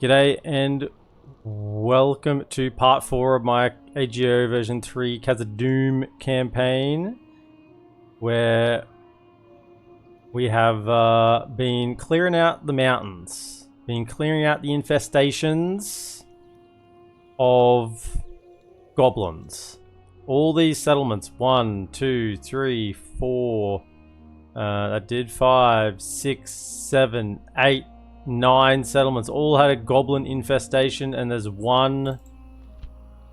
G'day and welcome to part 4 of my AGO version 3 Khazad-dum campaign, where we have been clearing out the mountains, been clearing out the infestations of goblins. All these settlements, 1, 2, 3, 4, that did 5, 6, 7, 8, 9 settlements, all had a goblin infestation, and there's one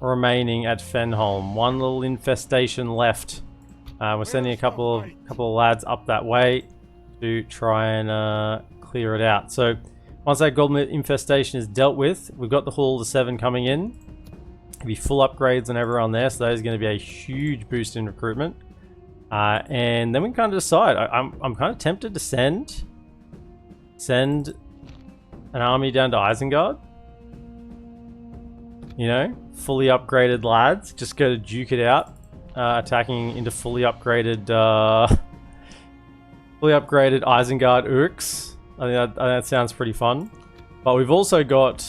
remaining at Fenholm. One little infestation left. We're sending a couple of lads up that way to try and clear it out. So once that goblin infestation is dealt with, we've got the Hall of the Seven coming in. It'll be full upgrades on everyone there, so that is going to be a huge boost in recruitment. And then we can kind of decide. I'm kind of tempted to send an army down to Isengard. You know, fully upgraded lads. Just go to duke it out, attacking into fully upgraded Isengard Urks. I think that sounds pretty fun. But we've also got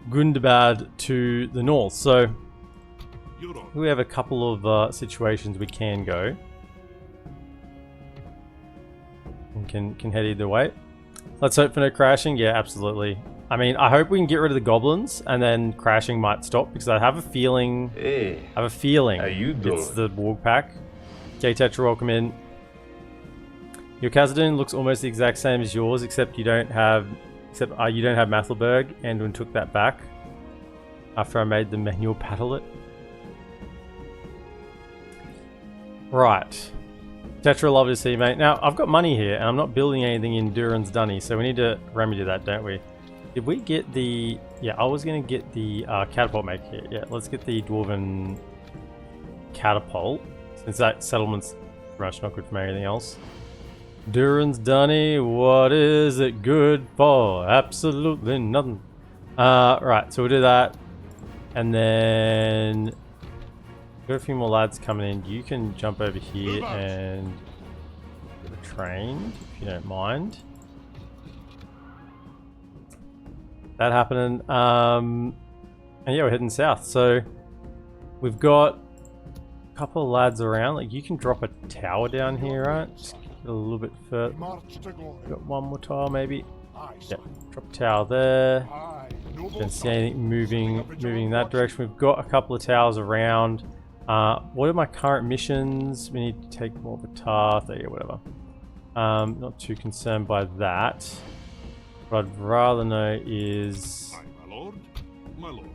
Gundabad to the north, so we have a couple of situations we can go. And can head either way. Let's hope for no crashing. Yeah, absolutely. I mean, I hope we can get rid of the goblins and then crashing might stop, because I have a feeling. Hey, how you doing? It's the Warg Pack. Okay, Tetra, welcome in. Your Khazaddum looks almost the exact same as yours, except you don't have Mathelberg. Anduin took that back after I made the manual paddle it. Right. Tetra, lovely to see you, mate. Now, I've got money here, and I'm not building anything in Durin's Dunny, so we need to remedy that, don't we? Did we get the... Yeah, I was going to get the catapult maker here. Yeah, let's get the Dwarven catapult, since that settlement's pretty much not good for anything else. Durin's Dunny, what is it good for? Absolutely nothing. Right, so we'll do that. And then... got a few more lads coming in. You can jump over here and get trained, if you don't mind. That happening. And yeah, we're heading south. So we've got a couple of lads around. Like, you can drop a tower down here, right? Just get a little bit further. Got one more tower, maybe. Yeah, drop a tower there. Don't see anything moving in that direction. We've got a couple of towers around. What are my current missions? We need to take more of a task. Yeah, whatever. Not too concerned by that. What I'd rather know is... My lord.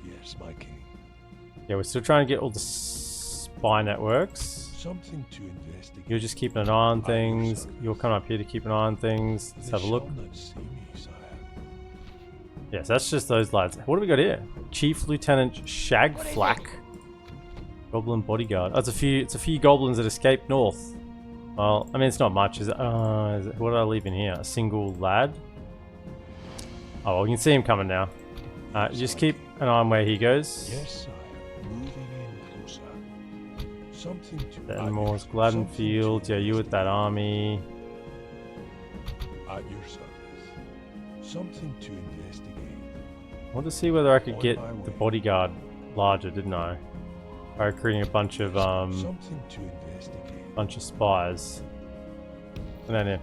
Yes, my king. Yeah, we're still trying to get all the spy networks. Something to investigate. You're just keeping an eye on things. You'll come up here to keep an eye on things. Let's have a look. Yes, that's just those lads. What do we got here? Chief Lieutenant Shagflack. Goblin bodyguard. Oh, it's a few goblins that escaped north. Well, I mean, it's not much, is it? What did I leave in here? A single lad? Oh, well, you can see him coming now. Just keep an eye on where he goes. Yes, sire. Moving in closer. Something to... Denmore's Gladdenfield. Yeah, you with that army. At your service. Something to investigate. I want to see whether I could get the bodyguard larger, didn't I? By recruiting a bunch of spies. And then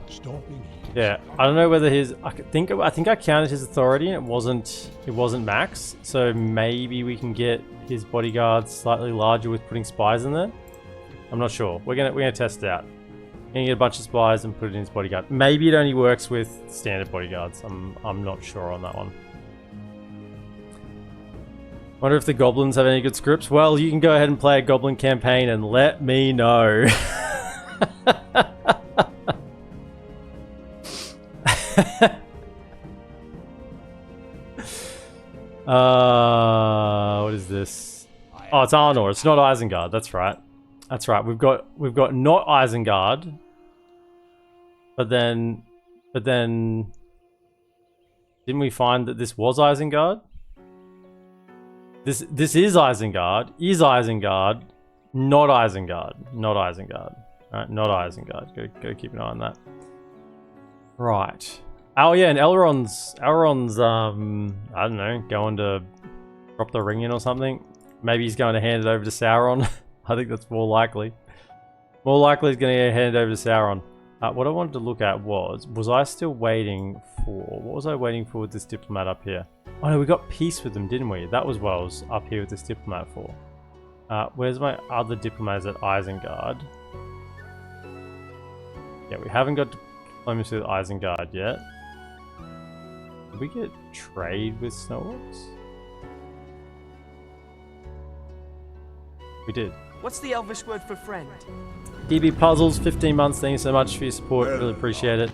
yeah, I don't know whether his... I think I counted his authority and it wasn't max. So maybe we can get his bodyguards slightly larger with putting spies in there. I'm not sure. We're gonna test it out. We're gonna get a bunch of spies and put it in his bodyguard. Maybe it only works with standard bodyguards. I'm not sure on that one. Wonder if the goblins have any good scripts. Well, you can go ahead and play a goblin campaign and let me know. What is this? Oh, it's Arnor. It's not Isengard. That's right. That's right. We've got not Isengard. But then didn't we find that this was Isengard? This is Isengard. Is Isengard. Not Isengard. Not Isengard. Alright, not Isengard. Go keep an eye on that. Right. Oh yeah, and Elrond's I don't know, going to drop the ring in or something. Maybe he's going to hand it over to Sauron. I think that's more likely. More likely he's going to hand it over to Sauron. What I wanted to look at was I still waiting for, what was I waiting for with this diplomat up here? Oh no, we got peace with them, didn't we? That was what I was up here with this diplomat for. Where's my other diplomats at Isengard? Yeah, we haven't got diplomacy with Isengard yet. Did we get trade with Snow Orcs? We did. What's the Elvish word for friend? DB Puzzles, 15 months. Thank you so much for your support. Really appreciate it.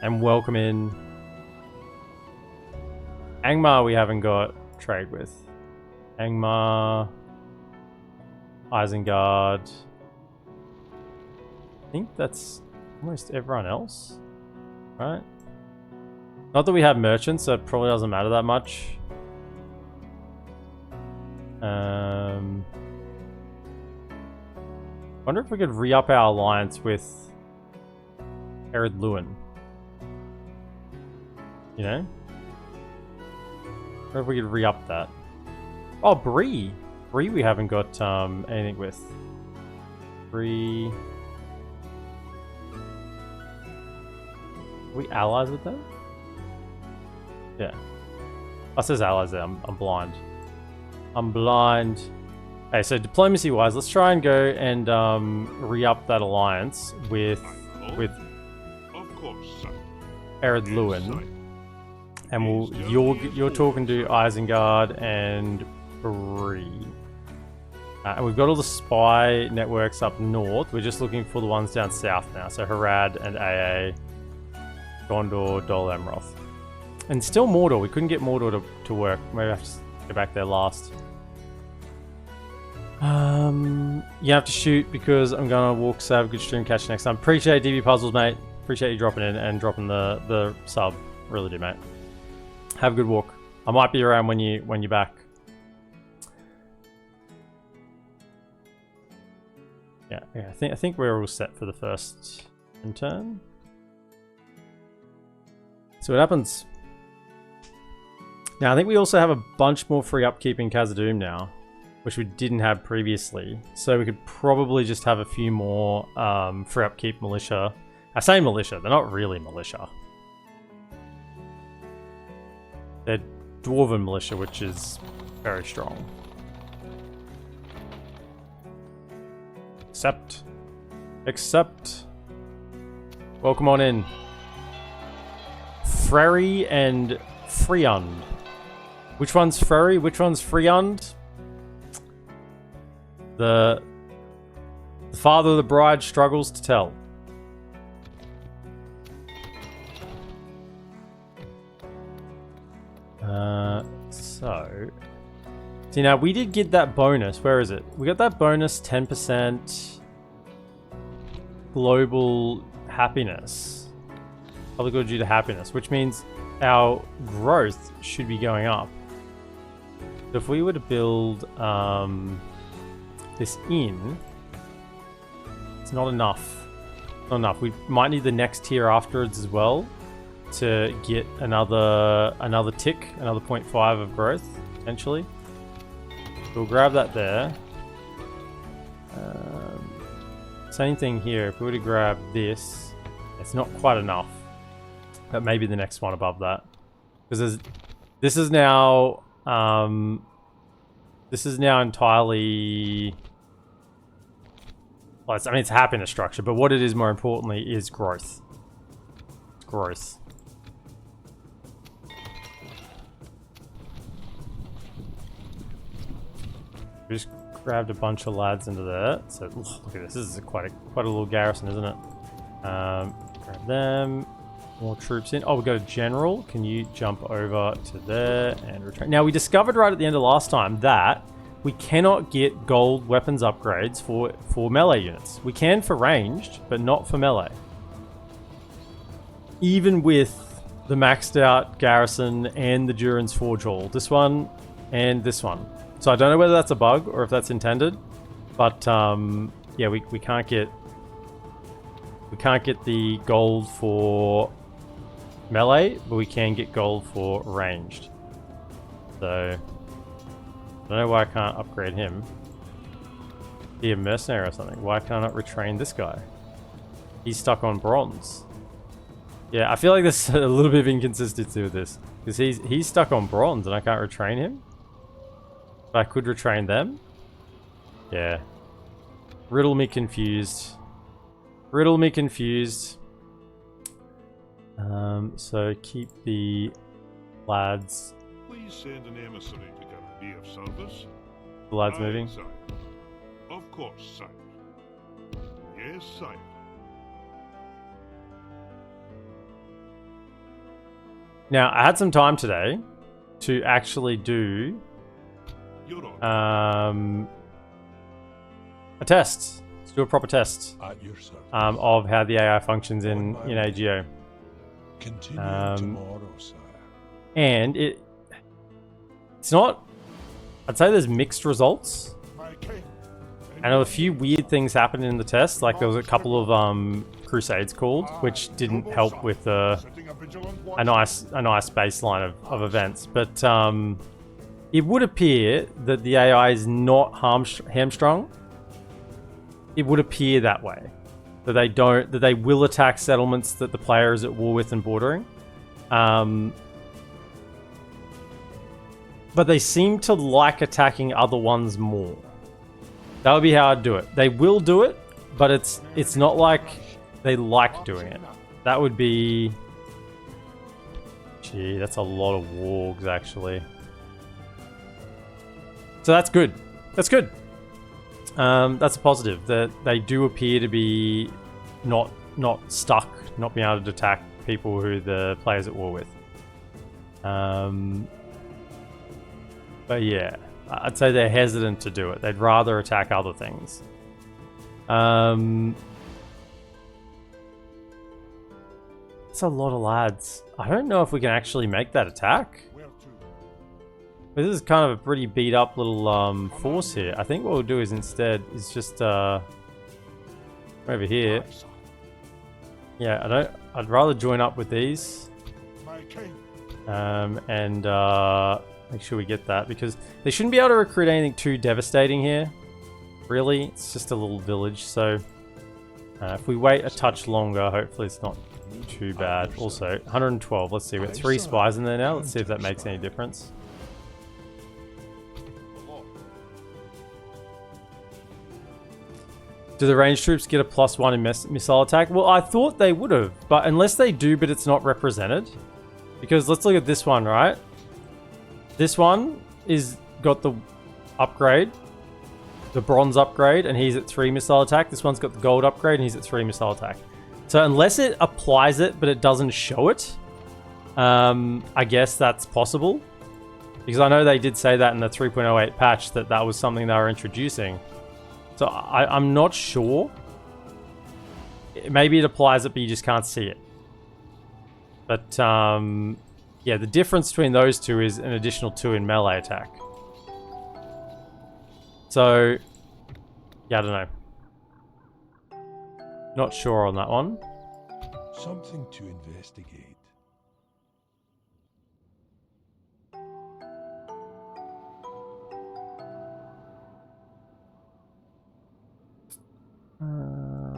And welcome in. Angmar we haven't got trade with. Angmar. Isengard. I think that's almost everyone else. Right? Not that we have merchants, so it probably doesn't matter that much. Wonder if we could re-up our alliance with Ered Luin. You know? Wonder if we could re-up that. Oh, Bree! Bree we haven't got anything with. Bree... Are we allies with them? Yeah. Oh, it says allies there. I'm blind. I'm blind. Okay, so diplomacy-wise, let's try and go and re-up that alliance with Of course, sir. Ered Luin, and you're talking to Isengard and Bree, and we've got all the spy networks up north. We're just looking for the ones down south now. So Harad and AA, Gondor, Dol Amroth, and still Mordor. We couldn't get Mordor to work. Maybe I have to go back there last. You have to shoot because I'm gonna walk. So have a good stream. Catch you next time. Appreciate DB Puzzles, mate. Appreciate you dropping in and dropping the sub. Really do, mate. Have a good walk. I might be around when you're back. Yeah. I think we're all set for the first turn. So what happens? Now I think we also have a bunch more free upkeep in Khazad-dum now, which we didn't have previously. So we could probably just have a few more free upkeep militia. I say militia, they're not really militia. They're dwarven militia, which is very strong. Except. Welcome on in. Freri and Friund. Which one's Freri? Which one's Friund? The father of the bride struggles to tell. So... See, now, we did get that bonus. Where is it? We got that bonus 10% global happiness. Public good due to happiness, which means our growth should be going up. So if we were to build this inn, it's not enough. Not enough. We might need the next tier afterwards as well to get another tick, another 0.5 of growth, potentially. So we'll grab that there. Same thing here. If we were to grab this, it's not quite enough. But maybe the next one above that. Because this is now entirely... Well, I mean, it's a happiness structure, but what it is more importantly is growth. It's growth. We just grabbed a bunch of lads into there. So look at this. This is quite a little garrison, isn't it? Grab them. More troops in. Oh, we got a general. Can you jump over to there and return? Now, we discovered right at the end of last time that we cannot get gold weapons upgrades for melee units. We can for ranged, but not for melee. Even with the maxed out garrison and the Durin's Forge Hall. This one and this one. So I don't know whether that's a bug or if that's intended. But yeah, we can't get the gold for melee, but we can get gold for ranged. So I don't know why I can't upgrade him. Be a mercenary or something. Why can't I not retrain this guy? He's stuck on bronze. Yeah, I feel like there's a little bit of inconsistency with this. Because he's stuck on bronze and I can't retrain him. But I could retrain them. Yeah. Riddle me confused. Riddle me confused. So keep the lads. Please send an emissary to get a day of service. The lads Aye, moving. sire. Of course, sire. Yes, sire. Now, I had some time today to actually do You're on. a test. Let's do a proper test At your service. of how the AI functions in AGO. Continue um, tomorrow, sire. And it's not... I'd say there's mixed results. My king. I know a few weird things happened in the test, like there was a couple of crusades called, which didn't help with a nice baseline of events. But it would appear that the AI is not hamstrung. It would appear that way, that they will attack settlements that the player is at war with and bordering. But they seem to like attacking other ones more. That would be how I'd do it. They will do it, but it's not like they like doing it. That would be... Gee, that's a lot of wargs, actually. So that's good. That's good. That's a positive. That they do appear to be not stuck, not being able to attack people who the player's at war with. But yeah, I'd say they're hesitant to do it. They'd rather attack other things. It's a lot of lads. I don't know if we can actually make that attack. This is kind of a pretty beat up little force here. I think what we'll do is instead is just over here. Yeah, I'd rather join up with these. And make sure we get that, because they shouldn't be able to recruit anything too devastating here. Really, it's just a little village, so if we wait a touch longer, hopefully it's not too bad. Also, 112, let's see, we've got 3 spies in there now. Let's see if that makes any difference. Do the ranged troops get a +1 in missile attack? Well, I thought they would have, but unless they do, but it's not represented. Because let's look at this one, right? This one is got the upgrade, the bronze upgrade, and he's at 3 missile attack. This one's got the gold upgrade, and he's at 3 missile attack. So unless it applies it, but it doesn't show it, I guess that's possible. Because I know they did say that in the 3.08 patch, that was something they were introducing. So I'm not sure. Maybe it applies it, but you just can't see it. But yeah, the difference between those two is an additional 2 in melee attack. So yeah, I don't know. Not sure on that one. Something to investigate.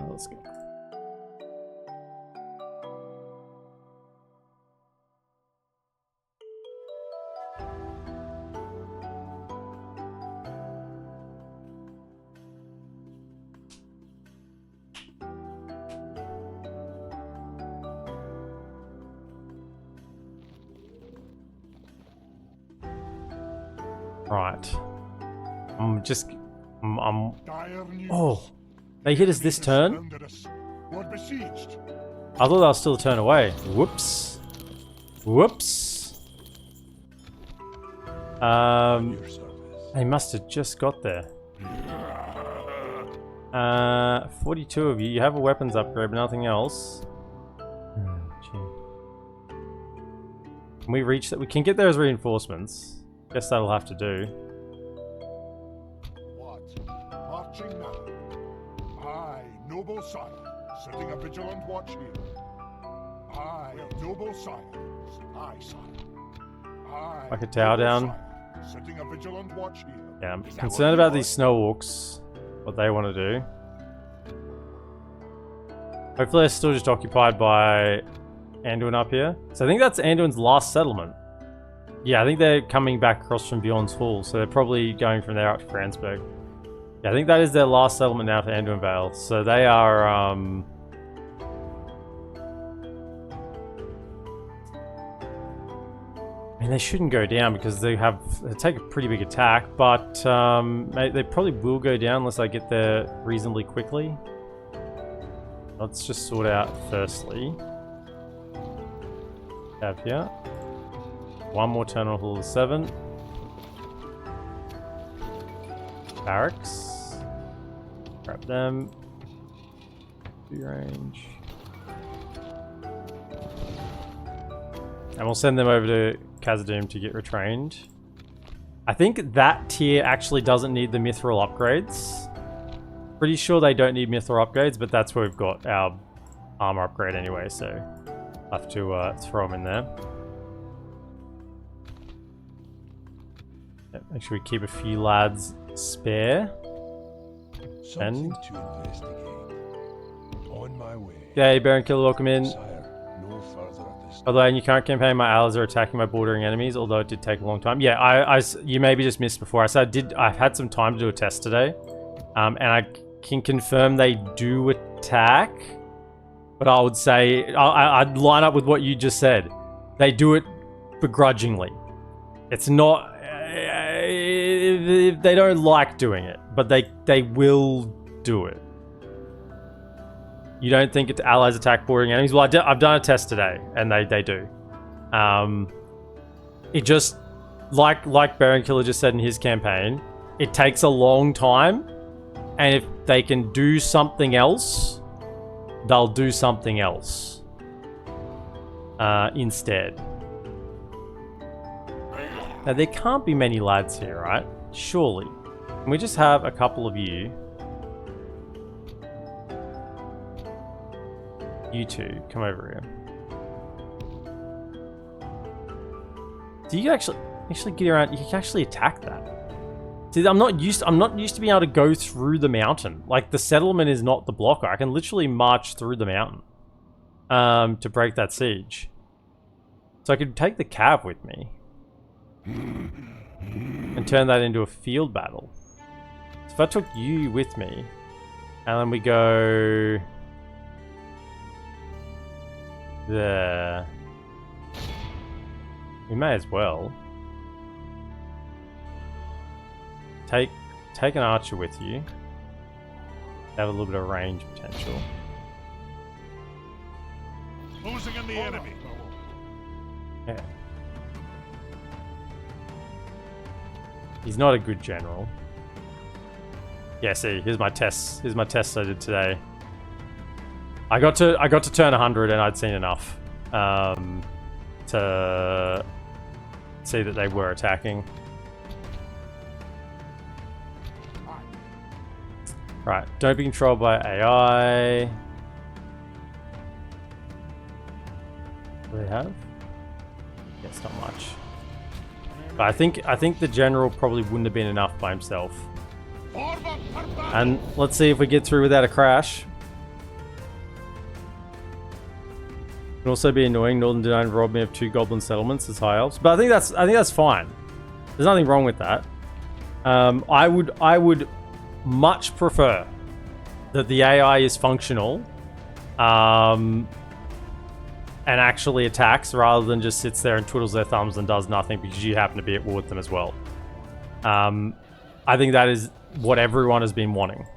Let's go. Right. Oh, they hit us this turn? I thought that was still a turn away. Whoops. Whoops. They must have just got there. 42 of you. You have a weapons upgrade, but nothing else. Can we reach that? We can get there as reinforcements. Guess that'll have to do. What? Marching now. Aye, noble son, setting a vigilant watch here. I will noble sires. Aye, sire. Aye. Like a tower noble down. sire, setting a vigilant watch here. Yeah, I'm Is that concerned what about you these snow orcs. What they want to do. Hopefully they're still just occupied by Anduin up here. So I think that's Anduin's last settlement. Yeah, I think they're coming back across from Bjorn's Hall, so they're probably going from there up to Franzberg. Yeah, I think that is their last settlement now for Anduin Vale. So they are, I mean, they shouldn't go down because they take a pretty big attack, but they probably will go down unless I get there reasonably quickly. Let's just sort out firstly. Have here. One more turn on Hall of 7. Barracks. Grab them. Be range. And we'll send them over to Khazaddum to get retrained. I think that tier actually doesn't need the mithril upgrades. Pretty sure they don't need mithril upgrades, but that's where we've got our armor upgrade anyway, so I'll have to throw them in there. Yep, make sure we keep a few lads spare. Something to investigate. On my way. Yay, Baron Killer, welcome in. Sire, no further at this. By the way, in your current campaign, my allies are attacking my bordering enemies, although it did take a long time. Yeah, you maybe just missed before. I said I've had some time to do a test today, and I can confirm they do attack, but I would say I'd line up with what you just said. They do it begrudgingly. It's not they don't like doing it, but they will do it. You don't think it's allies attack bordering enemies? Well, I've done a test today, and they do. It just like Baron Killer just said in his campaign, it takes a long time. And if they can do something else, they'll do something else instead. Now, there can't be many lads here, right? Surely. Can we just have a couple of you? You two, come over here. Do you actually get around? You can actually attack that. See, I'm not used to being able to go through the mountain. Like, the settlement is not the blocker. I can literally march through the mountain to break that siege. So I could take the cav with me and turn that into a field battle. So if I took you with me, and then we go there, we may as well. Take an archer with you. Have a little bit of range potential. Closing in the enemy. Yeah. He's not a good general. Yeah, see, here's my tests. Here's my tests I did today. I got to turn 100 and I'd seen enough to see that they were attacking. Right, don't be controlled by AI. What do they have? Yeah, it's not much. But I think the general probably wouldn't have been enough by himself. And let's see if we get through without a crash. Can also be annoying. Northern Denied robbed me of 2 goblin settlements as high elves, but I think that's fine. There's nothing wrong with that. I would much prefer that the AI is functional and actually attacks rather than just sits there and twiddles their thumbs and does nothing because you happen to be at war with them as well. I think that is what everyone has been wanting.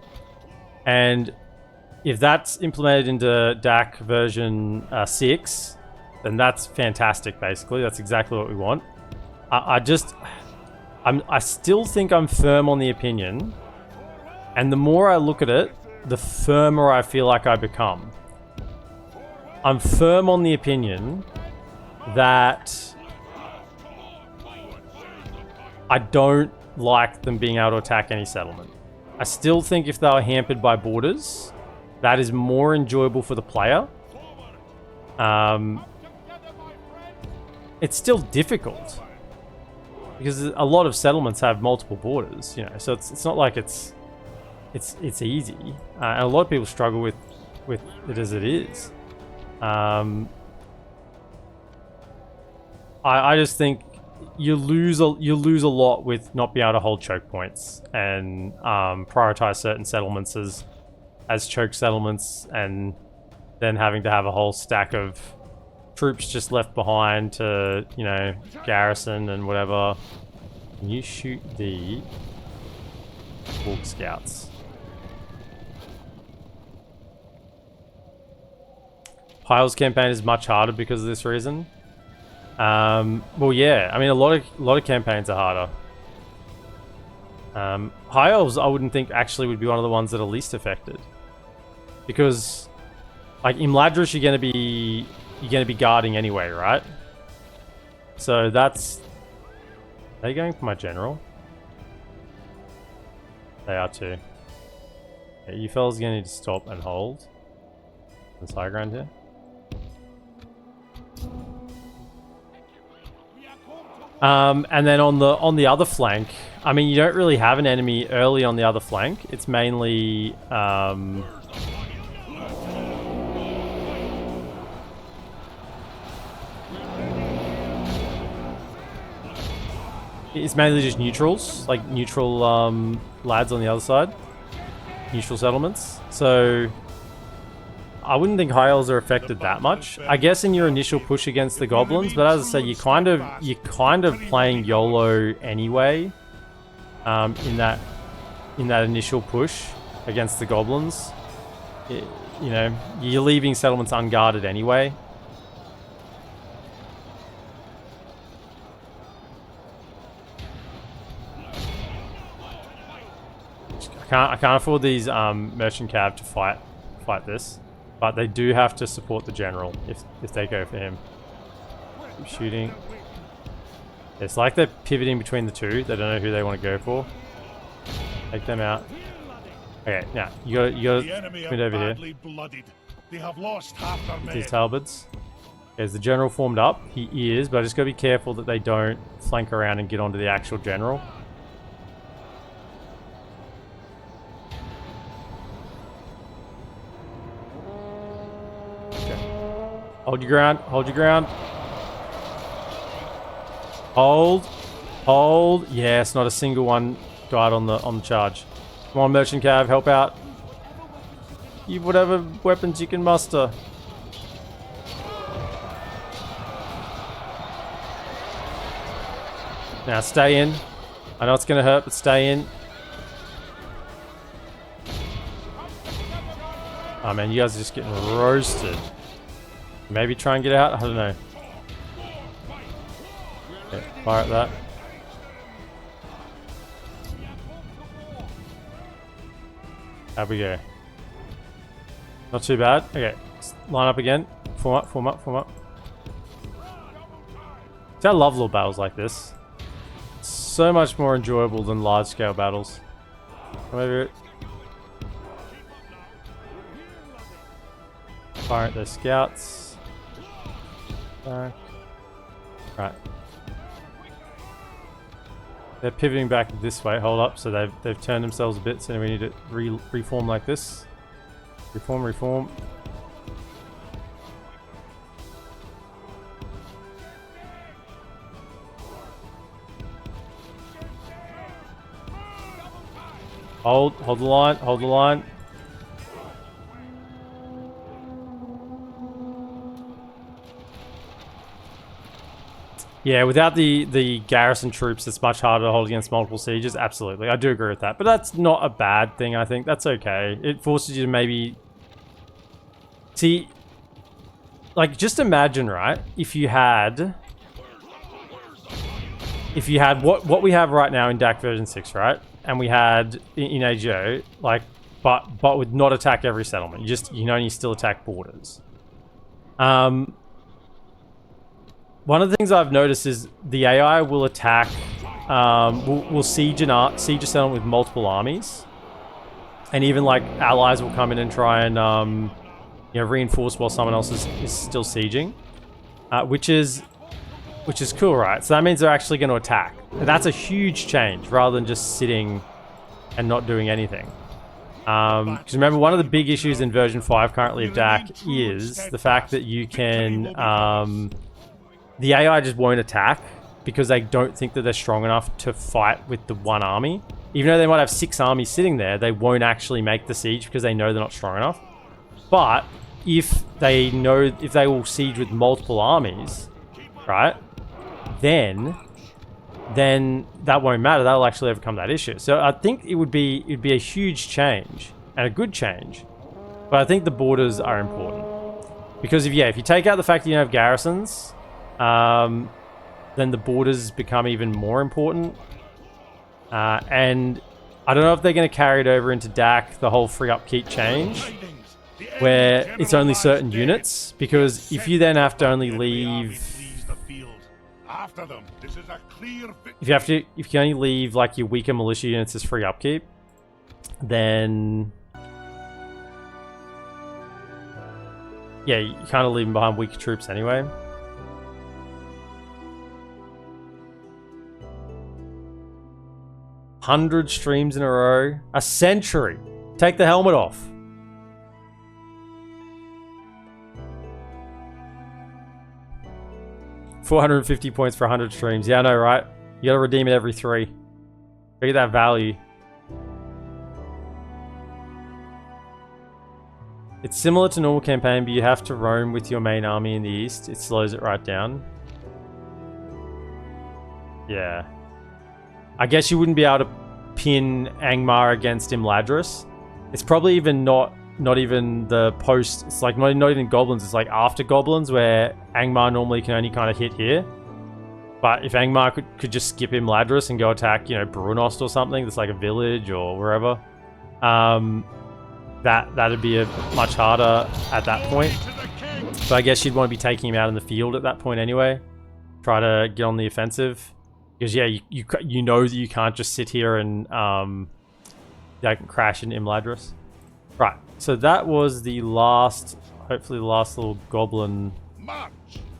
And if that's implemented into DAC version 6, then that's fantastic, basically. That's exactly what we want. I still think I'm firm on the opinion, and the more I look at it, the firmer I feel like I become. I'm firm on the opinion that I don't like them being able to attack any settlement. I still think if they were hampered by borders, that is more enjoyable for the player it's still difficult because a lot of settlements have multiple borders, you know. So it's not like it's easy, and a lot of people struggle with it as it is. I just think you lose a lot with not being able to hold choke points and prioritize certain settlements as choke settlements, and then having to have a whole stack of troops just left behind to, you know, garrison and whatever. Can you shoot the Wolf Scouts? Pyle's campaign is much harder because of this reason. Well, yeah, I mean, a lot of campaigns are harder. High Elves, I wouldn't think actually would be one of the ones that are least affected, because like in Ladris, you're gonna be guarding anyway, right? So that's. Are they going for my general? They are too. Okay, you fellas are gonna need to stop and hold. This high ground here. And then on the other flank, I mean, you don't really have an enemy early on the other flank. It's mainly it's mainly just neutrals, like neutral lads on the other side, neutral settlements. So I wouldn't think high elves are affected that much. I guess in your initial push against the goblins, but as I said, you're kind of playing YOLO anyway. In that initial push against the goblins, you know, you're leaving settlements unguarded anyway. I can't afford these merchant cav to fight this. But they do have to support the general if they go for him. Keep shooting. It's like they're pivoting between the two. They don't know who they want to go for. Take them out. Okay, now you gotta commit over here. Bloodied. They have lost half their men. These halberds. Okay, is the general formed up? He is, but I just gotta be careful that they don't flank around and get onto the actual general. Hold your ground, hold your ground. Hold. Yes, not a single one died on the charge. Come on, merchant cav, help out. You whatever weapons you can muster. Now stay in. I know it's gonna hurt, but stay in. Oh man, you guys are just getting roasted. Maybe try and get out? I don't know. Okay, fire at that. How we go? Not too bad. Okay, line up again. Form up, form up, form up. See, I love little battles like this. It's so much more enjoyable than large-scale battles. Come over it. Fire at those scouts. Right. They're pivoting back this way. Hold up. So they've turned themselves a bit. So we need to reform like this. Reform. Hold the line. Yeah, without the garrison troops, it's much harder to hold against multiple sieges. Absolutely, I do agree with that. But that's not a bad thing, I think. That's okay. It forces you to maybe... See, like, just imagine, right? If you had what we have right now in DAC version 6, right? And we had in AGO, like, but would not attack every settlement. You can only still attack borders. One of the things I've noticed is the AI will attack, will siege a settlement with multiple armies, and even like allies will come in and try and you know, reinforced while someone else is still sieging, which is cool, right? So that means they're actually going to attack. And that's a huge change rather than just sitting and not doing anything. Because remember, one of the big issues in version 5 currently of DAC is the fact that you can, the AI just won't attack because they don't think that they're strong enough to fight with the one army. Even though they might have 6 armies sitting there, they won't actually make the siege because they know they're not strong enough. But if they will siege with multiple armies, right, then that won't matter. That'll actually overcome that issue. So I think it'd be a huge change and a good change. But I think the borders are important because if you take out the fact that you don't have garrisons, then the borders become even more important. And I don't know if they're going to carry it over into DAC, the whole free upkeep change, where it's only certain units, because if you then have to only leave, if you can only leave like your weaker militia units as free upkeep, then yeah, you kind of leave them behind weaker troops anyway. $100 streams in a row. A century. Take the helmet off. $450 points for 100 streams. Yeah, I know, right? You gotta redeem it every 3. Get that value. It's similar to normal campaign, but you have to roam with your main army in the east. It slows it right down. Yeah. I guess you wouldn't be able to pin Angmar against Imladris. It's probably even not even the post. It's like not even goblins. It's like after goblins, where Angmar normally can only kind of hit here. But if Angmar could just skip Imladris and go attack, you know, Brunost or something that's like a village or wherever, that'd be much harder at that point. So I guess you'd want to be taking him out in the field at that point anyway. Try to get on the offensive. Because yeah, you know that you can't just sit here and crash in Imladris. Right, so that was the last, hopefully the last little goblin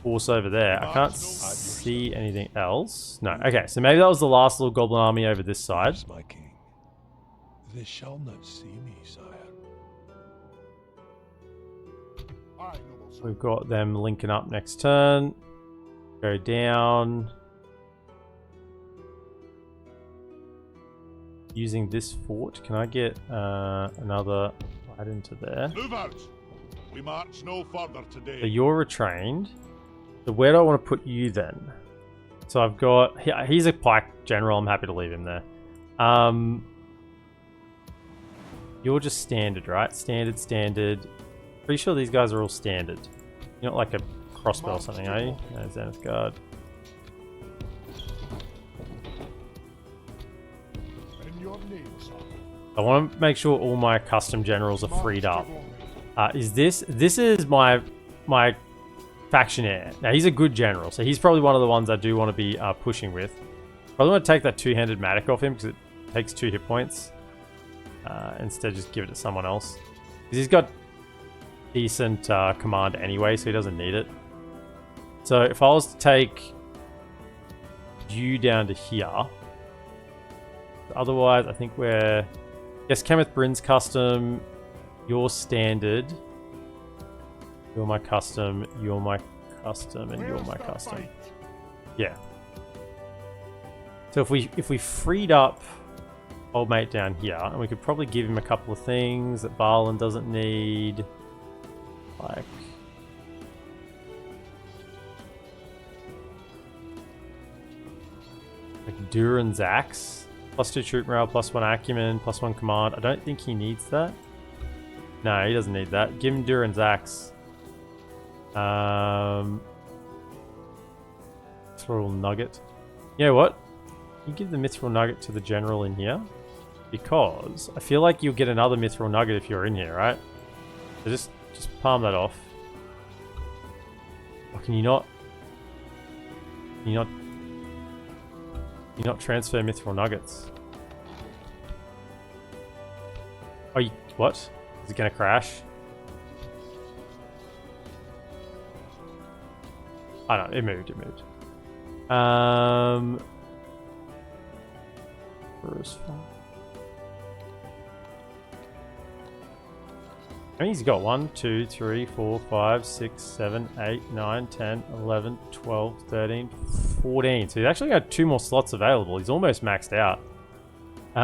force over there. I can't see anything else. No, okay, so maybe that was the last little goblin army over this side. My king, they shall not see me, sire. We've got them linking up next turn. Go down. Using this fort, can I get another right into there? Move out. We march no further today. So you're retrained. So where do I want to put you then? So I've got, he's a pike general. I'm happy to leave him there. You're just standard, right? Standard. Pretty sure these guys are all standard. You're not like a crossbow or something, are you? No, Zenith Guard. I want to make sure all my custom generals are freed up. This is my factionaire. Now he's a good general, so he's probably one of the ones I do want to be pushing with. Probably want to take that two-handed Matic off him because it takes 2 hit points. Instead, just give it to someone else. Because he's got decent command anyway, so he doesn't need it. So if I was to take you down to here, otherwise I think we're... Yes, Kenneth Bryn's custom, you're standard, you're my custom, you're my custom, and you're my custom. Yeah. So if we freed up old mate down here, and we could probably give him a couple of things that Barlin doesn't need, like Duran's Axe. +2 troop morale, +1 acumen, +1 command. I don't think he needs that. No, he doesn't need that. Give him Duran's Axe. Mithril Nugget. You know what? You give the Mithril Nugget to the general in here. Because I feel like you'll get another Mithril Nugget if you're in here, right? So just palm that off. Oh, can you not? Can you not transfer Mithril Nuggets? Oh, what? Is it gonna crash? I don't know, it moved. First one. I mean, he's got 1, 2, 3, 4, 5, 6, 7, 8, 9, 10, 11, 12, 13, 14. So he's actually got 2 more slots available. He's almost maxed out. 3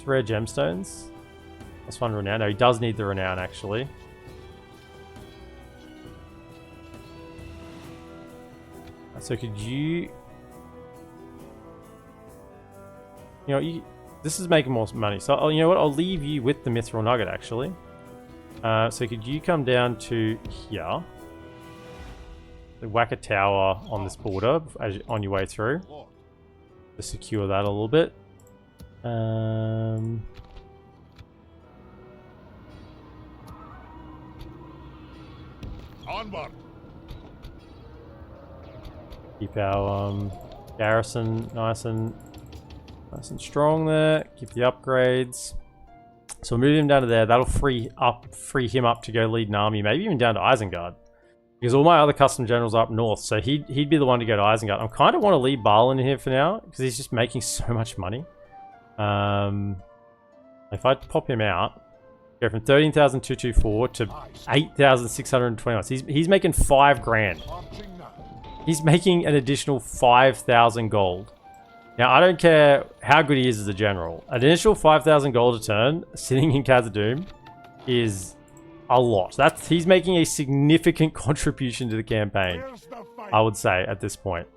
rare gemstones. That's 1 renown. No, he does need the renown, actually. So could you... You know, this is making more money. So, you know what? I'll leave you with the mithril nugget, actually. So could you come down to here? Whack a tower on this border on your way through. To secure that a little bit. Onward. Keep our garrison nice and strong there. Keep the upgrades. So we'll move him down to there. That'll free him up to go lead an army, maybe even down to Isengard. Because all my other custom generals are up north, so he'd be the one to go to Isengard. I kind of want to leave Barlin in here for now, because he's just making so much money. If I pop him out, go from 13,224 to 8,621. So he's making 5 grand. He's making an additional 5,000 gold. Now, I don't care how good he is as a general. An additional 5,000 gold a turn sitting in Khazad-dum is a lot. He's making a significant contribution to the campaign, I would say, at this point.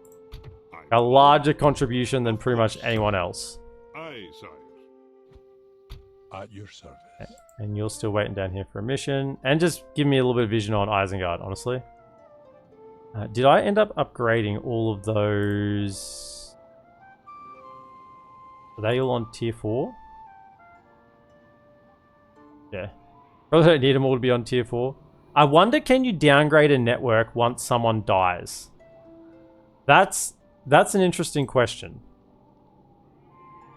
A larger contribution than pretty much anyone else. Aye, sire. At your service. And you're still waiting down here for a mission. And just give me a little bit of vision on Isengard, honestly. Did I end up upgrading all of those? Are they all on tier 4? Yeah. Probably don't need them all to be on tier 4. I wonder, can you downgrade a network once someone dies? That's an interesting question.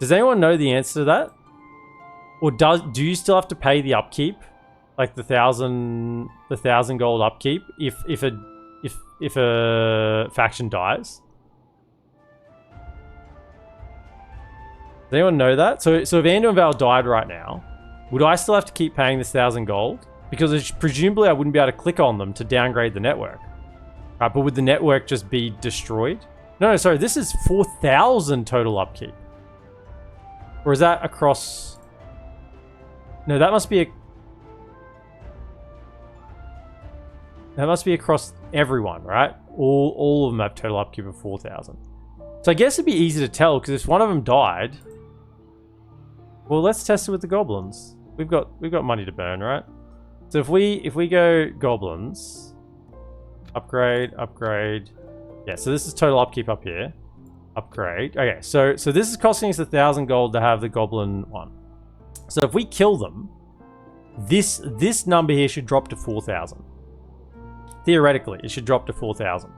Does anyone know the answer to that? Or do you still have to pay the upkeep? Like the 1,000 gold upkeep if a faction dies? Does anyone know that? So if Anduin Val died right now, would I still have to keep paying this 1,000 gold? Because presumably I wouldn't be able to click on them to downgrade the network. Right, but would the network just be destroyed? No, sorry, this is 4,000 total upkeep. Or is that across... No, that must be across everyone, right? All of them have total upkeep of 4,000. So I guess it'd be easy to tell, because if one of them died... Well, let's test it with the goblins. We've got money to burn, right? So if we go goblins, upgrade. Yeah, so this is total upkeep up here. Upgrade. Okay, so this is costing us 1,000 gold to have the goblin one. So if we kill them, this number here should drop to 4,000. Theoretically, it should drop to 4,000.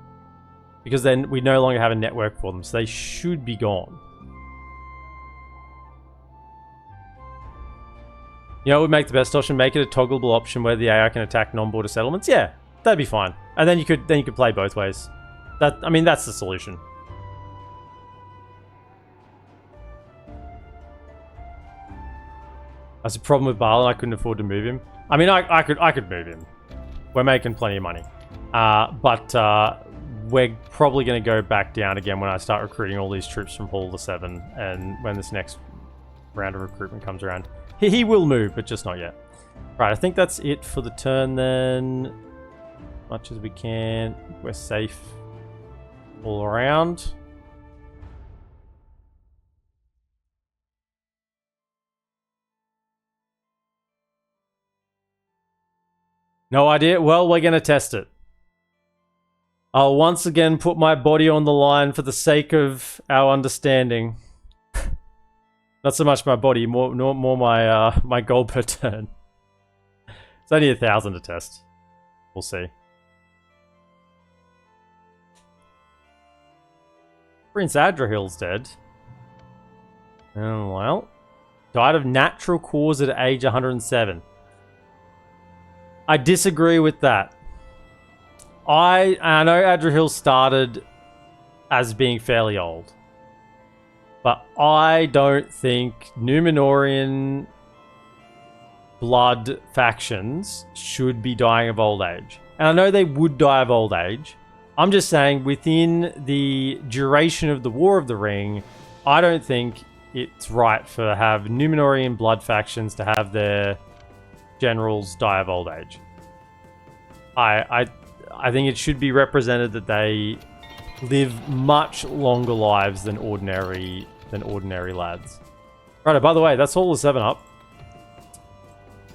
Because then we no longer have a network for them, so they should be gone. You know what would make the best option? Make it a toggleable option where the AI can attack non-border settlements? Yeah, that'd be fine. And then you could play both ways. I mean, that's the solution. That's a problem with Barlin. I couldn't afford to move him. I mean, I could move him. We're making plenty of money. But we're probably going to go back down again when I start recruiting all these troops from Hall of the Seven, and when this next round of recruitment comes around. He will move, but just not yet. Right, I think that's it for the turn then. As much as we can. We're safe all around. No idea? Well, we're going to test it. I'll once again put my body on the line for the sake of our understanding. Not so much my body, more my my gold per turn. It's only 1,000 to test. We'll see. Prince Adrahil's dead. Oh, well. Died of natural cause at age 107. I disagree with that. I know Adrihill started as being fairly old, but I don't think Númenorian blood factions should be dying of old age. And I know they would die of old age. I'm just saying, within the duration of the War of the Ring, I don't think it's right for have Númenorian blood factions to have their generals die of old age. I think it should be represented that they live much longer lives than ordinary lads. Right. By the way, that's all the 7-up.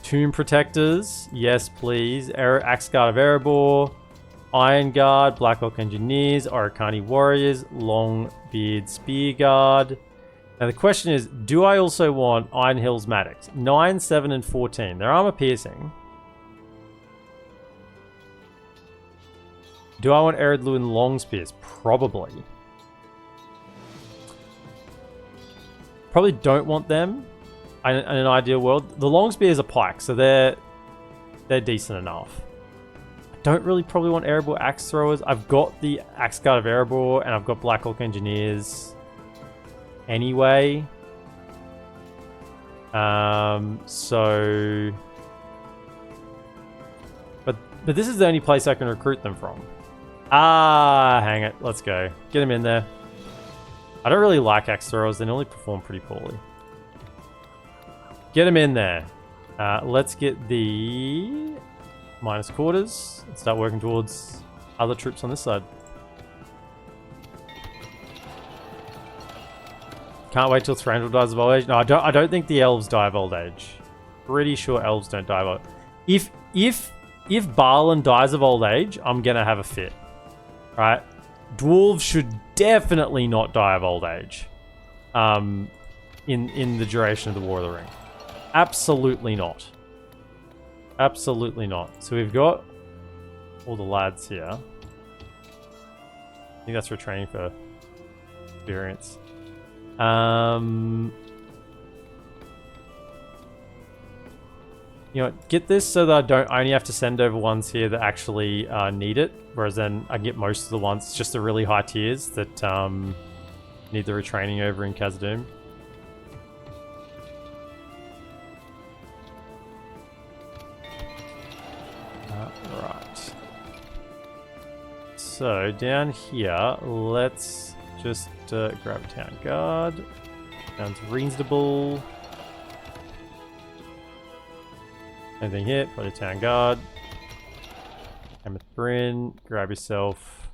Tomb Protectors, yes please. Axe Guard of Erebor, Iron Guard, Black Orc Engineers, Oricani Warriors, Longbeard Spear Guard. Now the question is, do I also want Iron Hills Maddox? 9, 7, and 14. They're armor piercing. Do I want Eredluin Long Spears? Probably. Probably don't want them in an ideal world. The Long Spears are pikes, so they're decent enough. I don't really probably want Erebor Axe Throwers. I've got the Axe Guard of Erebor, and I've got Black Orc Engineers anyway. So... But this is the only place I can recruit them from. Ah, hang it. Let's go. Get him in there. I don't really like axe throwers. They normally perform pretty poorly. Get him in there. Let's get the minus quarters and start working towards other troops on this side. Can't wait till Thranduil dies of old age. No, I don't think the elves die of old age. Pretty sure elves don't die of old age. If Balin dies of old age, I'm gonna have a fit. Right? Dwarves should definitely not die of old age. In the duration of the War of the Ring. Absolutely not. Absolutely not. So we've got all the lads here. I think that's for training for experience. You know, get this so that I only have to send over ones here that actually need it, whereas then I get most of the ones, just the really high tiers that need the retraining over in Khazad-dum. Right. So down here, let's just grab a town guard. Sounds reasonable. Anything hit? Probably town guard. Hammer Bryn. Grab yourself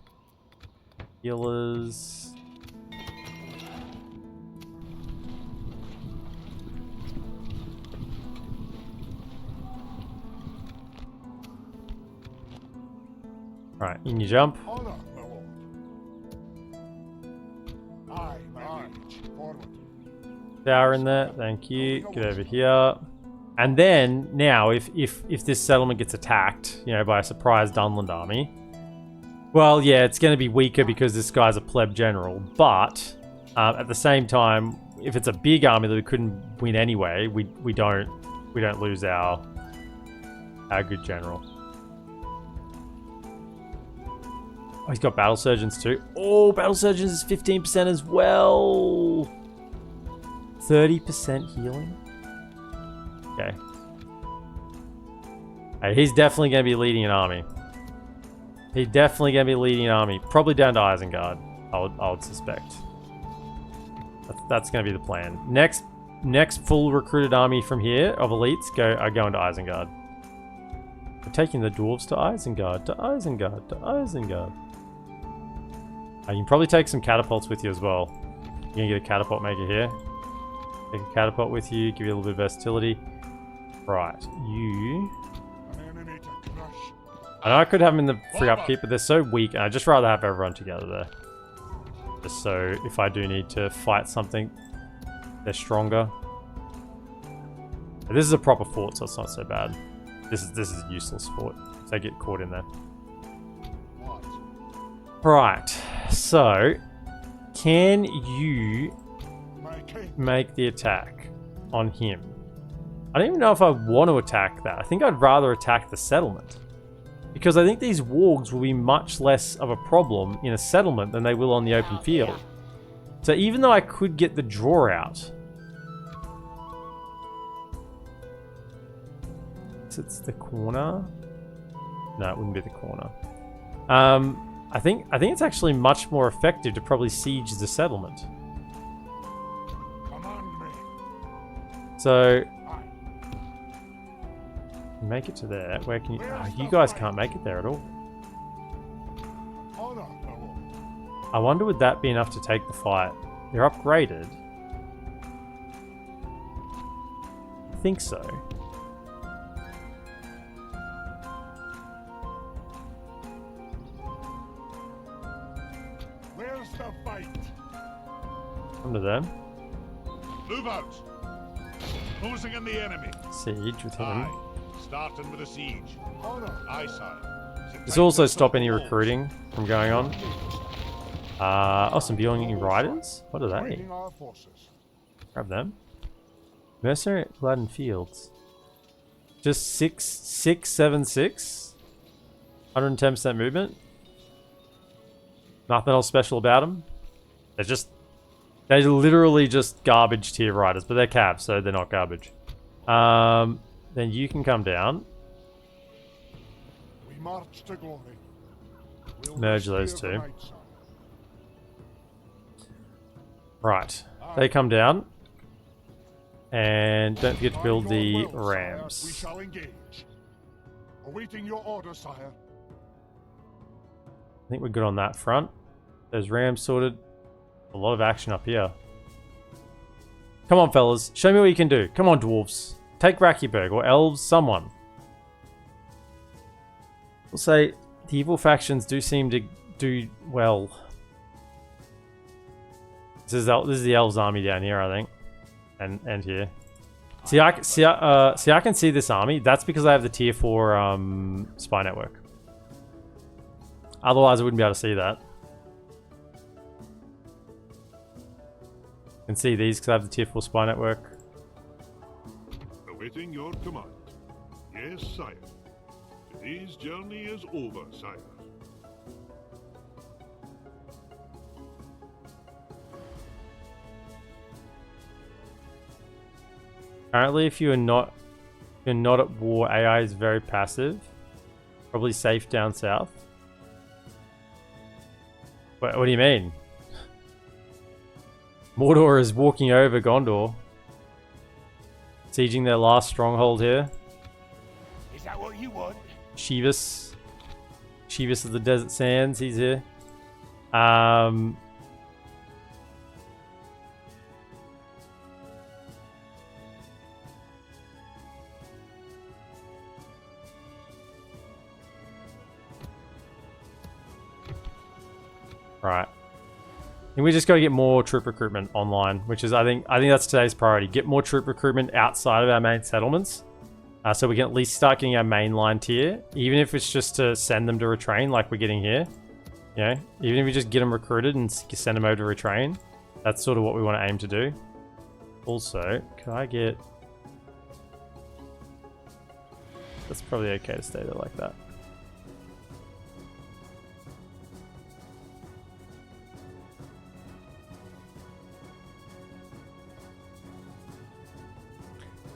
healers. Right, in you jump. Honor, my lord. Aye, forward. Tower in there, thank you. Get over here. And then, now, if this settlement gets attacked, you know, by a surprise Dunland army, well, yeah, it's going to be weaker because this guy's a pleb general. But, at the same time, if it's a big army that we couldn't win anyway, we don't lose our good general. Oh, he's got battle surgeons too. Oh, battle surgeons is 15% as well. 30% healing. Okay. Hey, he's definitely going to be leading an army. He's definitely going to be leading an army. Probably down to Isengard, I would suspect. That's going to be the plan. Next full recruited army from here of elites are going to Isengard. We're taking the dwarves to Isengard, to Isengard, to Isengard. You can probably take some catapults with you as well. You're going to get a catapult maker here. Take a catapult with you, give you a little bit of versatility. Right, you... An enemy to crush. I know I could have them in the free upkeep, but they're so weak, and I'd just rather have everyone together there. Just so if I do need to fight something, they're stronger. But this is a proper fort, so it's not so bad. This is a useless fort, so they get caught in there. What? Right, so can you My king. make the attack on him? I don't even know if I want to attack that. I think I'd rather attack the settlement. Because I think these wargs will be much less of a problem in a settlement than they will on the open field. So even though I could get the draw out... It's the corner? No, it wouldn't be the corner. I think it's actually much more effective to probably siege the settlement. Command me. So... Make it to there. Where can you... Oh, you guys can't make it there at all. Honor, my lord. I wonder would that be enough to take the fight? They're upgraded. I think so. Where's the fight? Come to them. Move out. Closing in the enemy. Siege with him. Aye. Starting with a siege. Honor. Aye, sire. This will also stop any recruiting from going on. Oh, some Beyond Riders? What are they? Joining our forces. Grab them. Mercenary at Gladden Fields. Just 676. 110% movement. Nothing else special about them. They're literally just garbage tier riders, but they're cabs, so they're not garbage. Then you can come down. We march to glory. We'll Merge those steer the two. right side. Right. They come down. And don't forget to By build the your will, sire, we rams. shall engage. Awaiting your order, sire. I think we're good on that front. Those rams sorted. A lot of action up here. Come on, fellas. Show me what you can do. Come on, dwarves. Take Rakiberg or elves, someone. We'll say the evil factions do seem to do well. This is the elves army down here, I think, and here. See, I can see this army. That's because I have the tier 4 spy network. Otherwise, I wouldn't be able to see that. I can see these because I have the tier 4 spy network. Awaiting your command. Yes, sire. Today's journey is over, sire. Apparently, if you're not at war, AI is very passive. Probably safe down south. What do you mean? Mordor is walking over Gondor. Sieging their last stronghold here. Is that what you want? Shivas. Shivas of the Desert Sands, he's here. Right. And we just got to get more troop recruitment online, which is I think that's today's priority. Get more troop recruitment outside of our main settlements, so we can at least start getting our mainline tier, even if it's just to send them to retrain, like we're getting here. You know, even if we just get them recruited and send them over to retrain, that's sort of what we want to aim to do. Also, can I get? That's probably okay to stay there like that.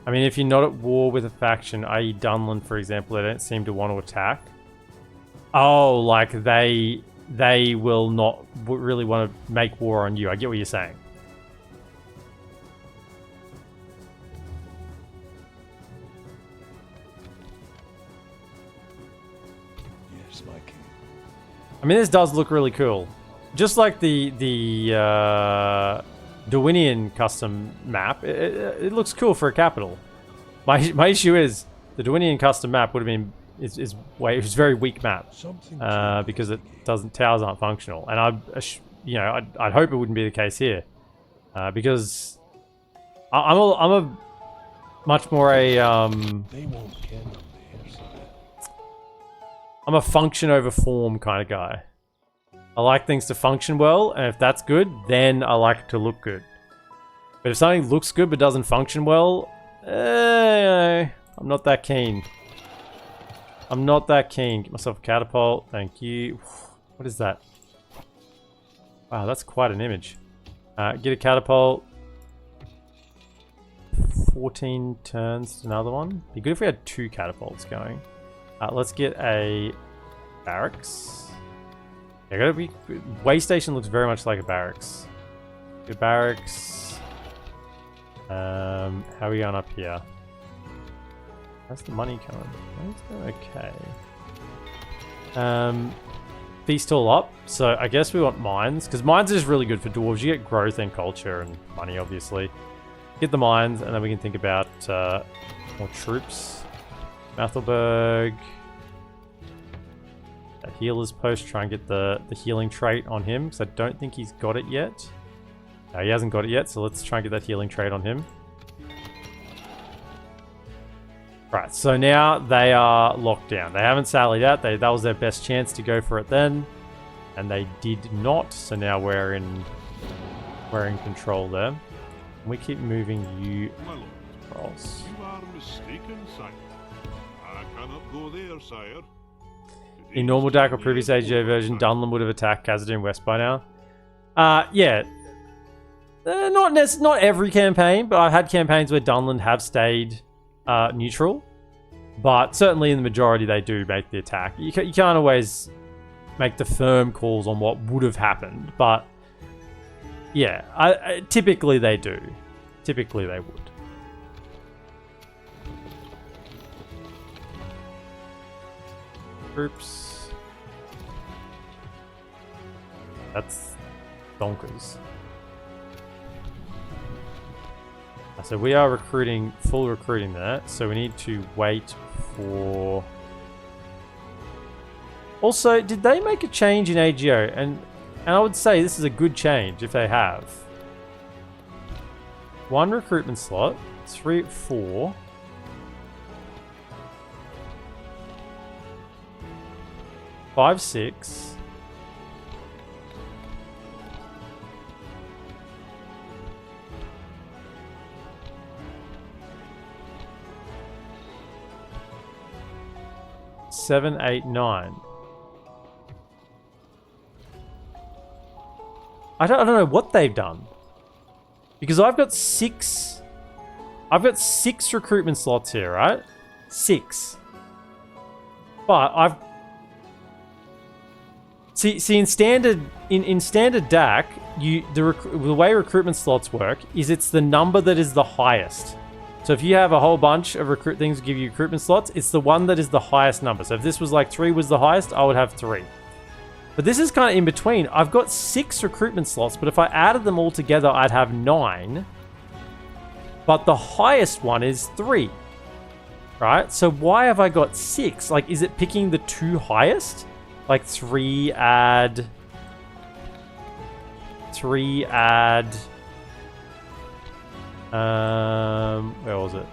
I mean, if you're not at war with a faction, i.e. Dunland, for example, they don't seem to want to attack. Oh, like they will not really want to make war on you. I get what you're saying. Yes, my king. I mean, this does look really cool. Just like the Dwinian custom map, it looks cool for a capital. My issue is the Dwinian custom map would have been it was a very weak map because towers aren't functional, and I'd hope it wouldn't be the case here because I'm a much more a They won't get them there, sire. I'm a function over form kind of guy. I like things to function well, and if that's good, then I like it to look good. But if something looks good but doesn't function well, I'm not that keen. I'm not that keen. Get myself a catapult. Thank you. What is that? Wow, that's quite an image. Get a catapult. 14 turns to another one. Be good if we had 2 catapults going. Let's get a barracks. Yeah, gotta be. Way station looks very much like a barracks. Good barracks. How are we going up here? How's the money coming? Okay. Feast all up. So I guess we want mines, because mines is really good for dwarves. You get growth and culture and money, obviously. Get the mines, and then we can think about more troops. Mathelberg. A healer's post. Try and get the healing trait on him, because I don't think he's got it yet. No, he hasn't got it yet, so let's try and get that healing trait on him. Right, so now they are locked down. They haven't sallied out. That was their best chance to go for it then, and they did not. So now we're in control there. And we keep moving you My lord, across. you are mistaken, sire. I cannot go there, sire. In normal DaCAGO or previous AGO version, Dunland would have attacked Khazaddum West by now. Yeah. Not every campaign, but I've had campaigns where Dunland have stayed neutral. But certainly in the majority, they do make the attack. You can't always make the firm calls on what would have happened, but yeah, typically they do. Typically they would. Groups. That's bonkers. So we are full recruiting there. So we need to wait for... Also, did they make a change in AGO? And I would say this is a good change if they have. 1 recruitment slot. 3, 4. 5, 6. Seven, 8, 9. I don't know what they've done, because I've got 6 recruitment slots here, right? 6. But I've see in standard DAC, the way recruitment slots work is it's the number that is the highest. So if you have a whole bunch of things that give you recruitment slots, it's the one that is the highest number. So if this was like 3 was the highest, I would have 3. But this is kind of in between. I've got 6 recruitment slots, but if I added them all together, I'd have 9. But the highest one is 3. Right? So why have I got 6? Like, is it picking the 2 highest? Like 3 add... where was it?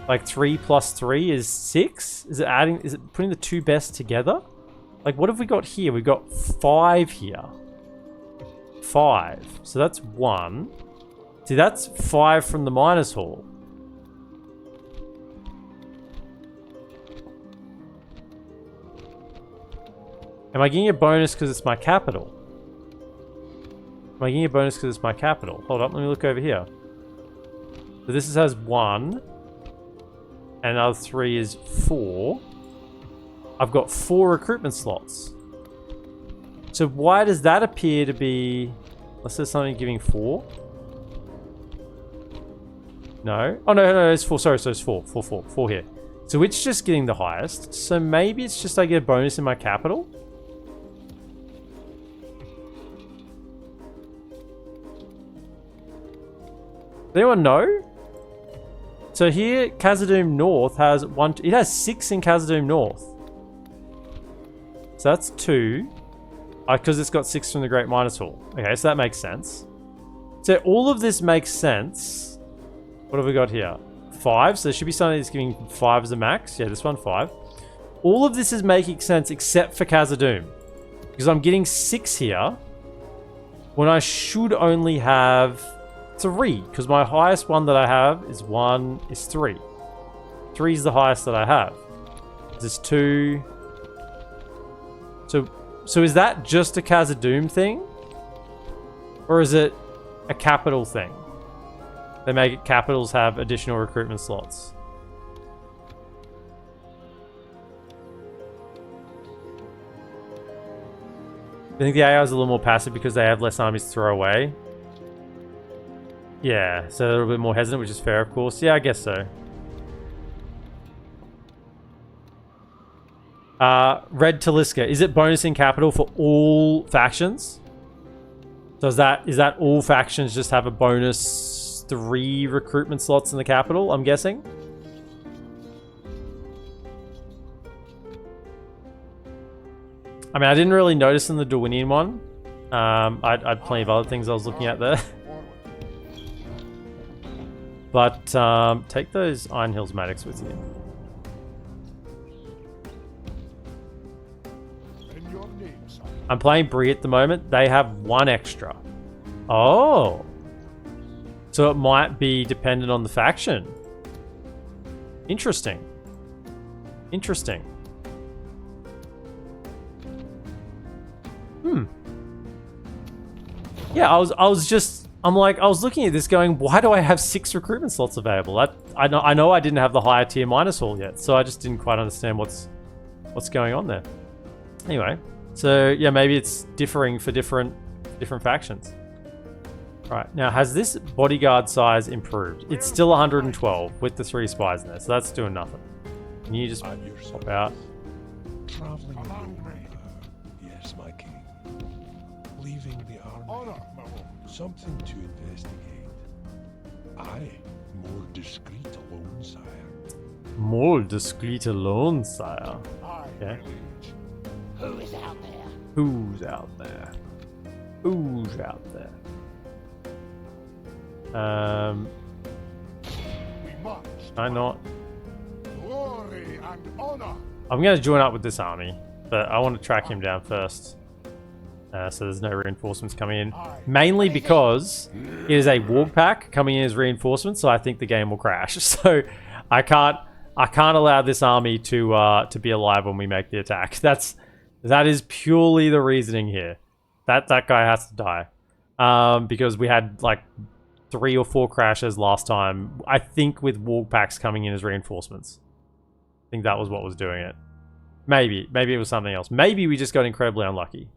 Like 3 plus 3 is 6? Is it putting the 2 best together? Like, what have we got here? We've got 5 here. 5. So that's 1. See, that's 5 from the Miners' Hall. Am I getting a bonus because it's my capital? Am I getting a bonus because it's my capital? Hold up, let me look over here. So this has 1. And another 3 is 4. I've got 4 recruitment slots. So why does that appear to be... Unless there's something giving 4? No. Oh, no, it's 4. Sorry, so it's 4. 4 here. So it's just getting the highest. So maybe it's just I get a bonus in my capital? Does anyone know? So here, Khazaddum North has 1... It has 6 in Khazaddum North. So that's 2. Because it's got 6 from the Great Miners' Hall. Okay, so that makes sense. So all of this makes sense. What have we got here? 5. So there should be something that's giving 5 as a max. Yeah, this one, 5. All of this is making sense except for Khazaddum. Because I'm getting 6 here. When I should only have 3. Because my highest one that I have is 3. 3 is the highest that I have. There's 2. So is that just a Khazad-dum thing? Or is it a capital thing? They make it capitals have additional recruitment slots. I think the AI is a little more passive because they have less armies to throw away. Yeah, so they're a little bit more hesitant, which is fair, of course. Yeah, I guess so. Red Taliska. Is it bonusing capital for all factions? So is that all factions just have a bonus 3 recruitment slots in the capital, I'm guessing? I mean, I didn't really notice in the Darwinian one. I had plenty of other things I was looking at there. But take those Iron Hills Maddox with you. I'm playing Bree at the moment. They have 1 extra. Oh. So it might be dependent on the faction. Interesting. Interesting. Yeah, I was looking at this going, why do I have 6 recruitment slots available? I know I didn't have the higher tier minus all yet, so I just didn't quite understand what's going on there. Anyway, so yeah, maybe it's differing for different factions. Right, now has this bodyguard size improved? It's still 112 with the 3 spies in there, so that's doing nothing. Can you just pop out? Traveling alone. Yes, my king. Leaving the army. Something to investigate. Aye, more discreet alone, sire. More discreet alone, sire. Okay. Who is out there? Who's out there? Who's out there? We must. I not. Glory and honor. I'm gonna join up with this army, but I want to track him down first. So there's no reinforcements coming in. Mainly because it is a warg pack coming in as reinforcements, so I think the game will crash. So I can't allow this army to be alive when we make the attack. That is purely the reasoning here. That guy has to die. Because we had like 3 or 4 crashes last time. I think with warg packs coming in as reinforcements. I think that was what was doing it. Maybe it was something else. Maybe we just got incredibly unlucky.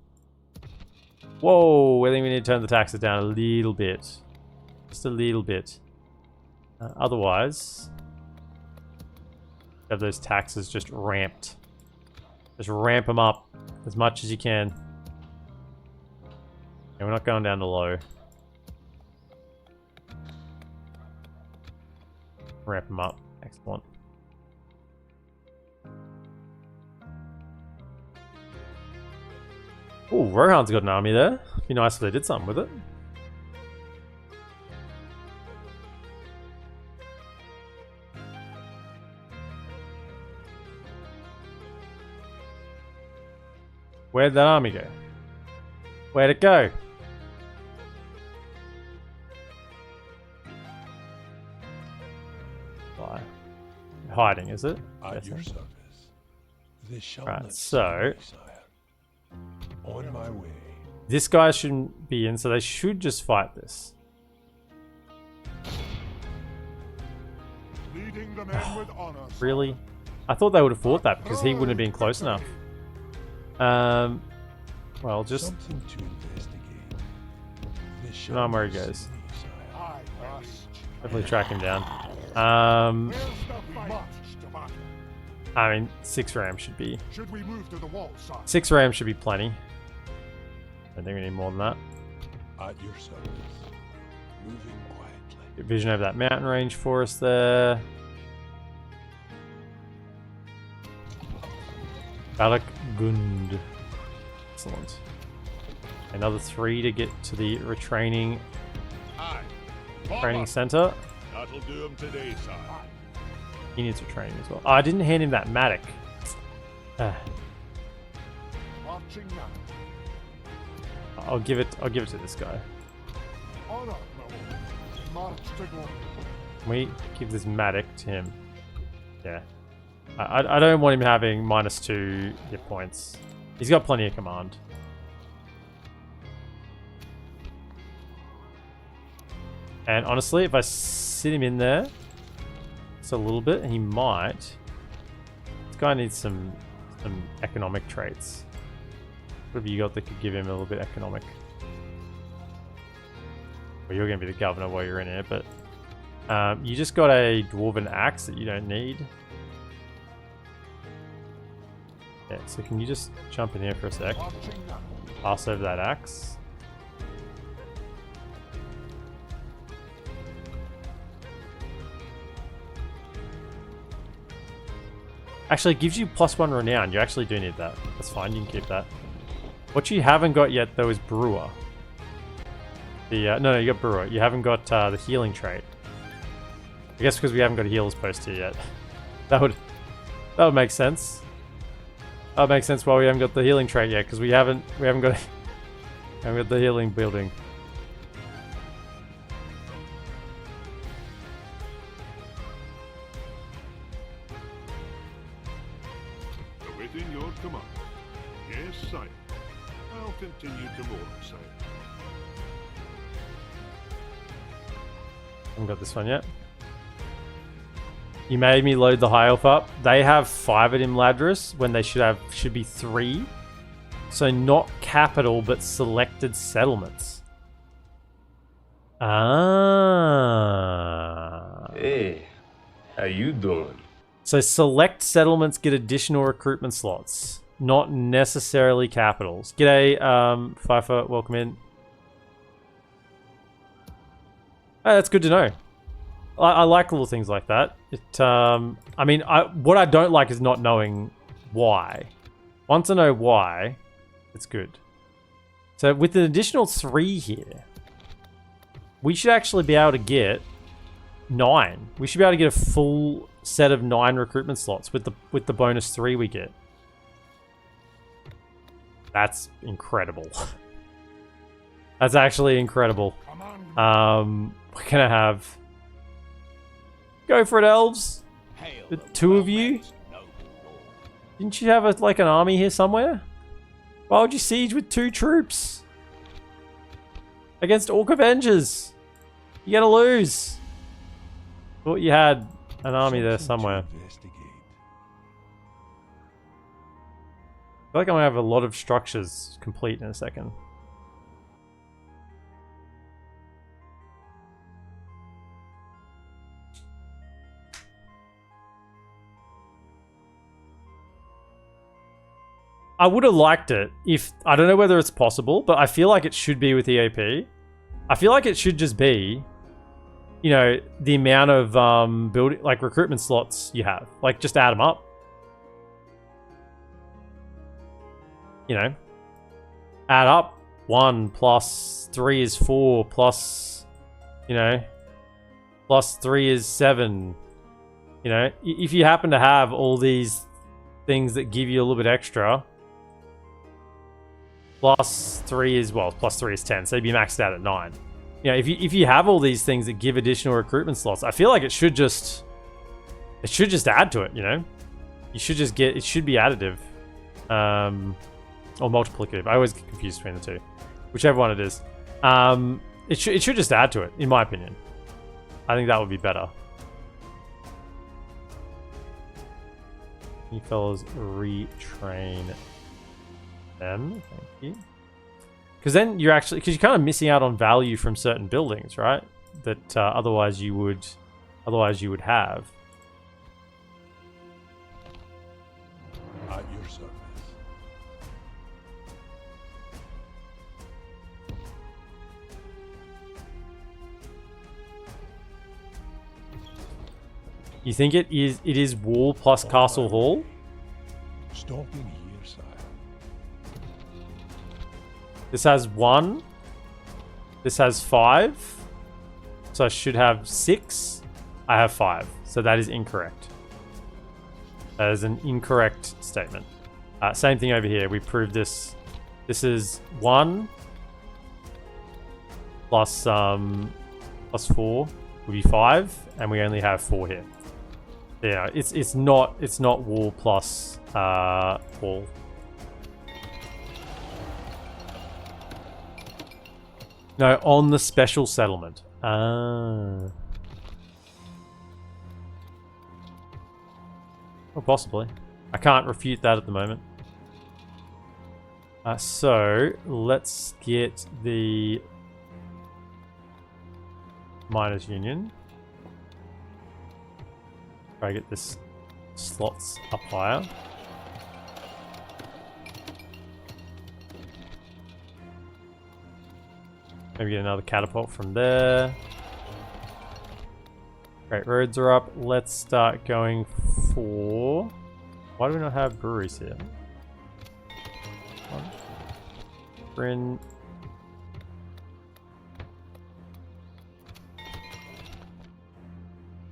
Whoa, I think we need to turn the taxes down a little bit. Just a little bit. Otherwise, have those taxes just ramped. Just ramp them up as much as you can. And we're not going down to low. Ramp them up. Excellent. Oh, Rohan's got an army there. Be nice if they did something with it. Where'd that army go? Where'd it go? Why? Hiding, is it? At your service. They shall Right, not so see me, sire. On my way. this guy shouldn't be in, so they should just fight this. Leading the men with honor. Really? I thought they would have fought that because he wouldn't have been close enough. Well, just Something to investigate. They shall know where he not see goes. me, sire. I must. Definitely track him down. Where's the fight? March to battle. I mean, 6 rams should be... Should we move to the wall side? 6 rams should be plenty. I think we need more than that. At your service. Moving quietly. Get vision over that mountain range for us there. Balak Gund. Excellent. Another 3 to get to the retraining Aye. training center. That'll do him today, sire. He needs retraining as well. Oh, I didn't hand him that Matic. Marching now. I'll give it to this guy. Honor, my lord. March to glory. Can we give this Matic to him? Yeah. I don't want him having -2 hit points. He's got plenty of command. And honestly, if I sit him in there just a little bit, he might. This guy needs some economic traits. What have you got that could give him a little bit economic? Well, you're going to be the governor while you're in here, but you just got a dwarven axe that you don't need. Yeah, so can you just jump in here for a sec? Pass over that axe. Actually, it gives you +1 renown. You actually do need that. That's fine, you can keep that. What you haven't got yet, though, is Brewer. No, you got Brewer. You haven't got the healing trait. I guess because we haven't got a healer's post here yet. That would make sense. That would make sense why we haven't got the healing trait yet, because we haven't got the healing building. Awaiting your command. Yes, sire. I'll continue tomorrow, sire. Haven't got this one yet. You made me load the high elf up. They have 5 at Imladris when they should be 3. So not capital, but selected settlements. Ah. Hey, how you doing? So select settlements get additional recruitment slots, not necessarily capitals. G'day, Pfeiffer, welcome in. Oh, that's good to know. I like little things like that. I mean, what I don't like is not knowing why. Once I know why, it's good. So with an additional 3 here, we should actually be able to get 9. We should be able to get a full set of 9 recruitment slots with the bonus 3 we get. That's incredible. That's actually incredible. We're gonna have... Go for it, elves. The 2 of you. Didn't you have like an army here somewhere? Why would you siege with 2 troops? Against Orc Avengers. You're gonna lose. Thought you had an army there somewhere. I feel like I'm gonna have a lot of structures complete in a second. I would have liked it if... I don't know whether it's possible, but I feel like it should be with EAP. I feel like it should just be, you know, the amount of building, like recruitment slots you have. Like, just add them up. You know, add up 1 plus 3 is 4 plus, you know, plus 3 is 7. You know, if you happen to have all these things that give you a little bit extra, plus 3 is, well, plus 3 is 10, so you'd be maxed out at 9. You know, if you have all these things that give additional recruitment slots, I feel like it should just add to it, you know? You should just get, it should be additive. Or multiplicative. I always get confused between the two. Whichever one it is. It should just add to it, in my opinion. I think that would be better. You fellas retrain them. Thank you. Because then you're actually... Because you're kind of missing out on value from certain buildings, right? That otherwise you would have. At your service. You think it is wall plus castle hall? Stopping here, sire. This has 1. This has 5. So I should have 6. I have 5. So that is incorrect. That is an incorrect statement. Same thing over here. We proved this. This is 1 plus 4 would be 5, and we only have 4 here. Yeah, it's not wall plus wall. No, on the special settlement. Ah. Well, possibly. I can't refute that at the moment. So, let's get the Miners Union. Try to get this slots up higher. Maybe get another catapult from there. Great, roads are up. Let's start going for... Why do we not have breweries here? Bryn.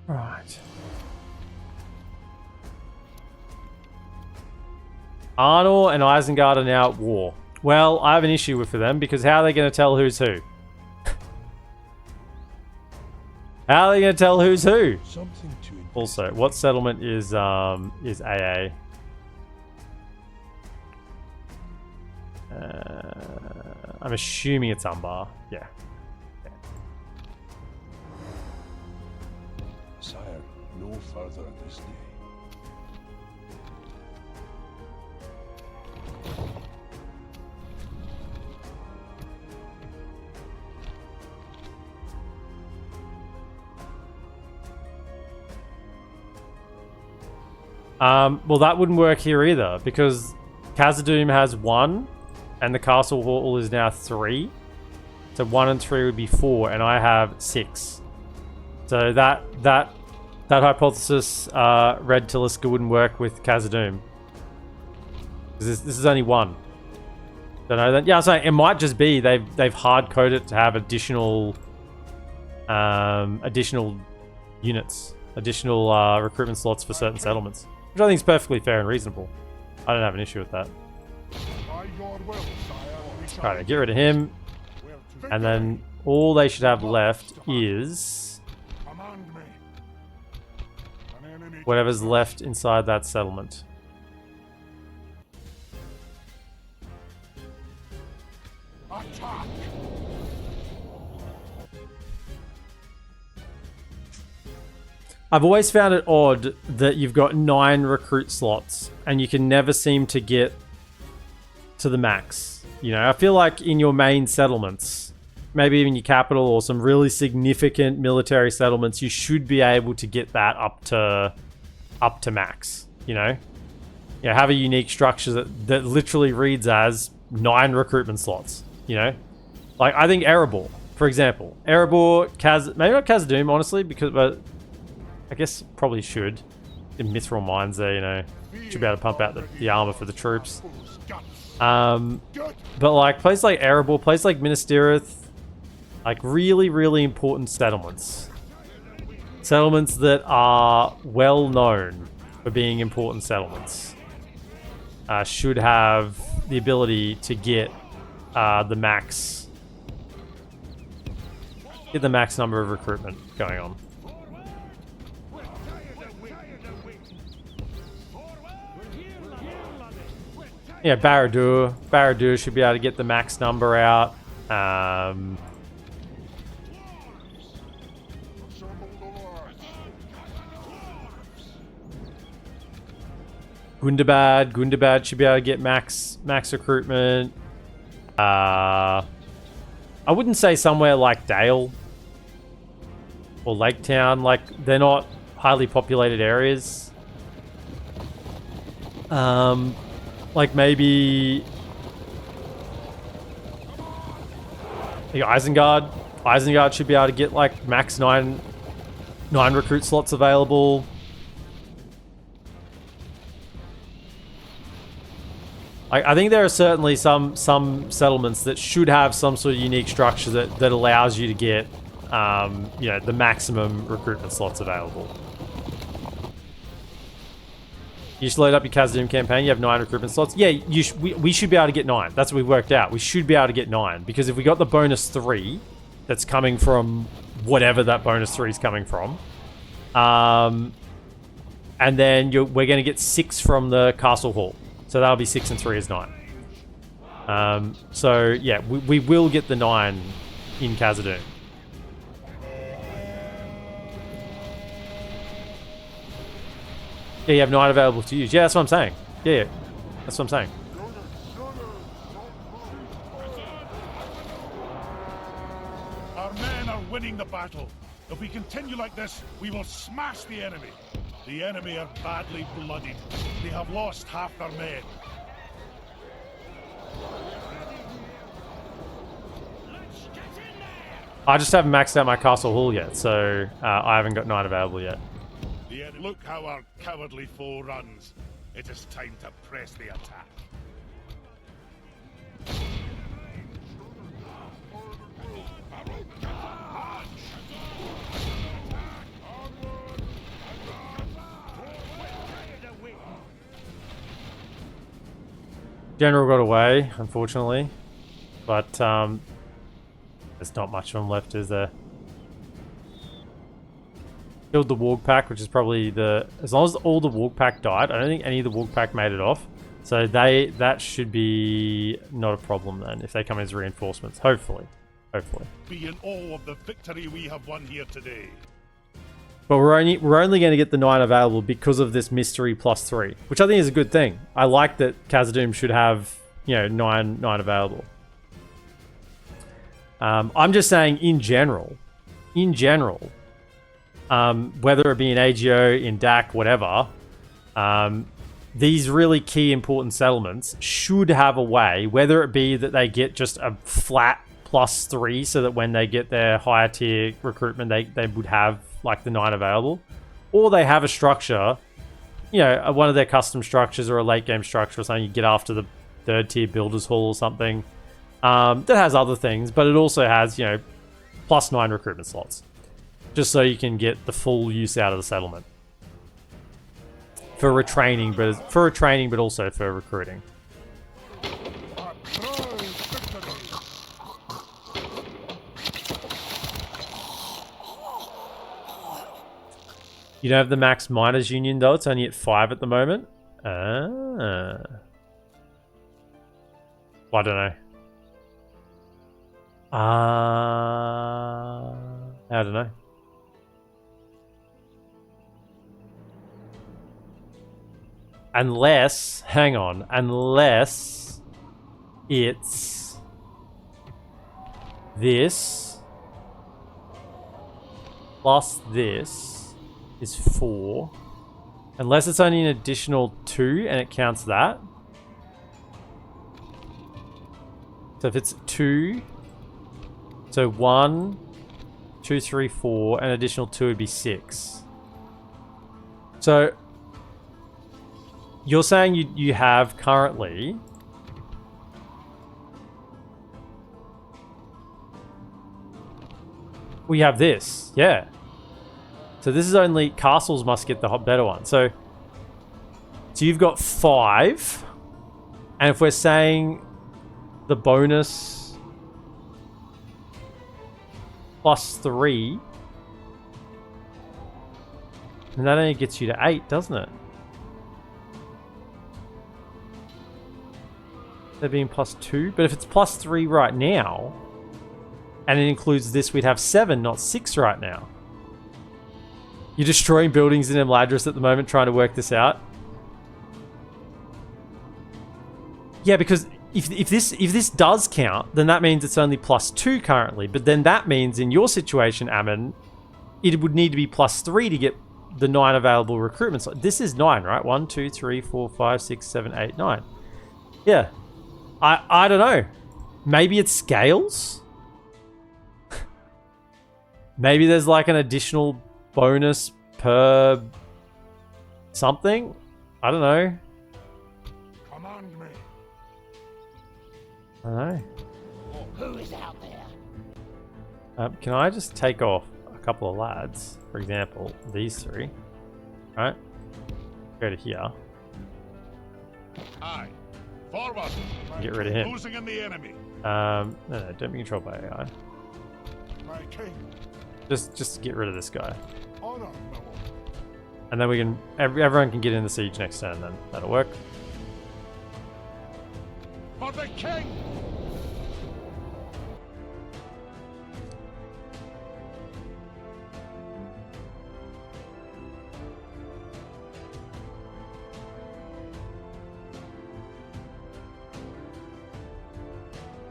Right. Arnor and Isengard are now at war. Well, I have an issue with them because how are they going to tell who's who? How are they going to tell who's who? Something to Also, what settlement is AA? I'm assuming it's Umbar. Yeah. Sire, no further this day. Well, that wouldn't work here either because Khazaddum has 1 and the castle hall is now 3. So 1 and 3 would be 4 and I have 6. So that hypothesis, Red Talisker, wouldn't work with Khazaddum. This is only 1. Don't know that. Yeah, I'm saying it might just be they've hard coded it to have additional units, additional recruitment slots for certain settlements, which I think is perfectly fair and reasonable. I don't have an issue with that. By your will, sire, we shall Alright, get rid of him, and then all they should have left is command me. An enemy whatever's left inside that settlement. attack. I've always found it odd that you've got 9 recruit slots and you can never seem to get to the max. You know, I feel like in your main settlements, maybe even your capital or some really significant military settlements, you should be able to get that up to max, you know? You know, have a unique structure that literally reads as 9 recruitment slots, you know? Like, I think Erebor, for example. Erebor, maybe not Khazaddum, honestly, but I guess probably should. In Mithril mines there, you know, should be able to pump out the armor for the troops. But like places like Erebor, places like Minas Tirith, like really, really important settlements. Settlements that are well known for being important settlements. Should have the ability to get the max number of recruitment going on. Yeah, Barad-dûr should be able to get the max number out. Gundabad should be able to get max recruitment. I wouldn't say somewhere like Dale or Lake Town, like they're not highly populated areas. Like maybe Isengard. Isengard should be able to get like max 9 recruit slots available. I think there are certainly some settlements that should have some sort of unique structure that allows you to get you know, the maximum recruitment slots available. You should load up your Khazad-dum campaign. You have 9 recruitment slots. Yeah, we should be able to get 9. That's what we worked out. We should be able to get 9 because if we got the bonus 3, that's coming from whatever that bonus 3 is coming from. And then we're going to get 6 from the castle hall. So that'll be 6 and 3 is 9. So yeah, we will get the 9 in Khazad-dum. Yeah, you have 9 available to use. Yeah, that's what I'm saying. Yeah, that's what I'm saying. Our men are winning the battle. If we continue like this, we will smash the enemy. The enemy are badly bloodied. They have lost half their men. I just haven't maxed out my castle hall yet, so I haven't got 9 available yet. Look how our cowardly foe runs. It is time to press the attack. General got away, unfortunately, but there's not much of them left, is there? Killed the Warg Pack, which is probably as long as all the Warg Pack died, I don't think any of the Warg Pack made it off. So that should be not a problem then, if they come as reinforcements. Hopefully. Be in awe of the victory we have won here today. But we're only going to get the 9 available because of this mystery +3, which I think is a good thing. I like that Khazad-dum should have, 9 available. I'm just saying in general, whether it be in AGO, in DAC, whatever, these really key important settlements should have a way, whether it be that they get just a flat +3 so that when they get their higher tier recruitment, they would have like the 9 available, or they have a structure, one of their custom structures or a late game structure or something you get after the 3rd tier builders hall or something, that has other things, but it also has, +9 recruitment slots, just so you can get the full use out of the settlement for retraining, but also for recruiting. You don't have the max miners union though, it's only at 5 at the moment. Well, I don't know. I don't know. Unless it's this plus this is 4. Unless it's only an additional 2 and it counts that. So if it's 2, so 1, 2, 3, 4, an additional 2 would be 6. So you're saying you have currently we have this, yeah. So this is only castles must get the better one. So you've got 5, and if we're saying the bonus +3, then that only gets you to 8, doesn't it? They're being +2, but if it's +3 right now, and it includes this, we'd have 7, not 6 right now. You're destroying buildings in Emladris at the moment trying to work this out. Yeah, because if this does count, then that means it's only +2 currently. But then that means in your situation, Ammon, it would need to be +3 to get the 9 available recruitments. So this is 9, right? 1, 2, 3, 4, 5, 6, 7, 8, 9. Yeah. I don't know. Maybe it scales? Maybe there's like an additional bonus per something? I don't know. Command me. I don't know. Who is out there? Can I just take off a couple of lads? For example, these 3. Right? Go to here. Aye. Forward. Get rid of him. Losing in the enemy. No, don't be controlled by AI. My king. Just get rid of this guy. Honor, my lord. And then we can everyone can get in the siege next turn. Then that'll work. For the king!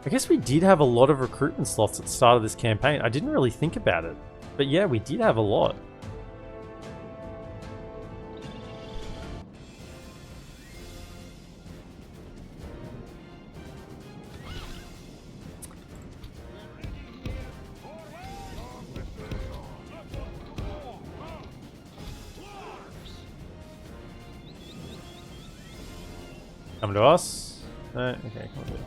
I guess we did have a lot of recruitment slots at the start of this campaign. I didn't really think about it. But yeah, we did have a lot. Come to us? No? Okay, come on.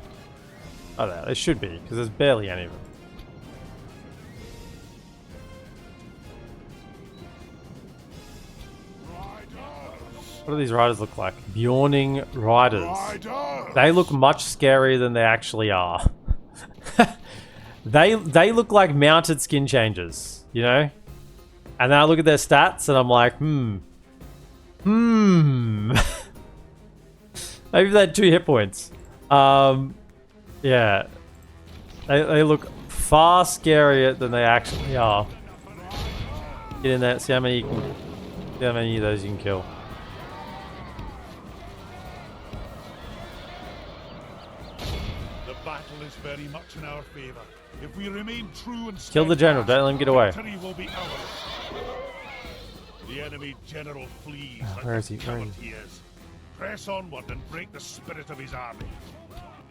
Oh, there. It should be, because there's barely any of them. What do these riders look like? Bjorning riders. They look much scarier than they actually are. They look like mounted skin changes, you know? And then I look at their stats and I'm like, Maybe they had 2 hit points. Yeah. They look far scarier than they actually are. Get in there, see how many of those you can kill. The battle is very much in our favor. If we remain true and Kill the general, don't let him get away. victory will be ours. The enemy general flees. Where is he? Where Coward is he is. Press onward and break the spirit of his army.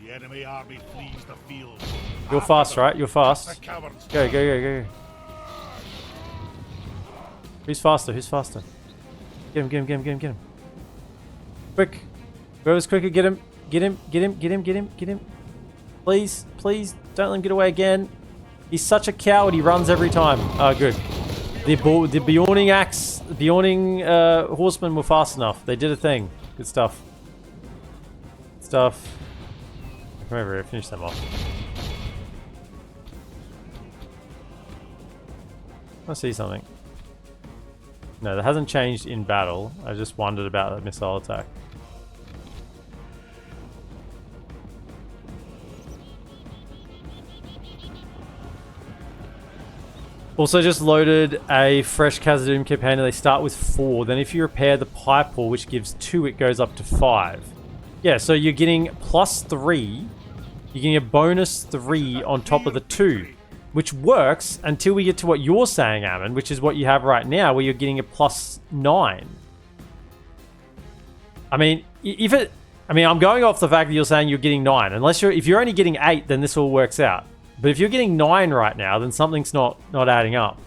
The enemy army flees the field. You're After fast, them, right? You're fast. the cowards. Go. Who's faster? Get him. Quick. Whoever's quicker, get him. Get him. Please, don't let him get away again. He's such a coward, he runs every time. Oh, good. The Bjorning horsemen were fast enough. They did a thing. Good stuff. Come over here, finish them off. I see something. No, that hasn't changed in battle. I just wondered about that missile attack. Also just loaded a fresh Khazad-dum campaign and they start with 4. Then if you repair the pipe hole, which gives 2, it goes up to 5. Yeah, so you're getting +3. You're getting a bonus 3 on top of the 2. Which works until we get to what you're saying, Ammon, which is what you have right now, where you're getting a +9. I mean, I'm going off the fact that you're saying you're getting 9. If you're only getting 8, then this all works out. But if you're getting 9 right now, then something's not adding up.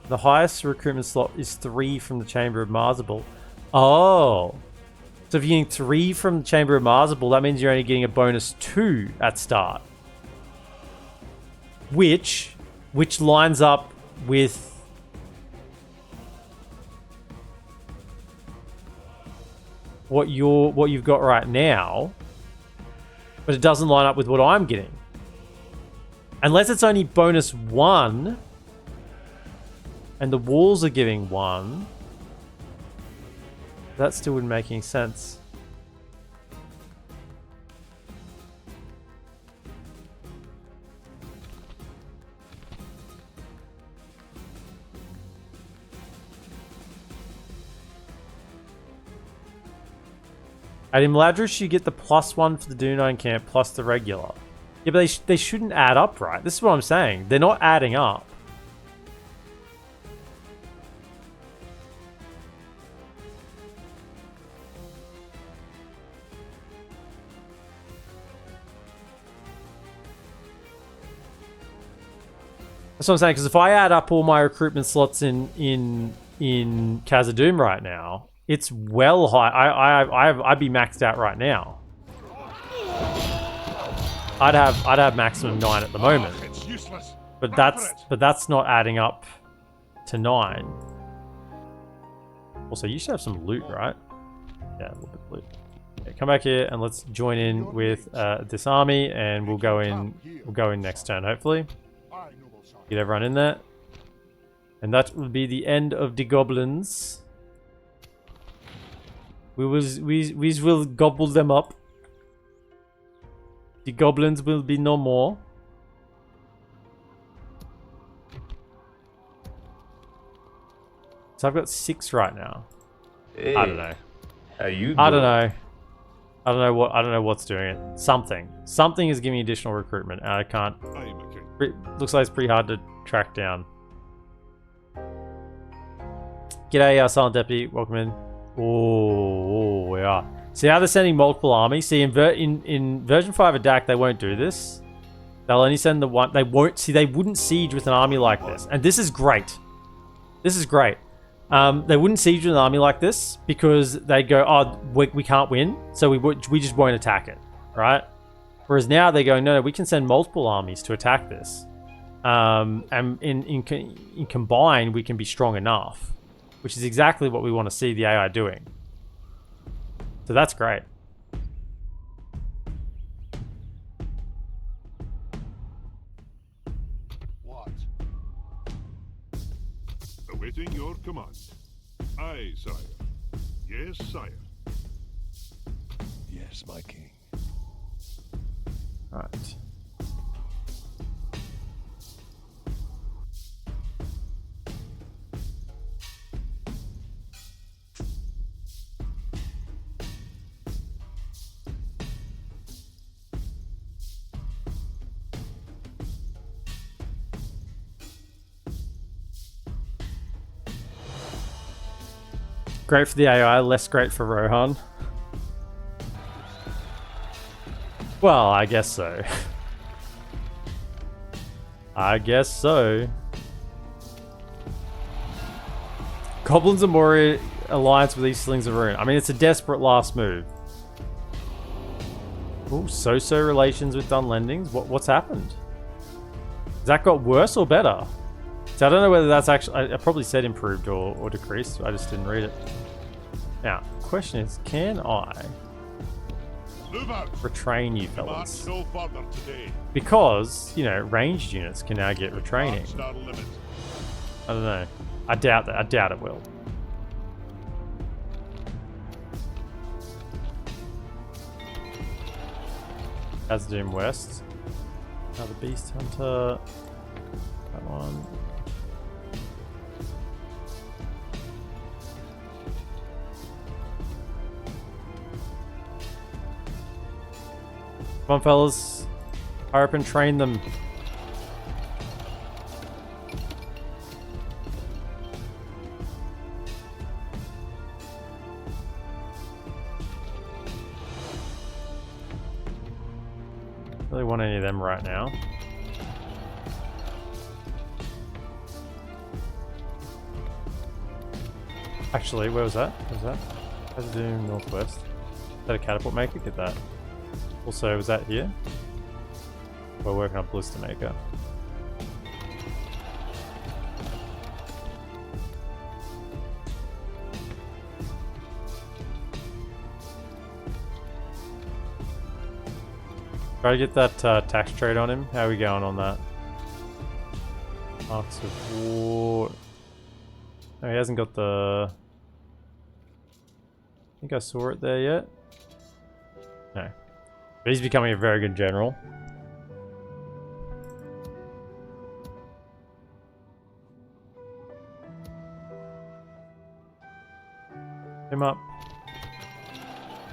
The highest recruitment slot is 3 from the Chamber of Marzabul. Oh. So if you're getting 3 from the Chamber of Marzabul, that means you're only getting a bonus 2 at start. Which lines up with what you've got right now. But it doesn't line up with what I'm getting. Unless it's only bonus 1. And the walls are giving 1. That still wouldn't make any sense. At Imladrish, you get the +1 for the Dunine camp plus the regular. Yeah, but they shouldn't add up, right? This is what I'm saying. They're not adding up. That's what I'm saying, because if I add up all my recruitment slots in Khazad-dum right now, it's well high. I'd be maxed out right now. I'd have maximum 9 at the moment. It's useless. But that's not adding up to 9. Also, you should have some loot, right? Yeah, a little bit of loot. Okay, come back here and let's join in with this army, and we'll go in next turn, hopefully. Get everyone in there. And that will be the end of the goblins. We will gobble them up. The goblins will be no more. So I've got 6 right now. Hey, I don't know. How you doing? I don't know. I don't know what's doing it. Something is giving me additional recruitment, and I can't. Aye, my king. Looks like it's pretty hard to track down. G'day, Silent Deputy. Welcome in. Oh, we are. See how they're sending multiple armies? See, in version 5 of DAC, they won't do this. They'll only send the one. They won't. See, they wouldn't siege with an army like this. And this is great. This is great. They wouldn't siege with an army like this because they go, oh, we can't win, so we just won't attack it, right? Whereas now they go, no, we can send multiple armies to attack this. And in combined, we can be strong enough, which is exactly what we want to see the AI doing. So that's great. What? Awaiting your command. Aye, sire. Yes, sire. Yes, my king. Right. Great for the AI, less great for Rohan. Well, I guess so. I guess so. Goblins and Moria alliance with Eastlings of Ruin. I mean, it's a desperate last move. Ooh, so-so relations with Dunlendings. What's happened? Has that got worse or better? So I don't know whether that's actually... I probably said improved or decreased. I just didn't read it. Now, the question is, can I Move out. retrain you March fellas? no further today. Because, you know, ranged units can now get retraining. March our limit. I don't know. I doubt that. I doubt it will. Khazad-dum West. Another Beast Hunter. That one. Come on, fellas. Hurry up and train them. Really want any of them right now. Actually, where was that? What was that? Khazad-dum Northwest. Is that a catapult maker? Get that. Also, was that here? We're working on ballista maker. Try to get that tax trade on him. How are we going on that? Marks of War. No, he hasn't got the... I think I saw it there yet. No. But he's becoming a very good general. Him up.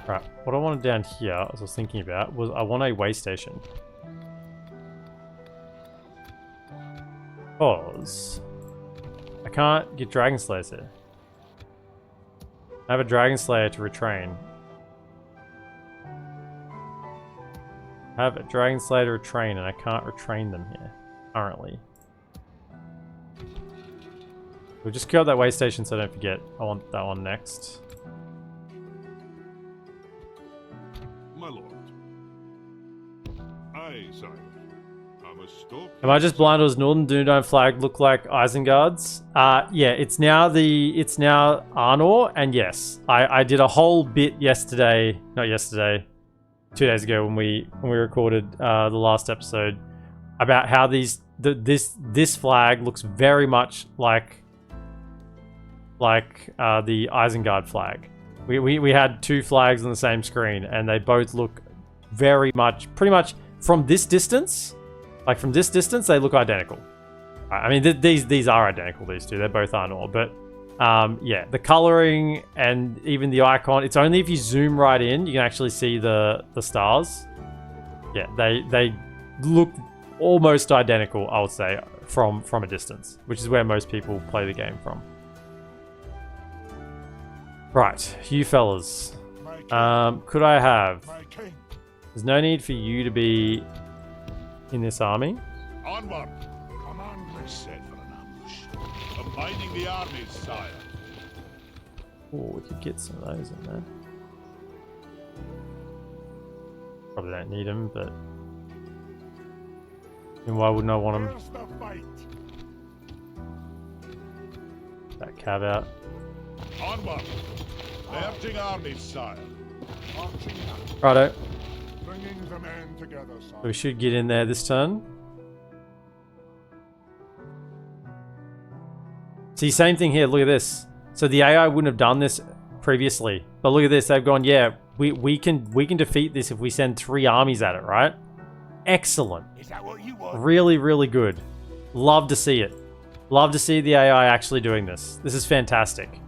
Right, what I wanted down here, as I was thinking about, was I want a way station. Because I can't get Dragon Slayers here. I have a Dragon Slayer to retrain. I have a Dragon Slayer to retrain, and I can't retrain them here, currently. We'll just kill that way station so I don't forget. I want that one next. My lord. Aye, sire. I must stop. Am I just blind, or does Northern Dunedain flag look like Isengard's? Yeah, it's now Arnor, and yes, I did a whole bit yesterday, not yesterday, 2 days ago when we recorded the last episode, about how this flag looks very much like the Isengard flag. We had two flags on the same screen, and they both look very much, pretty much from this distance. Like from this distance, they look identical. I mean, these are identical. These two, they both are not. But yeah, the coloring and even the icon. It's only if you zoom right in you can actually see the stars. Yeah, they look almost identical, I would say, from a distance, which is where most people play the game from. Right, you fellas. Could I have... There's no need for you to be in this army. Onward! Command is set for an ambush. Abiding the armies, sire. Oh, we could get some of those in there. Probably don't need them, but... And why wouldn't I want them? Where's the fight? That cav out. Onward! Merging armies, sire. Marching now. Righto. Bringing the men together, sire. We should get in there this turn. See, same thing here. Look at this. So the AI wouldn't have done this previously, but look at this. They've gone, yeah, we can defeat this if we send 3 armies at it, right? Excellent. Is that what you want? Really, really good. Love to see it. Love to see the AI actually doing this. This is fantastic.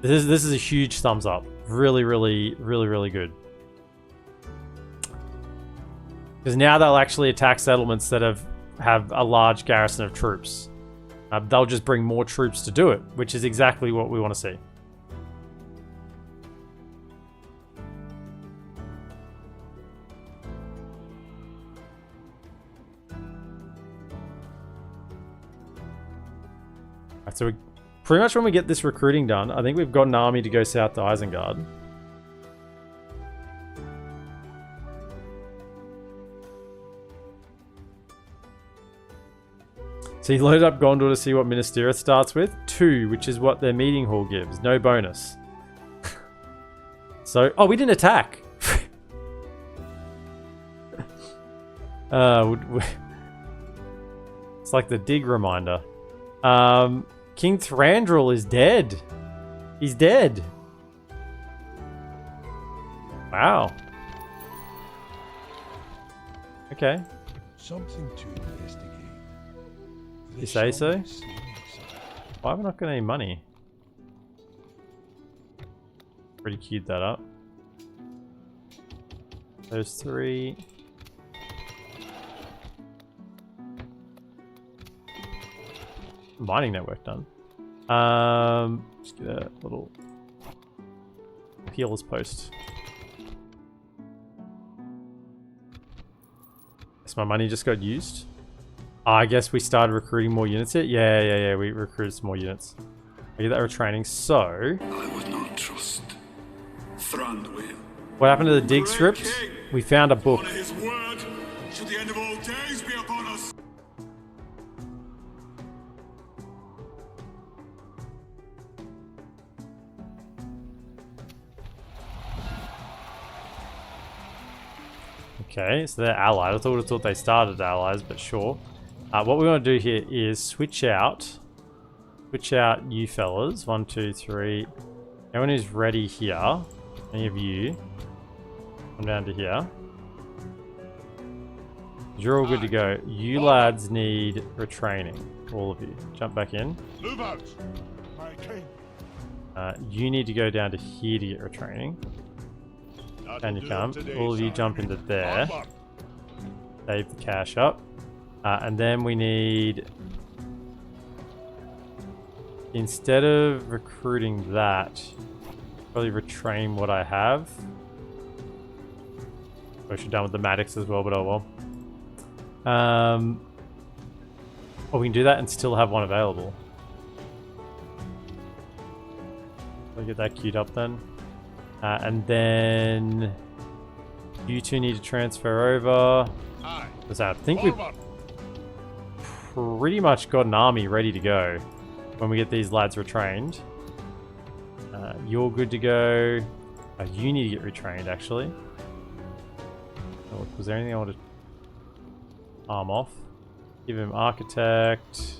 This is a huge thumbs up. Really, really, really, really good. Because now they'll actually attack settlements that have a large garrison of troops. They'll just bring more troops to do it, which is exactly what we want to see. Right, so pretty much when we get this recruiting done, I think we've got an army to go south to Isengard. So he loaded up Gondor to see what Minas Tirith starts with. 2, which is what their meeting hall gives. No bonus. So, oh, we didn't attack. It's like the dig reminder. King Thranduil is dead. He's dead. Wow. Okay. Something to investigate. You say so? Why have I not got any money? Pretty queued that up. Those 3. Mining network done. Just get a little healer's post. Guess my money just got used. I guess we started recruiting more units here. Yeah. We recruited some more units. I get that retraining. So, I would not trust Thranduil. what happened to the dig script? We found a book. Honor his word. Should the end of all days be upon us? Okay, so they're allied. I would have thought they started allies, but sure. What we want to do here is switch out you fellas. 1, 2, 3. Everyone who's ready here. Any of you. Come down to here. You're all good to go. You lads need retraining. All of you. Jump back in. Move out! My king. You need to go down to here to get retraining. Can you come? All of you jump into there. Save the cash up. And then we need... Instead of recruiting that, probably retrain what I have. I should have done with the Maddox as well, but oh well. Or we can do that and still have one available. We'll get that queued up then. And then you two need to transfer over. Because I think we've pretty much got an army ready to go when we get these lads retrained. You're good to go. You need to get retrained, actually. Oh, was there anything I wanted to arm off. Give him architect.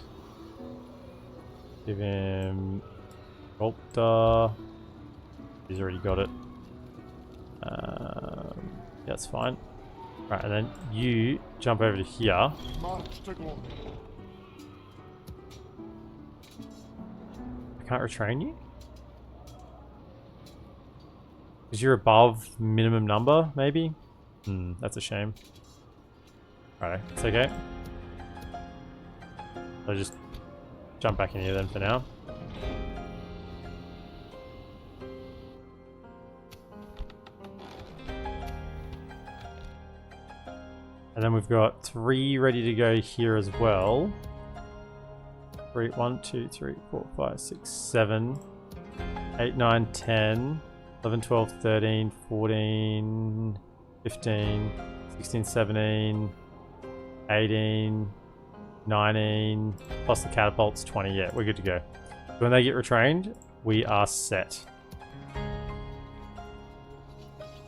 Give him sculptor. He's already got it. That's fine. Right, and then you jump over to here. March to glory. I can't retrain you? Because you're above minimum number, maybe? That's a shame. Alright, it's okay. I'll just jump back in here then for now. And then we've got 3 ready to go here as well. 1, 2, 3, 4, 5, 6, 7, 8, 9, 10, 11, 12, 13, 14, 15, 16, 17, 18, 19, plus the catapults, 20. Yeah, we're good to go. When they get retrained, we are set.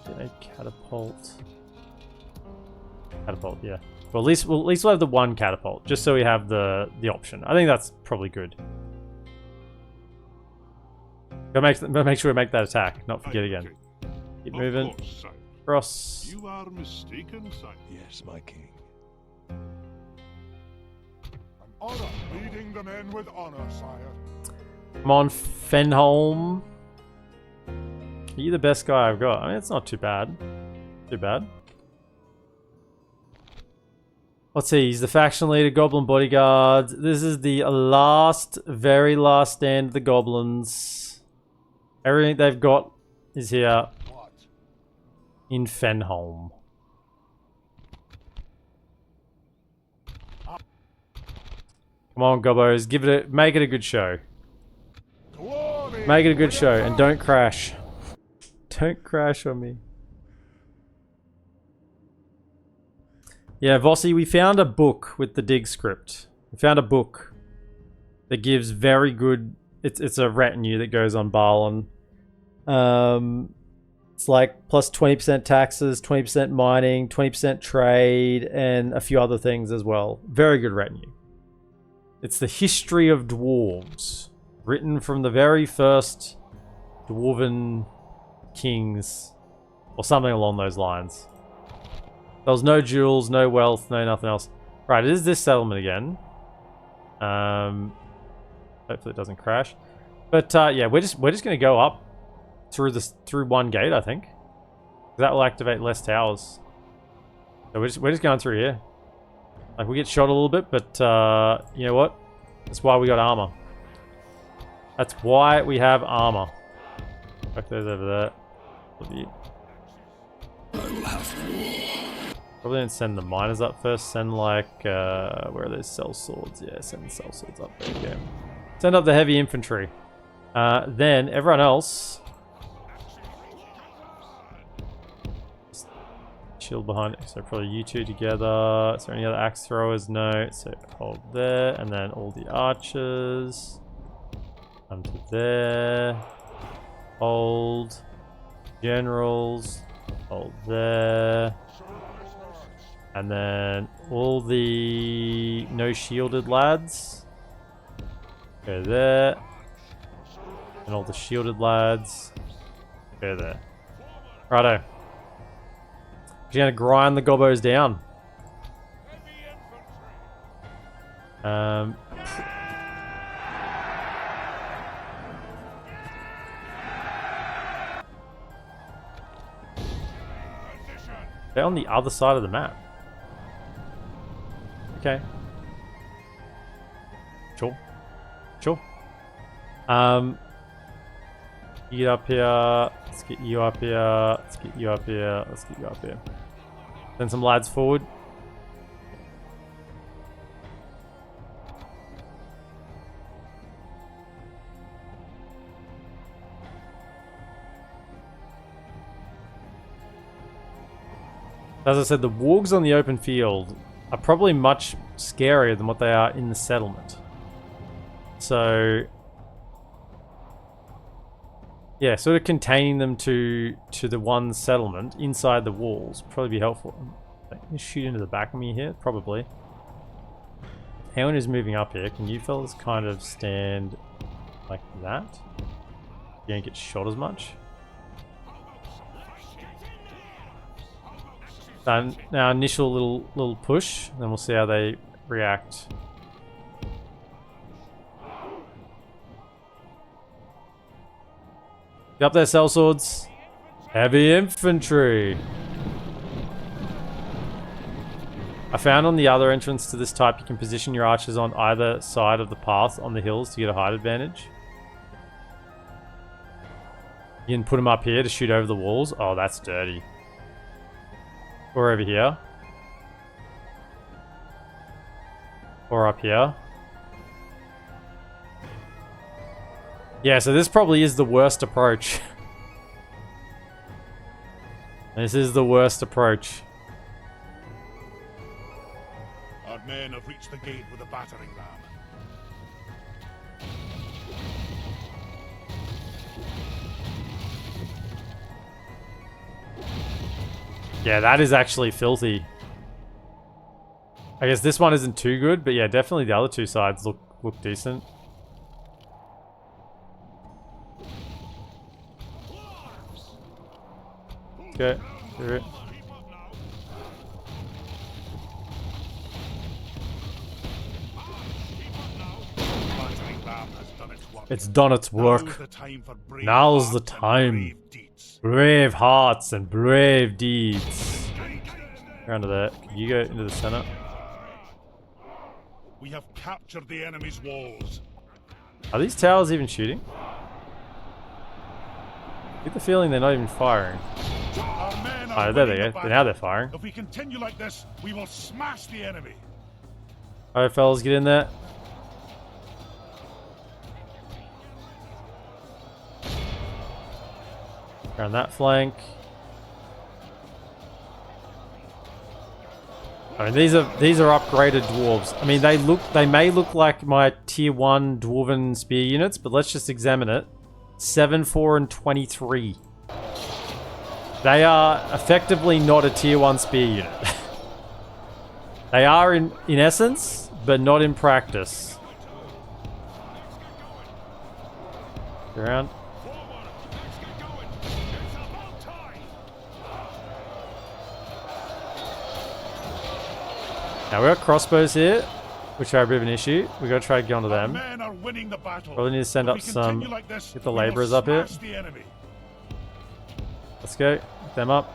A catapult. Catapult, yeah. Well, at least we'll have the one catapult, just so we have the option. I think that's probably good. Gotta make sure we make that attack, not forget again. Keep moving. Of course, sire. Cross. You are mistaken, sire. Yes, my king. An honor. Leading the men with honor, sire. Come on, Fenholm. Are you the best guy I've got? I mean, it's not too bad. Too bad. Let's see, he's the faction leader, Goblin Bodyguards. This is the very last stand of the Goblins. Everything they've got is here in Fenholm. Come on, Gobbos, make it a good show. Make it a good show, and don't crash. Don't crash on me. Yeah, Vossi, we found a book with the dig script. We found a book that gives very good... It's a retinue that goes on Balon. It's like plus 20% taxes, 20% mining, 20% trade, and a few other things as well. Very good retinue. It's the history of dwarves, written from the very first dwarven kings, or something along those lines. There was no jewels, no wealth, no nothing else. Right, it is this settlement again. Hopefully it doesn't crash. But yeah, we're just gonna go up through one gate, I think. That will activate less towers. So we're just going through here. Like, we get shot a little bit, but you know what? That's why we got armor. That's why we have armor. Fuck those over there. Probably don't send the miners up first. Send like where are those cell swords? Yeah, send the cell swords up. There you go. Send up the heavy infantry. Then everyone else just shield behind it. So probably you two together. Is there any other axe throwers? No. So hold there, and then all the archers come to there. Hold. Generals. Hold there. And then all the no shielded lads go there. And all the shielded lads go there. Righto. We're gonna grind the gobbos down. They're on the other side of the map. Okay. Sure. Sure. You get up here. Let's get you up here. Let's get you up here. Let's get you up here. Send some lads forward. As I said, the wargs on the open field are probably much scarier than what they are in the settlement. So yeah, sort of containing them to the one settlement inside the walls would probably be helpful. Can you shoot into the back of me here? Probably. Anyone who's moving up here, can you fellas kind of stand like that? You don't get shot as much. Now initial little push, then we'll see how they react. Get up there, sellswords. Heavy infantry. I found on the other entrance to this type, you can position your archers on either side of the path on the hills to get a height advantage. You can put them up here to shoot over the walls. Oh, that's dirty. Or over here. Or up here. Yeah, so this probably is the worst approach. This is the worst approach. Our men have reached the gate with a battering ram. Yeah, that is actually filthy. I guess this one isn't too good, but yeah, definitely the other two sides look decent. Okay, through it. It's done its work. Now's the time. Brave hearts and brave deeds. Around to that. Can you go into the center? We have captured the enemy's walls. Are these towers even shooting? I get the feeling they're not even firing. Oh, there they go. Now they're firing. If we continue like this, we will smash the enemy. Alright, fellas, get in there. Around that flank. I mean, these are upgraded dwarves. I mean, they may look like my tier 1 dwarven spear units, but let's just examine it. 7, 4, and 23. They are effectively not a tier 1 spear unit. They are in essence, but not in practice. Get around. Now we've got crossbows here, which are a bit of an issue. We've got to try to get onto them. Probably need to send up some... Get the laborers up here. Let's go. Get them up.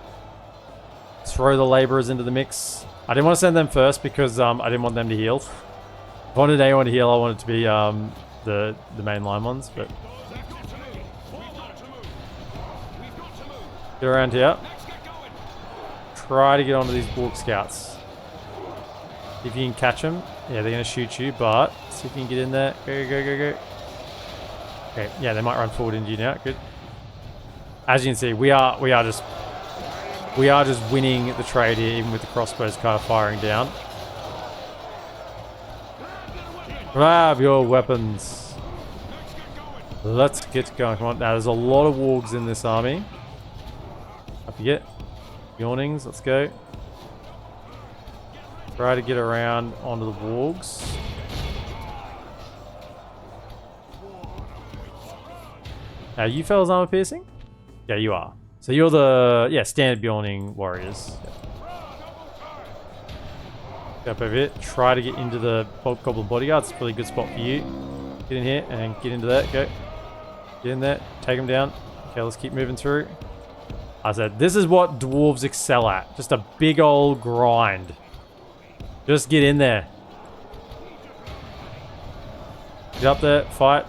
Throw the laborers into the mix. I didn't want to send them first because I didn't want them to heal. If I wanted anyone to heal, I wanted it to be the main line ones, but... Get around here. Try to get onto these Borg scouts. If you can catch them, yeah, they're going to shoot you, but see if you can get in there. Go, go, go, go. Okay, yeah, they might run forward into you now. Good. As you can see, we are just winning the trade here, even with the crossbows kind of firing down. Grab your weapons. Let's get going. Come on. Now, there's a lot of wargs in this army. I forget. Yawnings. Let's go. Try to get around onto the wargs. Now, you fellas armor piercing? Yeah, you are. So you're the, standard Bjorning warriors. Get up over here. Try to get into the Goblin bodyguard. It's a really good spot for you. Get in here and get into that. Go. Get in there. Take them down. Okay, let's keep moving through. I said, this is what dwarves excel at. Just a big old grind. Just get in there. Get up there, fight.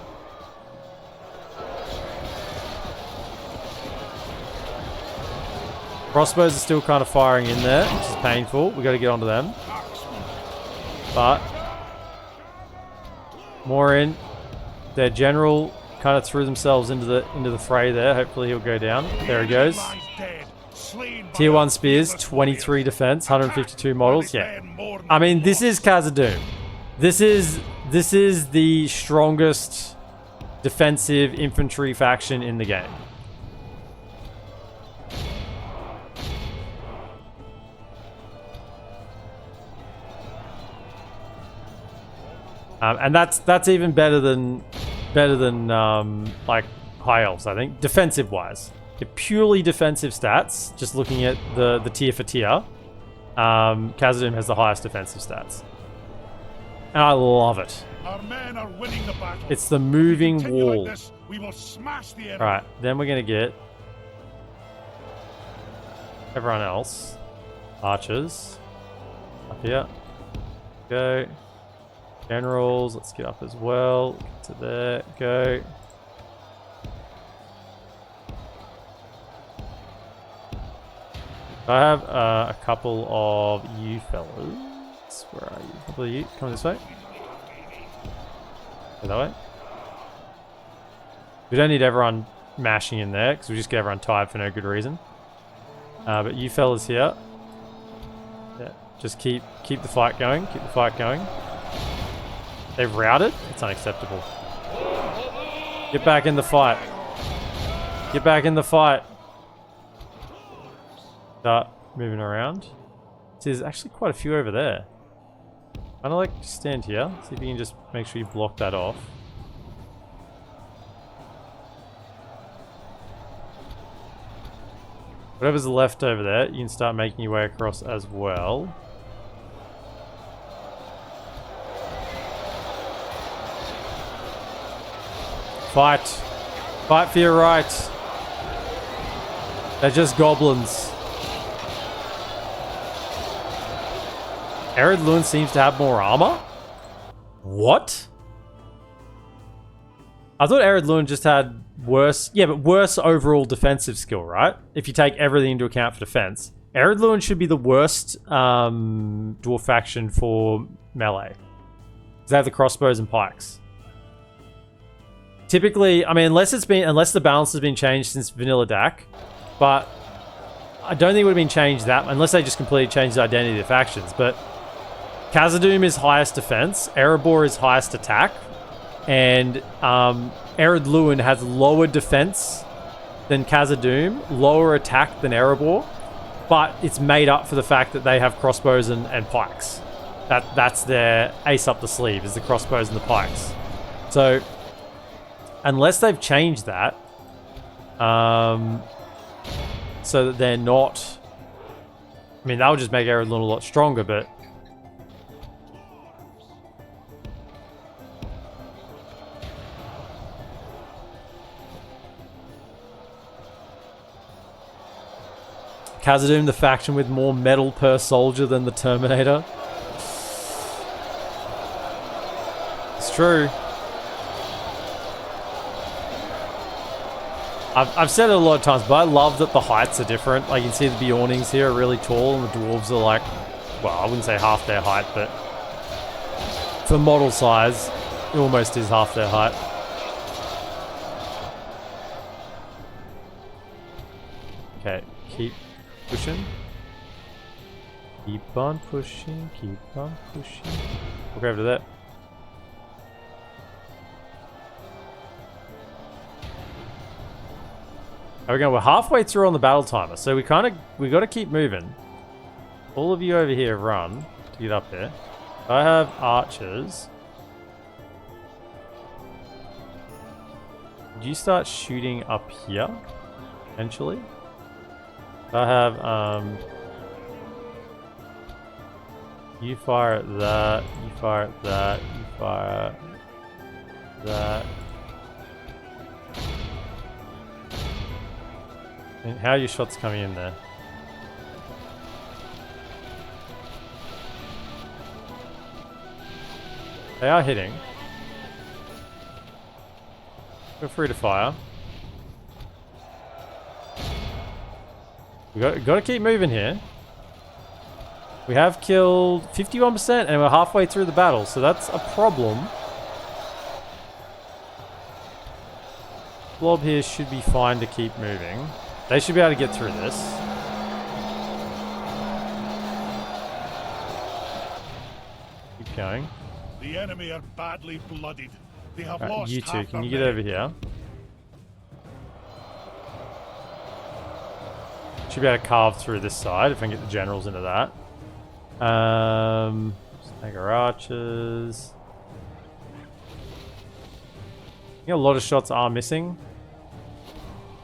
Crossbows are still kind of firing in there, which is painful. We got to get onto them. But more in. Their general kind of threw themselves into the fray there. Hopefully he'll go down. There he goes. Tier 1 spears, 23 defense, 152 models. Yeah. I mean, this is Khazad-dum. This is the strongest defensive infantry faction in the game. And that's even better than like high elves, I think, defensive wise. Purely defensive stats, just looking at the tier for tier, Khazaddum has the highest defensive stats. And I love it. Our men are winning the battle. It's the moving If we continue wall. like this, we will smash the enemy. Alright, then we're going to get everyone else. Archers. Up here. Go. Generals, let's get up as well. Get to there. Go. I have a couple of you fellas. Where are you? A couple of you. Come this way. Go that way. We don't need everyone mashing in there because we just get everyone tired for no good reason. But you fellas here. Yeah, just keep the fight going. Keep the fight going. They've routed. It's unacceptable. Get back in the fight. Get back in the fight. Start moving around. See, there's actually quite a few over there. Kind of like stand here. See if you can just make sure you block that off. Whatever's left over there, you can start making your way across as well. Fight. Fight for your right. They're just goblins. Eredluin seems to have more armor? What? I thought Eredluin just had worse... Yeah, but worse overall defensive skill, right? If you take everything into account for defense. Eredluin should be the worst dwarf faction for melee. They have the crossbows and pikes. Typically, I mean, unless the balance has been changed since Vanilla DaC, but I don't think it would have been changed that, unless they just completely changed the identity of the factions, but Khazaddum is highest defense, Erebor is highest attack, and Eredluin has lower defense than Khazaddum, lower attack than Erebor, but it's made up for the fact that they have crossbows and pikes. That's their ace up the sleeve, is the crossbows and the pikes. So, unless they've changed that, so that they're not... I mean, that would just make Eredluin a lot stronger, but... Khazaddum, the faction with more metal per soldier than the Terminator. It's true. I've said it a lot of times, but I love that the heights are different. Like, you can see the Bjornings here are really tall, and the Dwarves are like, well, I wouldn't say half their height, but for model size, it almost is half their height. Okay, keep pushing. Keep on pushing, keep on pushing. Look over to that. There we go, we're halfway through on the battle timer, so we got to keep moving. All of you over here run to get up there. I have archers. Did you start shooting up here, eventually? I have, you fire at that, you fire at that, you fire at that. And how are your shots coming in there? They are hitting. Feel free to fire. We got to keep moving here. We have killed 51% and we're halfway through the battle, so that's a problem. Blob here should be fine to keep moving. They should be able to get through this. Keep going. The enemy are badly bloodied. They have Right, lost you two, half can their you get men. over here? Should be able to carve through this side if I can get the generals into that. Snagger archers. think a lot of shots are missing.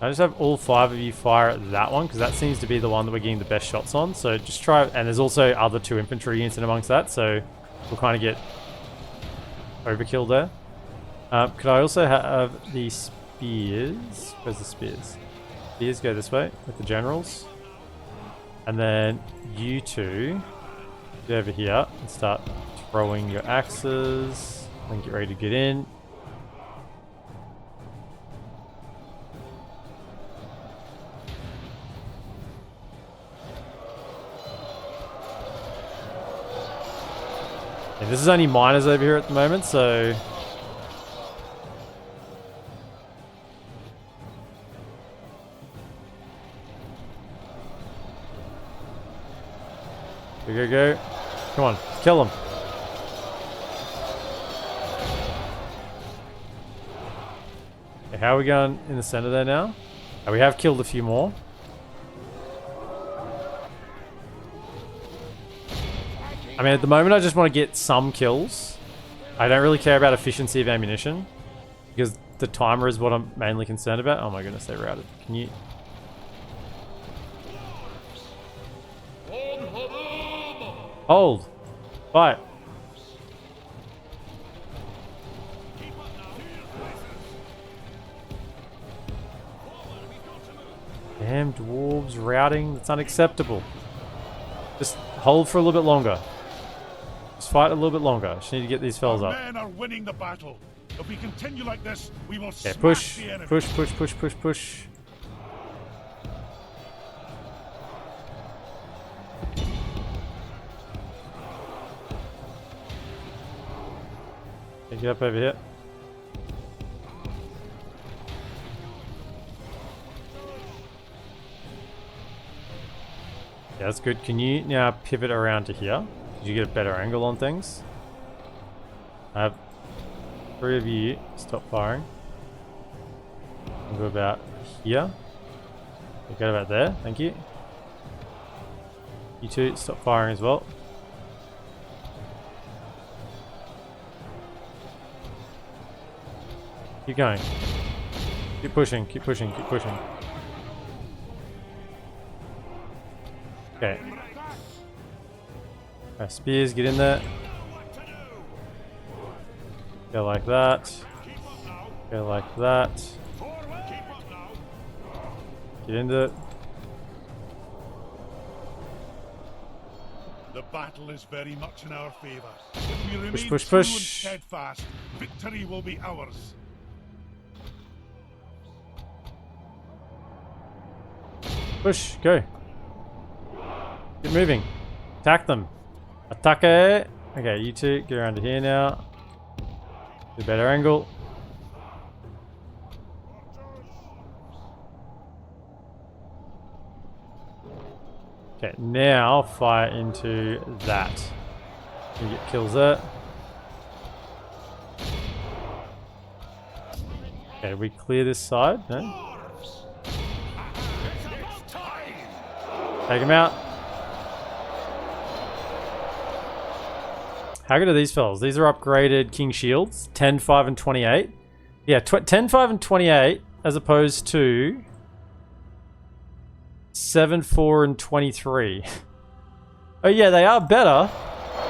I just have all 5 of you fire at that one, because that seems to be the one that we're getting the best shots on. So just try, and there's also other 2 infantry units in amongst that, so we'll kind of get overkill there. Could I also have the spears? Where's the spears? Spears go this way with the generals. And then you 2 get over here and start throwing your axes. And get ready to get in. Yeah, this is only miners over here at the moment, so... Go. Come on, kill them. Okay, how are we going in the center there now? Oh, we have killed a few more. I mean, at the moment, I just want to get some kills. I don't really care about efficiency of ammunition, because the timer is what I'm mainly concerned about. Oh my goodness, they routed. Can you... Hold! Fight! Damn dwarves routing, that's unacceptable. Just hold for a little bit longer. Just fight a little bit longer. Just need to get these fellas up. Our men are winning the battle. If we continue like this, we will Okay, smash push, the enemy. push. Okay, get up over here. Yeah, that's good. Can you now pivot around to here? Did you get a better angle on things? I have 3 of you. Stop firing. I'll go about here. Okay, go about there. Thank you. You 2, stop firing as well. Keep going. Keep pushing. Okay. Spears, get in there. Go like that. Go like that. Get into it. The battle is very much in our favor. If we remain Push. true and steadfast, victory will be ours. Push, go. Get moving. Attack them. Attaque. Okay, you 2, get around to here now. Get a better angle. Okay, now fire into that. You get kills there. Okay, we clear this side, no? Take him out. How good are these fellas? These are upgraded King Shields. 10, 5, and 28. Yeah, 10, 5, and 28 as opposed to 7, 4, and 23. Oh yeah, they are better,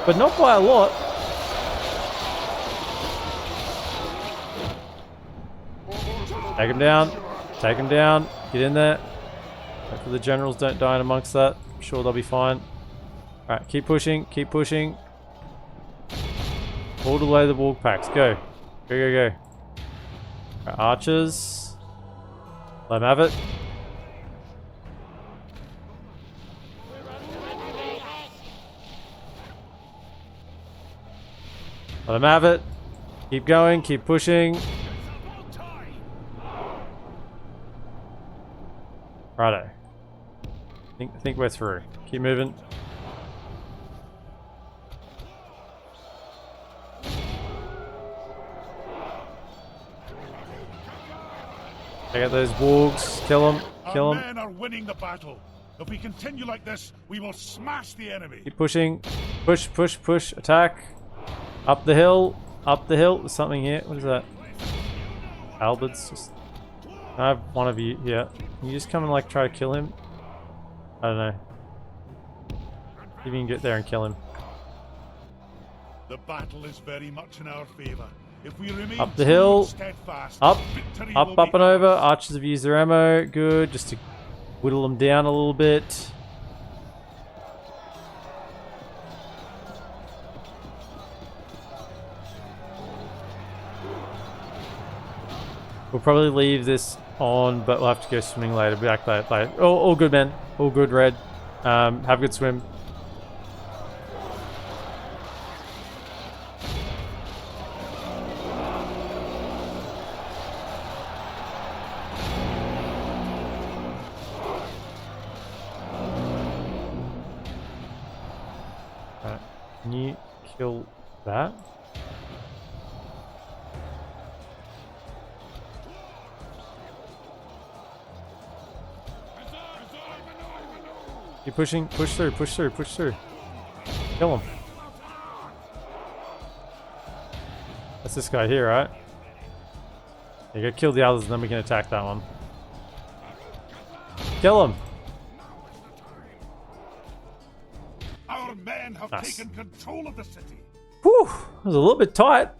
but not by a lot. Take him down. Take him down. Get in there. Hopefully the generals don't die in amongst that. I'm sure they'll be fine. Alright, keep pushing. Keep pushing. All the way the warg packs. Go. Go. Right, archers. Let them have it. Let them have it. Keep going. Keep pushing. Righto. I think we're through. Keep moving. Take out those wargs. Kill them. Kill them. Our men are winning the battle. If we continue like this, we will smash the enemy. Keep pushing. Push. Attack. Up the hill. Up the hill. There's something here. What is that? Albert's just... I have one of you here. Can you just come and like try to kill him? I don't know. See if you can get there and kill him. The battle is very much in our favor. If we remain Up the hill. steadfast, Up. victory Up, will up be and over. ours. Archers have used their ammo. Good. Just to whittle them down a little bit. We'll probably leave this on, but we'll have to go swimming later. Be back later. Oh, all good, man. All good, Red. Have a good swim. Alright, can you kill that? Keep pushing, push through, push through, push through. Kill him. That's this guy here, right? You go kill the others and then we can attack that one. Kill him! Our men have Nice. taken control of the city. Whew! It was a little bit tight.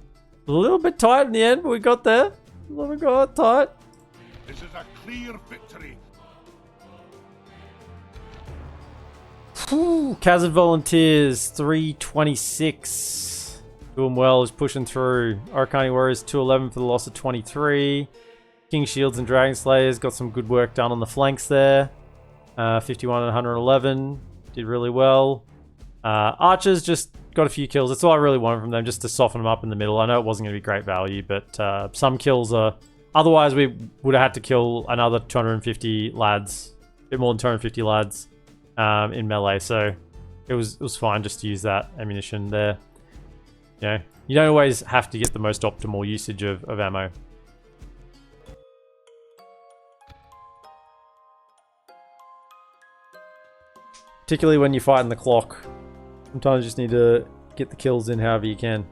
A little bit tight in the end, but we got there. A little bit tight. This is a clear victory. Whew, Khazad Volunteers, 326. Doing well, is pushing through. Arcani Warriors, 211 for the loss of 23. King Shields and Dragon Slayers got some good work done on the flanks there. 51 and 111. Did really well. Archers just got a few kills. That's all I really wanted from them, just to soften them up in the middle. I know it wasn't going to be great value, but some kills are... Otherwise, we would have had to kill another 250 lads. A bit more than 250 lads. In melee, so it was fine just to use that ammunition there. You know, you don't always have to get the most optimal usage of ammo. Particularly when you're fighting the clock. Sometimes you just need to get the kills in however you can.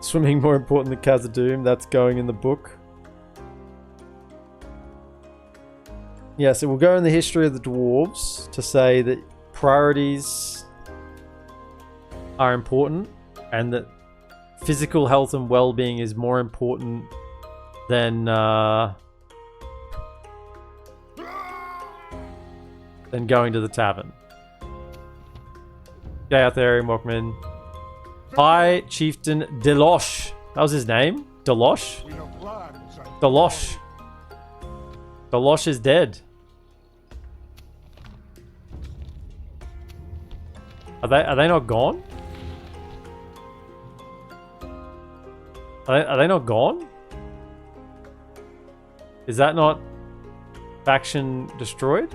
Swimming more important than Khazad-dum, that's going in the book. Yeah, so we'll go in the history of the dwarves to say that priorities are important and that physical health and well-being is more important than going to the tavern. Get out there and welcome in. High Chieftain Delosh. That was his name? Delosh? We have lands and Delosh. Delosh is dead. Are they not gone? Are they not gone? Is that not faction destroyed?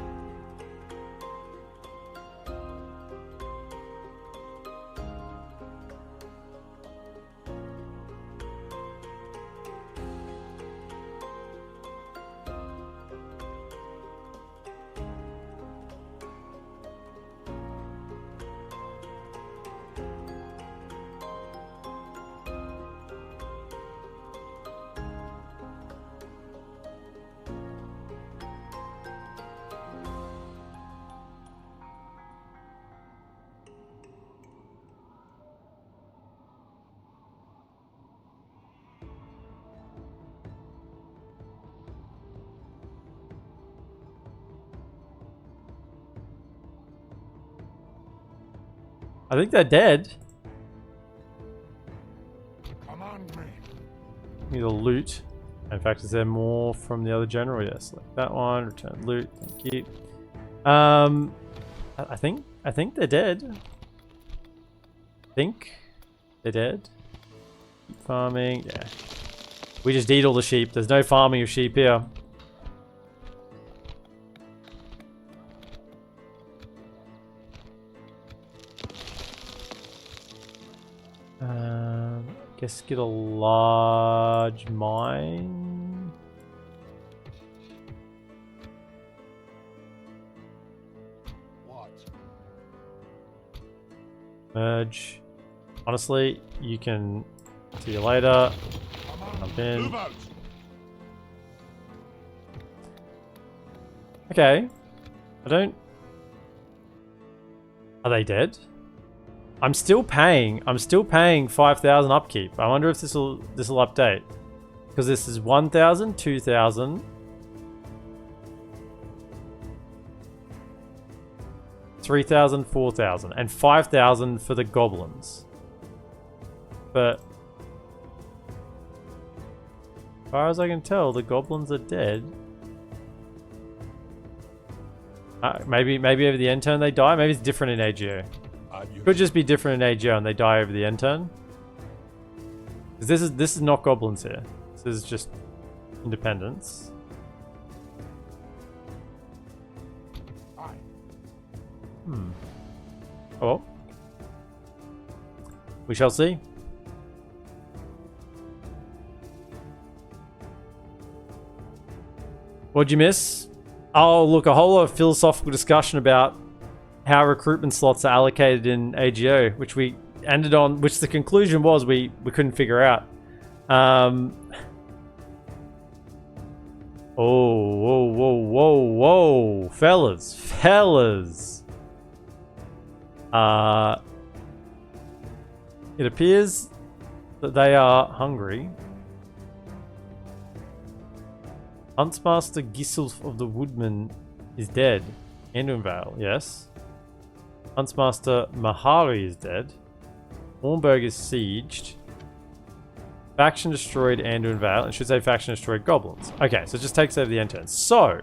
I think they're dead. command me. Need the loot. In fact, is there more from the other general? Yes, like that one. Return loot. Thank you. I think they're dead. I think they're dead. Keep farming. Yeah. We just eat all the sheep. There's no farming of sheep here. Guess get a large mine. What? Merge. Honestly, you can See you later. Jump in. Move out. Okay. I don't... Are they dead? I'm still paying 5,000 upkeep. I wonder if this will update. Because this is 1,000, 2,000. 3,000, 4,000, and 5,000 for the goblins. But as far as I can tell, the goblins are dead. Maybe over the end turn they die. Maybe it's different in AGO. Could just be different in AGO and they die over the end turn. 'Cause this is not goblins here. This is just independence. Oh well. We shall see. What'd you miss? Oh, look, a whole lot of philosophical discussion about how recruitment slots are allocated in AGO, which we ended on, which the conclusion was we couldn't figure out. Oh, whoa, whoa, whoa, whoa, fellas. It appears that they are hungry. Huntsmaster Gisself of the Woodman is dead. Anduinvale, yes. Huntsmaster Mahari is dead. Ornberg is sieged. Faction destroyed Anduinvale. It should say faction destroyed goblins. Okay, so it just takes over the end turn. So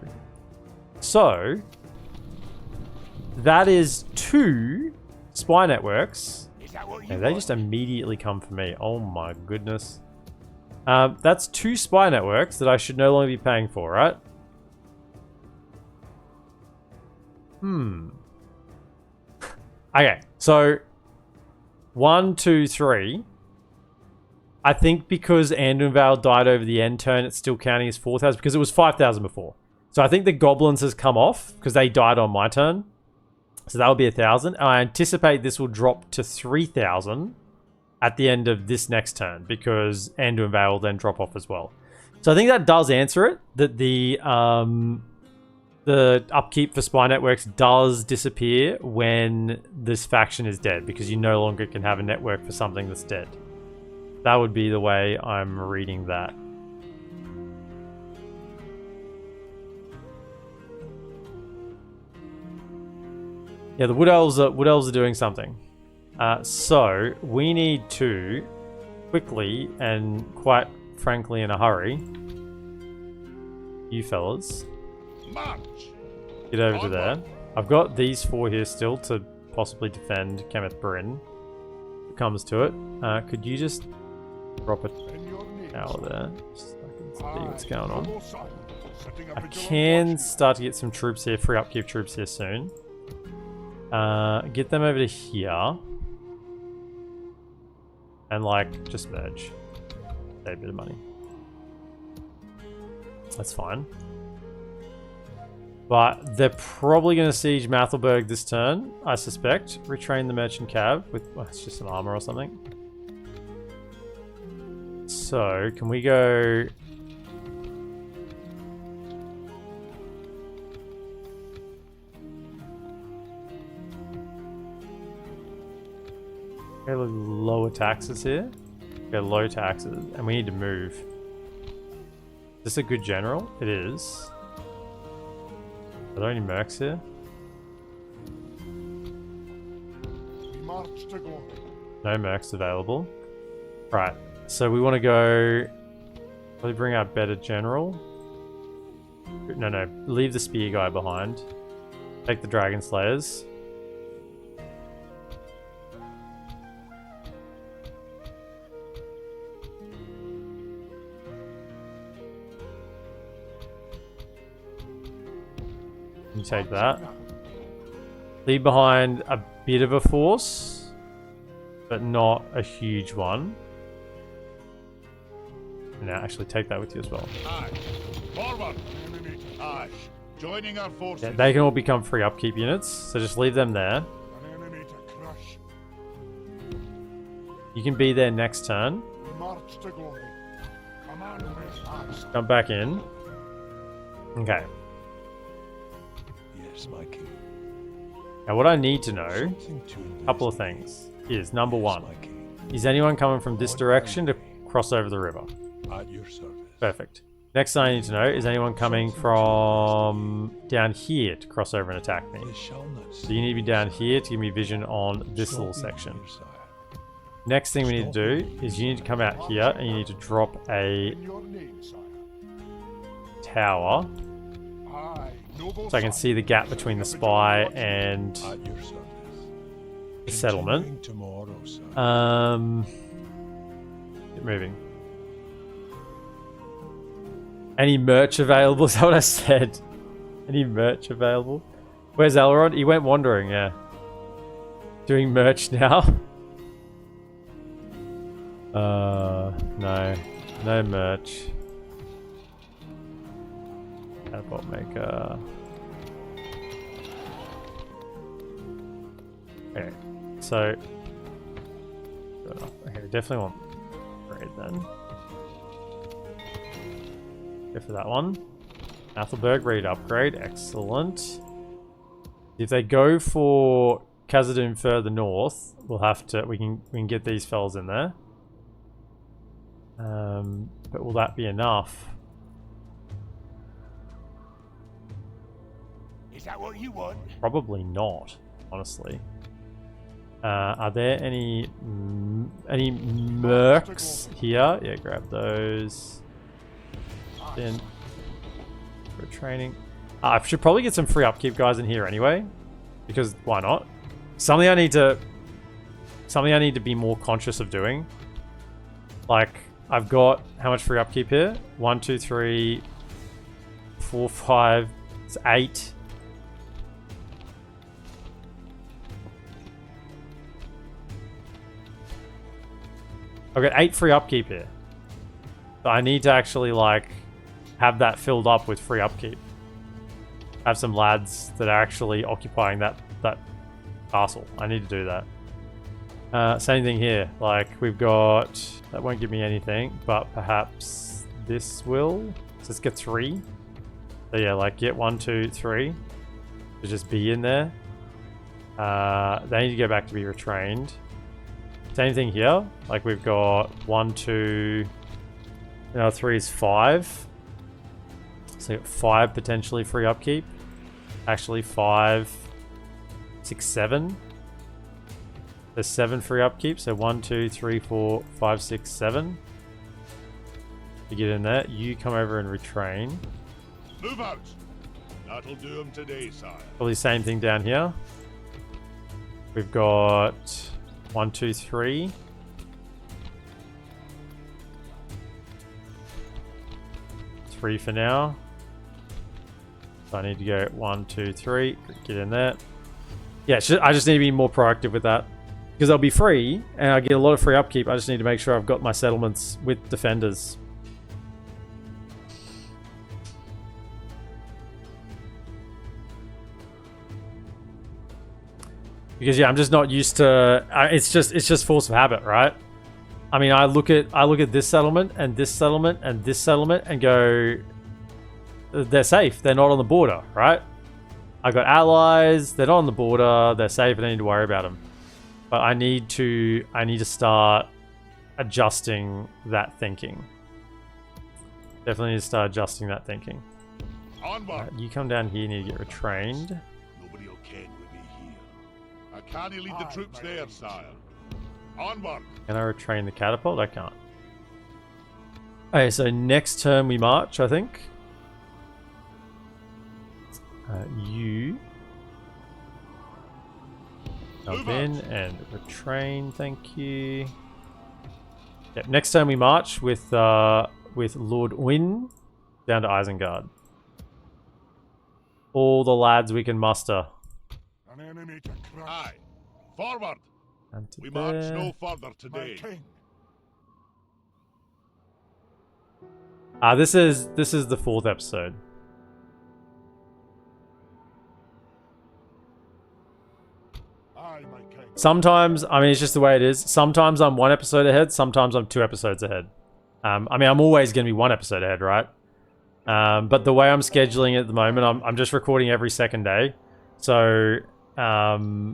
that is 2 spy networks. And they just immediately come for me. Oh my goodness. That's 2 spy networks that I should no longer be paying for, right? Okay, so 1, 2, 3. I think because Anduinvale died over the end turn, it's still counting as 4,000 because it was 5,000 before. So I think the goblins has come off because they died on my turn. So that will be 1,000. I anticipate this will drop to 3,000 at the end of this next turn because Anduinvale will then drop off as well. So I think that does answer it. That the upkeep for spy networks does disappear when this faction is dead because you no longer can have a network for something that's dead. That would be the way I'm reading that. Yeah, the Wood Elves are doing something. So we need to quickly and quite frankly in a hurry, you fellas, March. get over to there. I've got these 4 here still to possibly defend Kenneth Bryn. If it comes to it. Could you just drop a tower there? Just so I can see what's going on. I can start to get some troops here, free upkeep troops here soon. Get them over to here. And like, just merge. Save a bit of money. That's fine. But they're probably going to siege Mathelberg this turn, I suspect. Retrain the Merchant Cav with, well, it's just some armor or something. So, can we go... Okay, lower taxes here. Okay, low taxes, and we need to move. Is this a good general? It is. Are there any mercs here? March to glory. No mercs available. Right, so we want to go... Probably bring our better general. No, leave the spear guy behind. Take the Dragon Slayers. You take that. Leave behind a bit of a force, but not a huge one. And now actually take that with you as well. Aye. Forward. Aye. Joining our forces. Yeah, they can all become free upkeep units, so just leave them there. An enemy to crush. You can be there next turn. march to glory. Command me fast. Jump back in. Okay. Yes, my king. Now what I need to know, Something to a couple of things, is number Yes, one, my king. is anyone coming from this direction to cross over the river? At your service. Perfect. Next thing I need to know, is anyone coming from down here to cross over and attack me? They shall not So you need to be down here to give me vision on this little section. Next thing we need to do is you need to come out here and you need to drop a In your name, sire. tower Aye, noble so I can sire. see the gap between the spy and At your service. the settlement. Continuing tomorrow, sire. Get moving. Any merch available? Is that what I said? Any merch available? Where's Elrond? He went wandering, yeah. Doing merch now? No. No merch. Catapult maker. Okay, so... Okay, we definitely want upgrade then. Go for that one. Athelberg, ready to upgrade. Excellent. If they go for Khazaddum further north, we'll have to. We can get these fellas in there. But will that be enough? Is that what you want? Probably not, honestly. Are there any mercs here? Yeah, grab those. Then for training. I should probably get some free upkeep guys in here anyway, because why not? Something I need to be more conscious of doing. Like I've got how much free upkeep here? 1, 2, 3, 4, 5, it's 8. I've got 8 free upkeep here. So I need to actually like have that filled up with free upkeep. Have some lads that are actually occupying that castle. I need to do that. Same thing here. Like we've got that won't give me anything, but perhaps this will. So let's get 3. So yeah, like get 1, 2, 3 to just be in there. They need to go back to be retrained. Same thing here. Like we've got 1, 2. Now 3 is 5. So you got 5 potentially free upkeep. Actually 5, 6, 7. There's 7 free upkeep. So 1, 2, 3, 4, 5, 6, 7. You get in there. You come over and retrain. Move out. That'll do him today, sire. Probably the same thing down here. We've got 1, 2, 3. Three for now. So I need to go 1, 2, 3. Get in there. Yeah, I just need to be more proactive with that. Because they'll be free, and I get a lot of free upkeep. I just need to make sure I've got my settlements with defenders. Because yeah, I'm just not used to. It's just force of habit, right? I mean, I look at this settlement and this settlement and this settlement and go, they're safe. They're not on the border, right? I got allies. They're not on the border. They're safe. I don't need to worry about them. But I need to start adjusting that thinking. Definitely need to start adjusting that thinking. Onward. You come down here. You need to get retrained. Nobody will ken with me here. I can't lead the troops there, sire. Onward. Can I retrain the catapult? I can't. Okay, so next turn we march, I think. You jump in and retrain, thank you. Yep, next turn we march with Lord Wynn down to Isengard. All the lads we can muster. An enemy to crush. Aye. Forward. And to We march there. no further today. This is the 4th episode. Aye, my king. Sometimes, I mean, it's just the way it is. Sometimes I'm 1 episode ahead. Sometimes I'm 2 episodes ahead. I mean, I'm always going to be 1 episode ahead, right? But the way I'm scheduling it at the moment, I'm just recording every second day. So, yeah,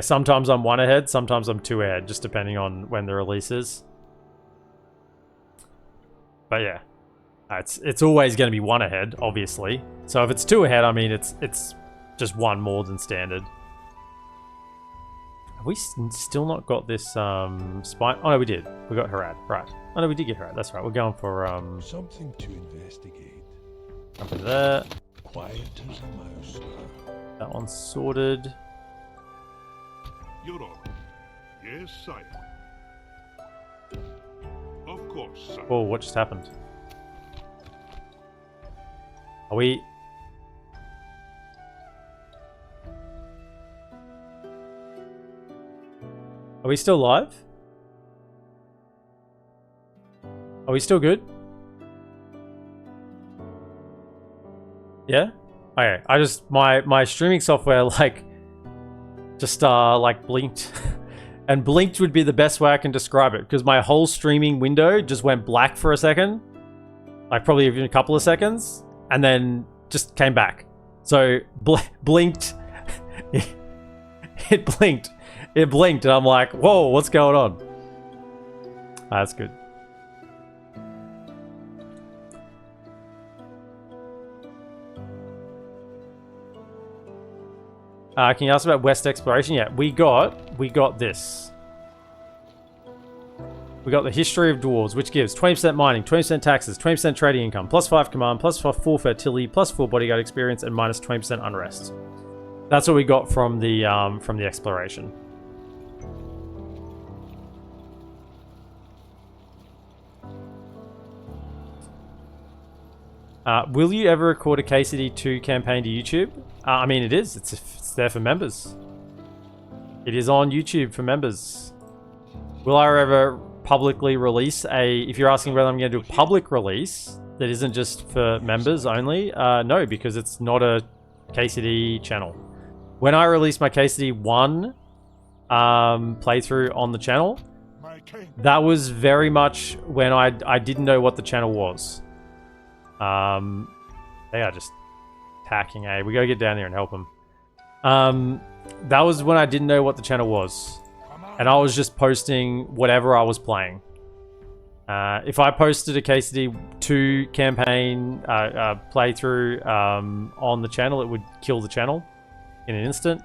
sometimes I'm 1 ahead. Sometimes I'm 2 ahead, just depending on when the release is. But yeah, it's always going to be 1 ahead, obviously. So if it's 2 ahead, I mean, it's just 1 more than standard. Have we still not got this spine? Oh no, we did. We got Harad, right? Oh no, we did get Harad. That's right. We're going for Something to investigate. up in there. Quiet as a mouse. That one's sorted. Your Honor. Yes, sire. Of course, sire. Oh, what just happened? Are we? Are we still live? Are we still good? Yeah? Okay, I just, my streaming software, like, just, like, blinked. And blinked would be the best way I can describe it, because my whole streaming window just went black for a second. Like, probably even a couple of seconds. And then just came back. So, blinked. It blinked. It blinked, and I'm like, whoa, what's going on? That's good. Can you ask about West Exploration? Yeah, we got this. We got the History of Dwarves, which gives 20% mining, 20% taxes, 20% trading income, +5 command, +4 fertility, +4 bodyguard experience, and -20% unrest. That's what we got from the exploration. Will you ever record a KCD2 campaign to YouTube? I mean, it is. It's there for members. It is on YouTube for members. Will I ever publicly release a... If you're asking whether I'm going to do a public release that isn't just for members only, no, because it's not a KCD channel. When I released my KCD1 playthrough on the channel, that was very much when I didn't know what the channel was. They are just attacking, eh? We gotta get down there and help them. That was when I didn't know what the channel was. And I was just posting whatever I was playing. If I posted a KCD2 campaign playthrough on the channel, it would kill the channel in an instant.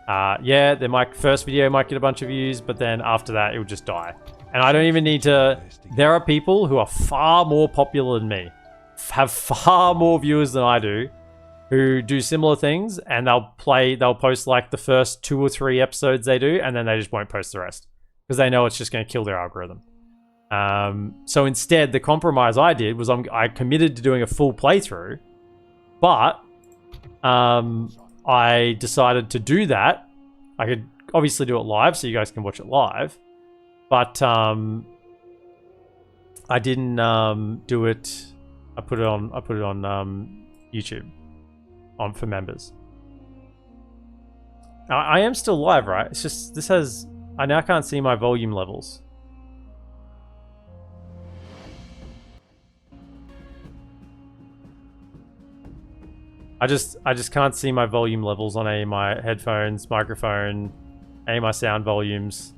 Yeah, first video might get a bunch of views, but then after that, it would just die. And I don't even need to... There are people who are far more popular than me, have far more viewers than I do, who do similar things, and they'll post like the first 2 or 3 episodes they do, and then they just won't post the rest because they know it's just going to kill their algorithm. So instead, the compromise I did was I committed to doing a full playthrough, but I decided to do that. I could obviously do it live, so you guys can watch it live, but I didn't do it. I put it on YouTube for members. I am still live, right? It's just I now can't see my volume levels. I just can't see my volume levels on any of my headphones, microphone, any of my sound volumes.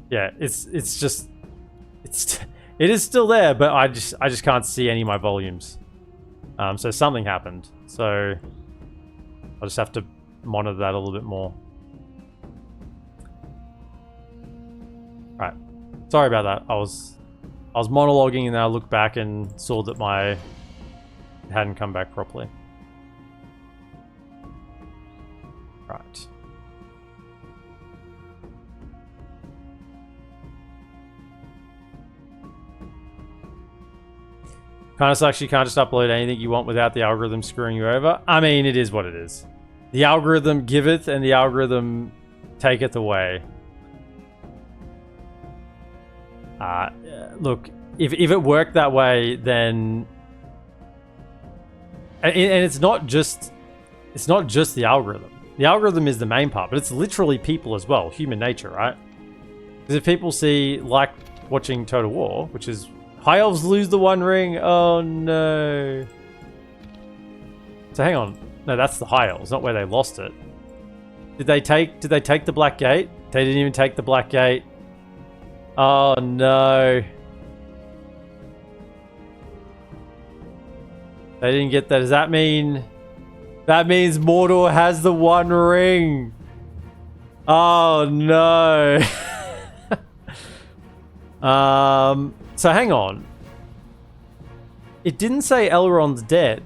Yeah, it is still there, but I just can't see any of my volumes. So something happened. So I'll just have to monitor that a little bit more. Right. Sorry about that. I was monologuing, and then I looked back and saw that it hadn't come back properly. Right. Kind of sucks you can't just upload anything you want without the algorithm screwing you over. I mean, it is what it is. The algorithm giveth and the algorithm taketh away. Look, if it worked that way, then... And it's not just the algorithm. The algorithm is the main part, but it's literally people as well. Human nature, right? Because if people see, like watching Total War, which is High Elves lose the One Ring. Oh no. So hang on. No, that's the High Elves, not where they lost it. Did they take the Black Gate? They didn't even take the Black Gate. Oh no. They didn't get that. Does that mean... That means Mordor has the One Ring. Oh no. So hang on. It didn't say Elrond's dead.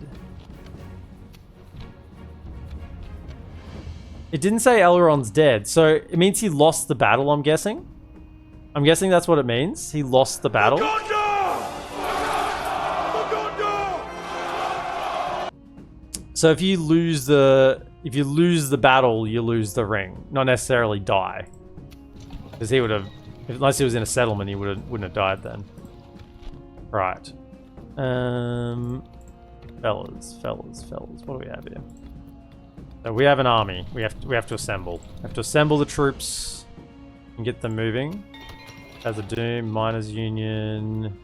It didn't say Elrond's dead, so it means he lost the battle, I'm guessing. I'm guessing that's what it means. He lost the battle. So if you lose the battle, you lose the ring, not necessarily die. Because he would have, unless he was in a settlement, he wouldn't have died then. Right. Fellas, what do we have here? So we have an army. We have to assemble. We have to assemble the troops and get them moving. Khazad-dum, Miners Union.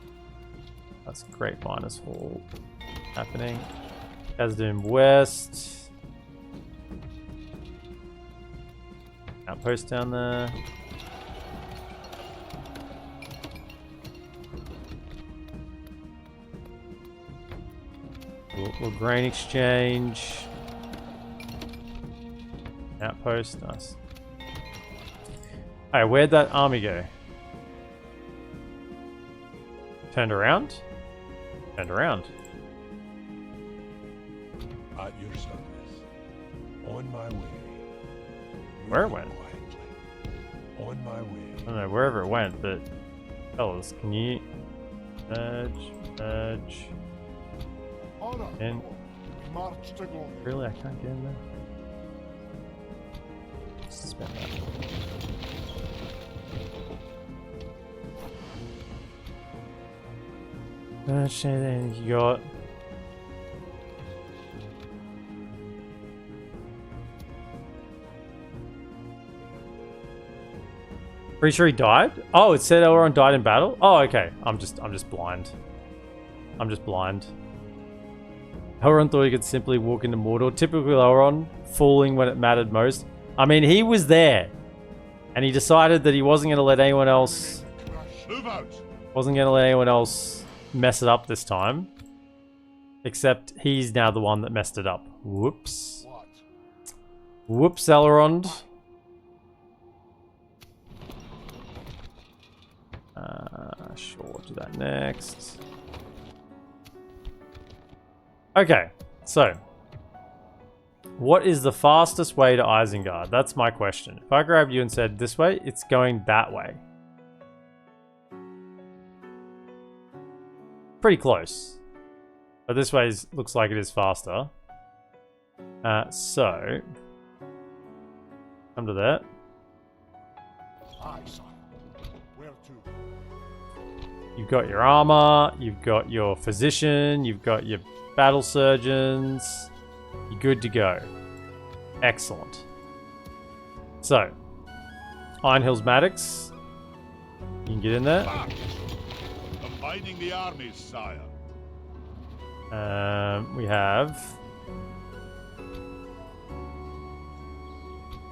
That's a great Miners Hall happening. Khazad-dum West. Outpost down there. Little grain exchange. Outpost, nice. Alright, where'd that army go? Turned around? Turned around. At your service. On my way. Where it went? Quietly. On my way. I don't know, wherever it went, but... Fellas, can you... Merge... In. Really? I can't get in there? Suspend that. Anything you got? Pretty sure he died? Oh, it said Elrond died in battle? Oh, okay. I'm just blind. I'm just blind. Elrond thought he could simply walk into Mordor. Typical Elrond, falling when it mattered most. I mean, he was there. And he decided that he wasn't going to let anyone else... Wasn't going to let anyone else mess it up this time. Except he's now the one that messed it up. Whoops. Whoops, Elrond. Sure, do that next. Okay, so what is the fastest way to Isengard? That's my question. If I grabbed you and said this way, it's going that way. Pretty close. But this way looks like it is faster. So, come to that. You've got your armor, you've got your physician, you've got your battle surgeons. You're good to go. Excellent. So, Iron Hills Maddox. You can get in there. Combining the armies, sire. We have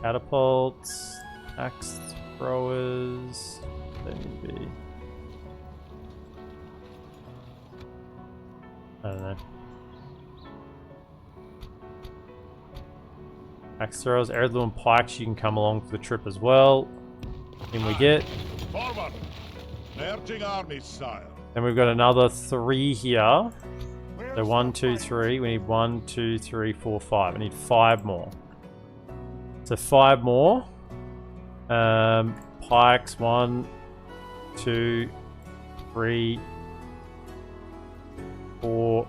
catapults, axe throwers. They need to be. I don't know. Axe throwers, heirloom pikes. You can come along for the trip as well. In we get. Forward. Merging armies, sire. Then we've got another 3 here. So 1, 2, 3. We need 1, 2, 3, 4, 5. We need 5 more. So 5 more. Pikes. 1, 2, 3, 4,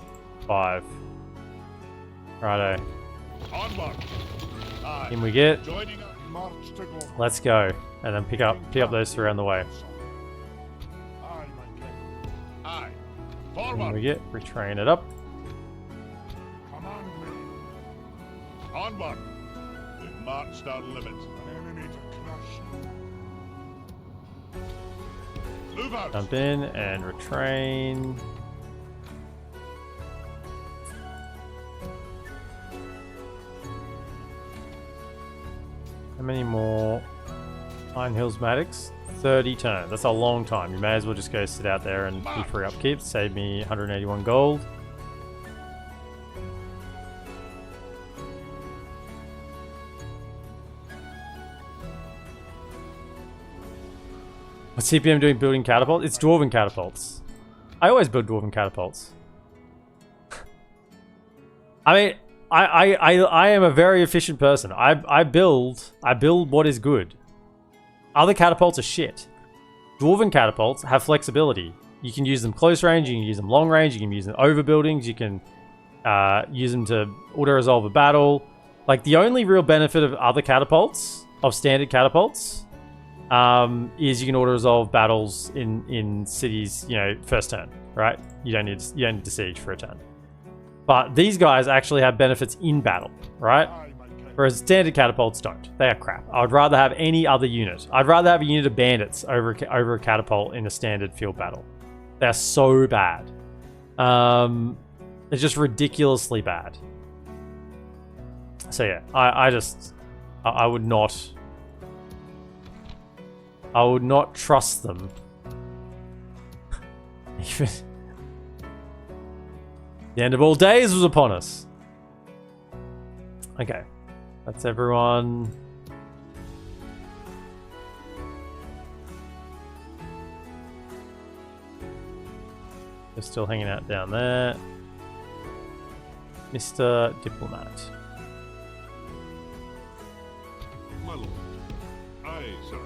5. Righto. Onward. In we get. Joining us. Let's go. And then pick up those 3 on the way. Aye. In Forward. we get. Retrain it up. Onward. marched our limit. An enemy to crush. Move out! Jump in and retrain. How many more Iron Hills Maddox? 30 turns. That's a long time. You may as well just go sit out there and be free upkeep. Save me 181 gold. What's CPM doing building catapults? It's dwarven catapults. I always build dwarven catapults. I mean, I am a very efficient person. I build what is good. Other catapults are shit. Dwarven catapults have flexibility. You can use them close range, you can use them long range, you can use them over buildings, you can use them to auto-resolve a battle. Like, the only real benefit of other catapults, of standard catapults, is you can auto-resolve battles in cities, you know, first turn, right? You don't need to siege for a turn. But these guys actually have benefits in battle, right? Whereas standard catapults don't. They are crap. I would rather have any other unit. I'd rather have a unit of bandits over a catapult in a standard field battle. They're so bad. It's just ridiculously bad. So yeah, I would not trust them. Even the end of all days was upon us. Okay, that's everyone. They're still hanging out down there. Mr. Diplomat. My lord. Aye, sir.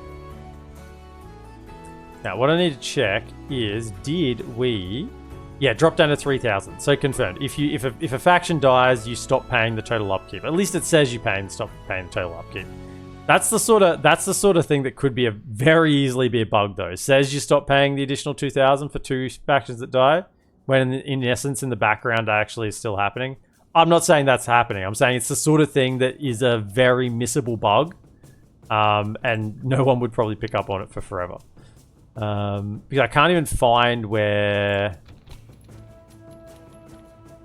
Now, what I need to check is, did we... Yeah, drop down to 3,000. So confirmed. If a faction dies, you stop paying the total upkeep. At least it says you stop paying the total upkeep. That's the sort of thing that could be very easily be a bug, though. It says you stop paying the additional 2,000 for 2 factions that die, when in essence in the background actually is still happening. I'm not saying that's happening. I'm saying it's the sort of thing that is a very missable bug, and no one would probably pick up on it for forever. Because I can't even find where...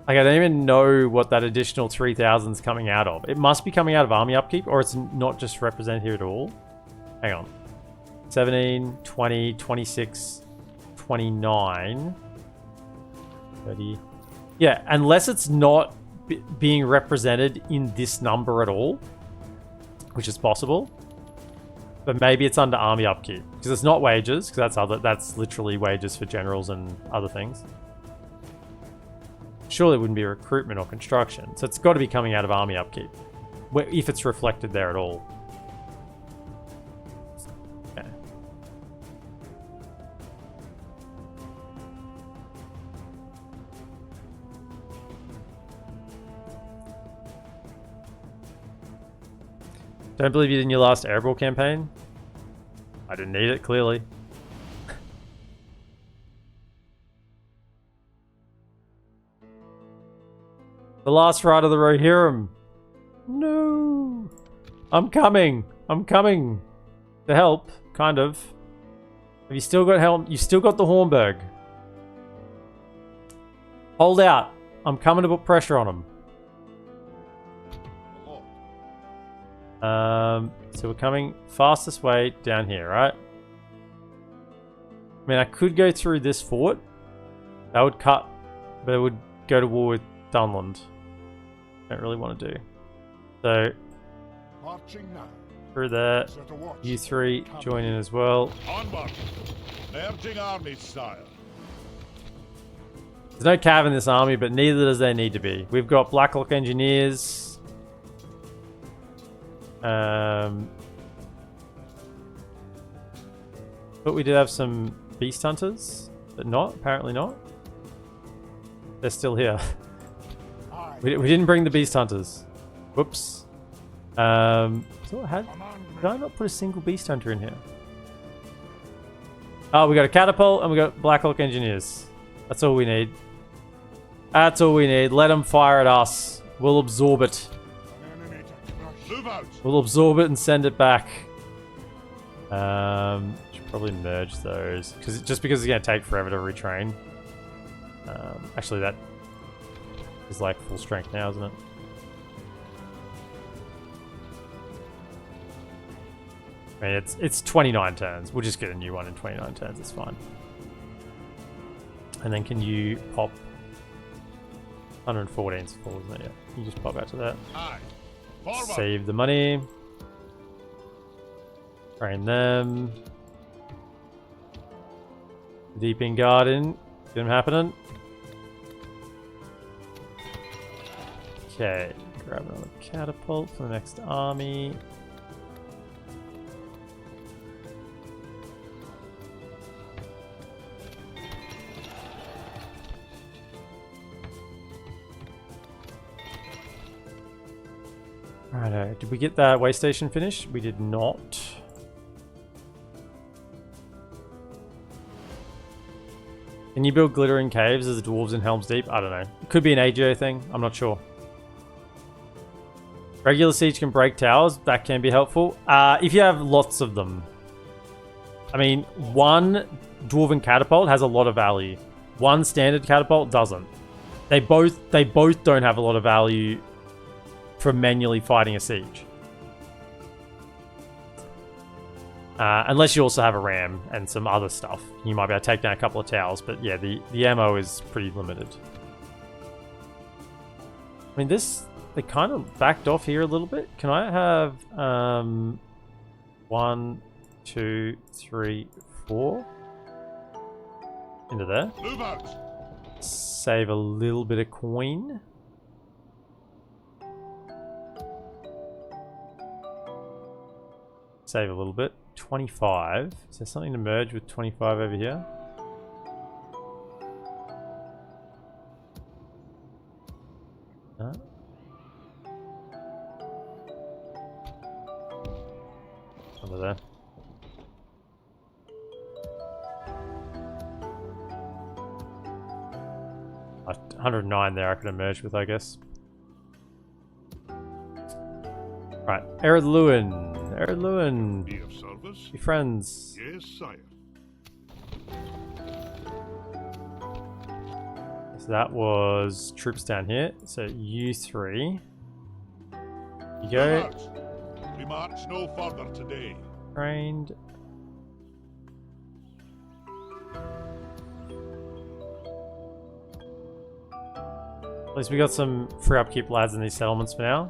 Like, I don't even know what that additional 3,000 is coming out of. It must be coming out of army upkeep, or it's not just represented here at all. Hang on. 17, 20, 26, 29, 30. Yeah, unless it's not being represented in this number at all, which is possible. But maybe it's under army upkeep, because it's not wages, because that's literally wages for generals and other things. Surely it wouldn't be recruitment or construction, so it's got to be coming out of army upkeep, if it's reflected there at all. Okay. Don't believe you did in your last Airball campaign? I didn't need it, clearly. The last ride of the Rohirrim. No. I'm coming. I'm coming. To help, kind of. Have you still got helm? You've still got the Hornburg. Hold out. I'm coming to put pressure on him. So we're coming fastest way down here, right? I mean, I could go through this fort. That would cut, but it would go to war with Dunland. Don't really want to do. So, Marching now. through there. Set a watch. You three join in as well. Onward! Merging armies, sire. There's no cav in this army, but neither does there need to be. We've got Blacklock Engineers. But we did have some Beast Hunters, but apparently not. They're still here. We didn't bring the Beast Hunters. Whoops. Did I not put a single Beast Hunter in here? Oh, we got a Catapult and we got Blackhawk Engineers. That's all we need. That's all we need. Let them fire at us. We'll absorb it. An enemy to crush. Move out. We'll absorb it and send it back. Should probably merge those because it's going to take forever to retrain. Actually, that is like full strength now, isn't it? I mean, it's 29 turns. We'll just get a new one in 29 turns. It's fine. And then can you pop 114's full, isn't it? Yeah. You just pop out to that. Aye. Forward. Save the money. Train them. Deep in garden. Get them happening. Okay. Grab another catapult for the next army. Righto. Did we get that way station finished? We did not. Can you build glittering caves as the dwarves in Helm's Deep? I don't know. It could be an AGO thing. I'm not sure. Regular siege can break towers. That can be helpful. If you have lots of them. I mean, one dwarven catapult has a lot of value. One standard catapult doesn't. They both don't have a lot of value for manually fighting a siege. Unless you also have a ram and some other stuff. You might be able to take down a couple of towers, but yeah, the ammo is pretty limited. I mean, they kind of backed off here a little bit. Can I have 1, 2, 3, 4 into there? Move out. Save a little bit of coin. Save a little bit. 25. Is there something to merge with 25 over here? No? Over there. Oh, 109 there I could have merged with, I guess. Right, Ered Lewin. Be of service? Be friends. Yes, sire. So that was troops down here. So you three. You Move go. out. We march no further today. Trained. At least we got some free upkeep lads in these settlements for now.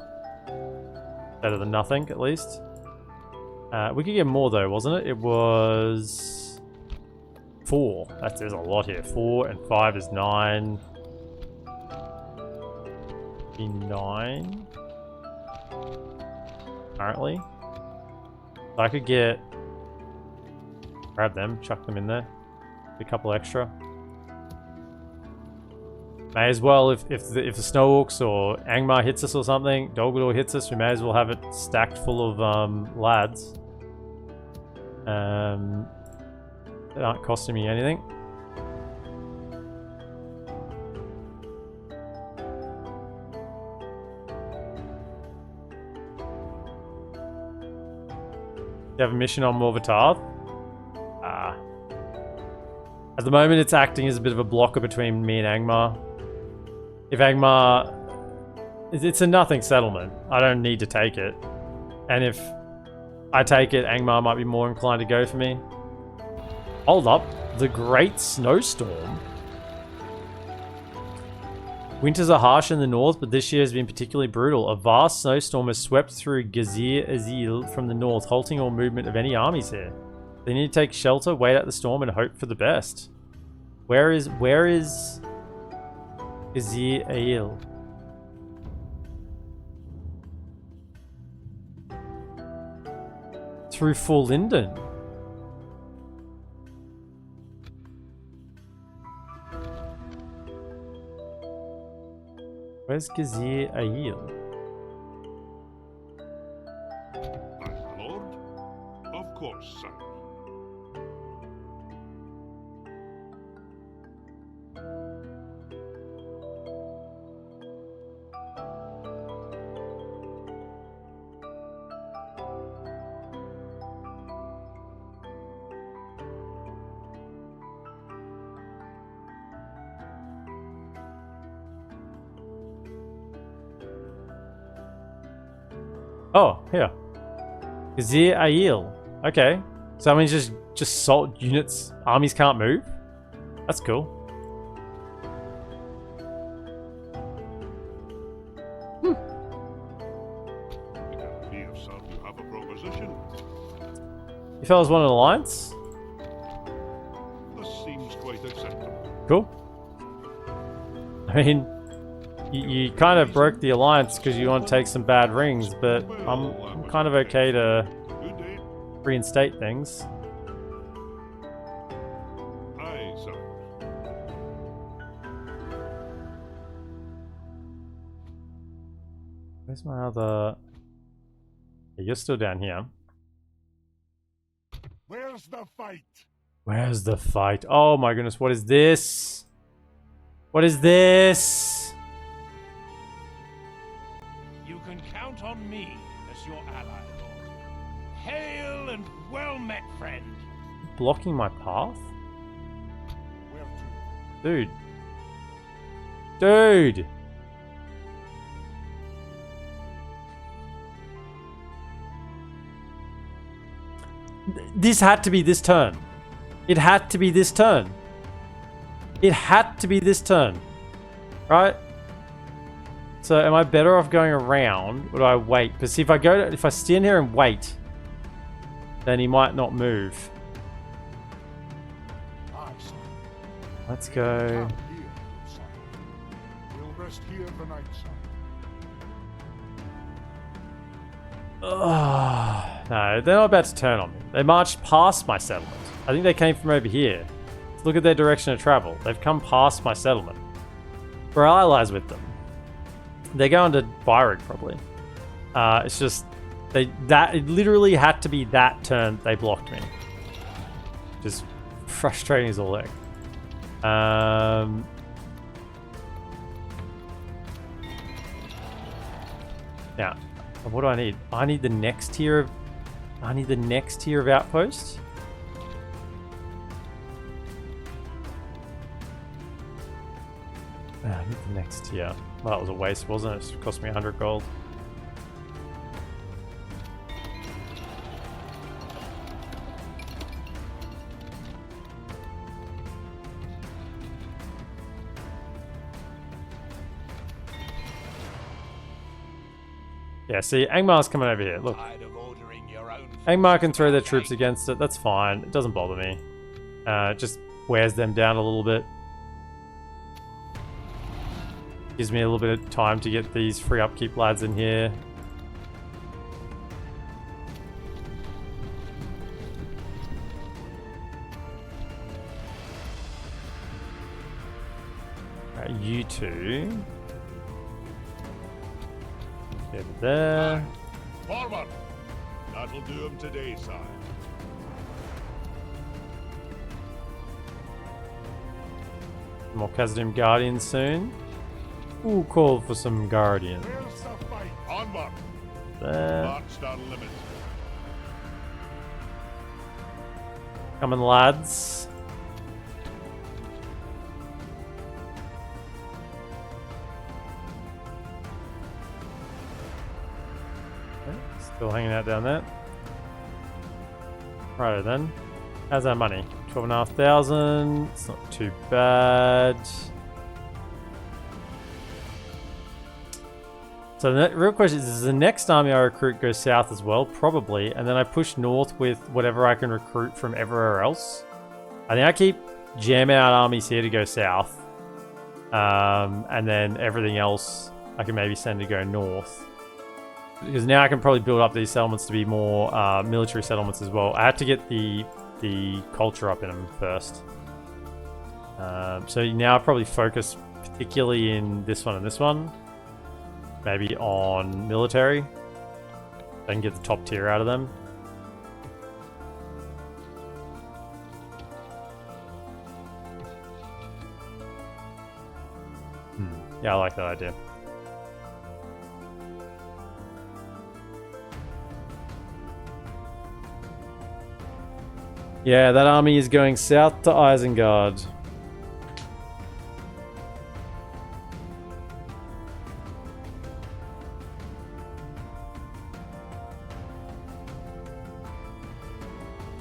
Better than nothing, at least. We could get more though, wasn't it? It was 4. There's a lot here. 4 and 5 is 9. Be 9. Currently. So I could grab them, chuck them in there. A couple extra. May as well, if the Snow Orcs or Angmar hits us or something, Dol Guldur hits us, we may as well have it stacked full of lads. That aren't costing me anything. You have a mission on Morvatarth? At the moment it's acting as a bit of a blocker between me and Angmar. If Angmar... It's a nothing settlement. I don't need to take it. And if I take it, Angmar might be more inclined to go for me. Hold up. The Great Snowstorm? Winters are harsh in the north, but this year has been particularly brutal. A vast snowstorm has swept through Gazir Azil from the north, halting all movement of any armies here. They need to take shelter, wait out the storm, and hope for the best. Where is Gazir Azil? Through Fort Linden. Where's Gazir Azil? My lord? Of course, sire. Oh, here. Gazir Ail. Okay. So that means just salt units, armies can't move? That's cool. Here, sir, you have a proposition. You fellas want an alliance? This seems quite acceptable. Cool. I mean, you kind of broke the alliance because you want to take some bad rings, but I'm kind of okay to Good day. reinstate things. Aye, sir. Where's my other... Yeah, you're still down here. Where's the fight? Where's the fight? Oh my goodness, what is this? What is this? You can count on me as your ally, Lord. Hail and well met, friend. Blocking my path? Where to? Dude. Dude! This had to be this turn. It had to be this turn. It had to be this turn. Right? So am I better off going around or do I wait? Because see, if I stand here and wait, then he might not move. Aye, sir. Let's go. Camp here, sir. We'll rest here the night, sir. No, they're not about to turn on me. They marched past my settlement. I think they came from over here. Look at their direction of travel. They've come past my settlement. We're allies with them. They're going to Byrig probably. It's just it literally had to be that turn they blocked me. Just frustrating as all heck. Now, what do I need? I need the next tier of outposts. I need the next tier. Well, that was a waste, wasn't it? It cost me 100 gold. Yeah, see, Angmar's coming over here. Look. Angmar can throw their troops against it. That's fine. It doesn't bother me. It just wears them down a little bit. Gives me a little bit of time to get these free upkeep lads in here. Alright, you two. Over there. Forward! That'll do him today, sire. More Khazaddum Guardians soon. Ooh, call for some Guardians. Where's the fight? Onward! There. March down limit. Coming, lads. Okay, still hanging out down there. Righto then. How's our money? 12,500. It's not too bad. So the real question is, does the next army I recruit go south as well? Probably. And then I push north with whatever I can recruit from everywhere else. I think I keep jamming out armies here to go south. And then everything else I can maybe send to go north. Because now I can probably build up these settlements to be more military settlements as well. I had to get the culture up in them first. So now I probably focus particularly in this one and this one. Maybe on military. I can get the top tier out of them. Yeah, I like that idea. Yeah, that army is going south to Isengard.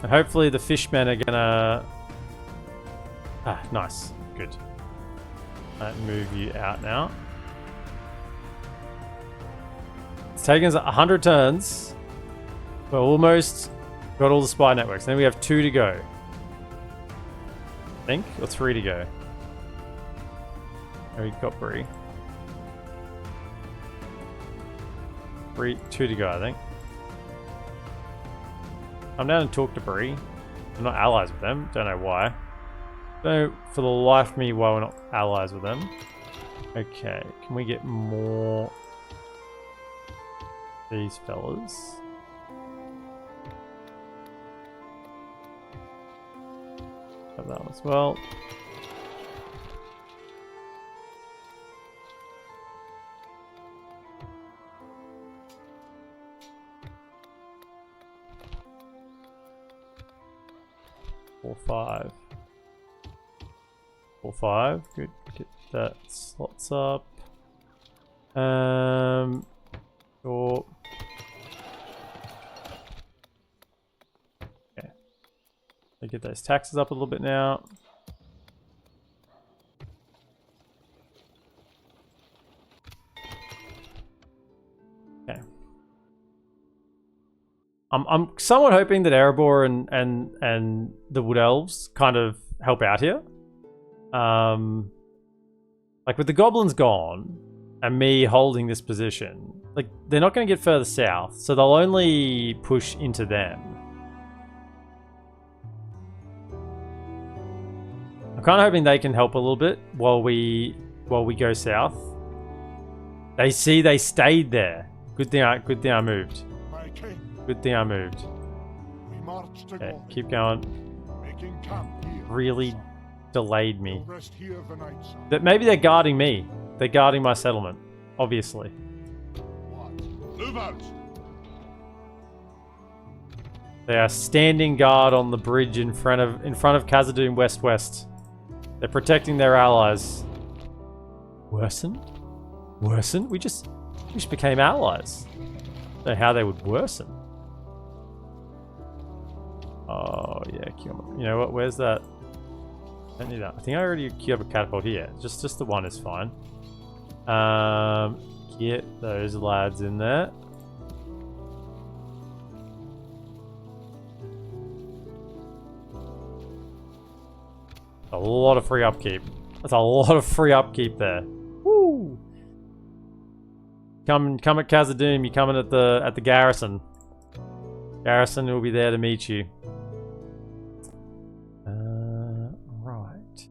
And hopefully the fishmen are gonna... Ah, nice. Good. Move you out now. It's taken us 100 turns. We're almost got all the spy networks. Then we have 2 to go. I think? Or 3 to go. Oh, we got Bree. 2 to go, I think. I'm down and talk to Bree. I'm not allies with them. Don't know why. Don't know for the life of me why we're not allies with them. Okay, can we get more these fellas? Have that one as well. Four, 5. 4, 5. Good. Get that slots up. Sure. Okay. I get those taxes up a little bit now. Okay. I'm somewhat hoping that Erebor and the Wood Elves kind of help out here. Like with the goblins gone and me holding this position, like they're not going to get further south, so they'll only push into them. I'm kind of hoping they can help a little bit while we go south. They see they stayed there. Good thing I moved. My king, Good thing I moved. we march to Okay, Gorgon, keep going. making camp here. Really delayed me. We'll rest here the night, sir. That maybe they're guarding me. They're guarding my settlement, obviously. What? Move out! They are standing guard on the bridge in front of Khazad-dum west-west. They're protecting their allies. Worsen? Worsen? We just became allies. Don't know how they would worsen. Oh yeah, you know what? Where's that? I don't need that. I think I already queue up a catapult here. Just the one is fine. Get those lads in there. A lot of free upkeep. That's a lot of free upkeep there. Woo! Come at Khazaddum. You're coming at the garrison. Garrison will be there to meet you. Right.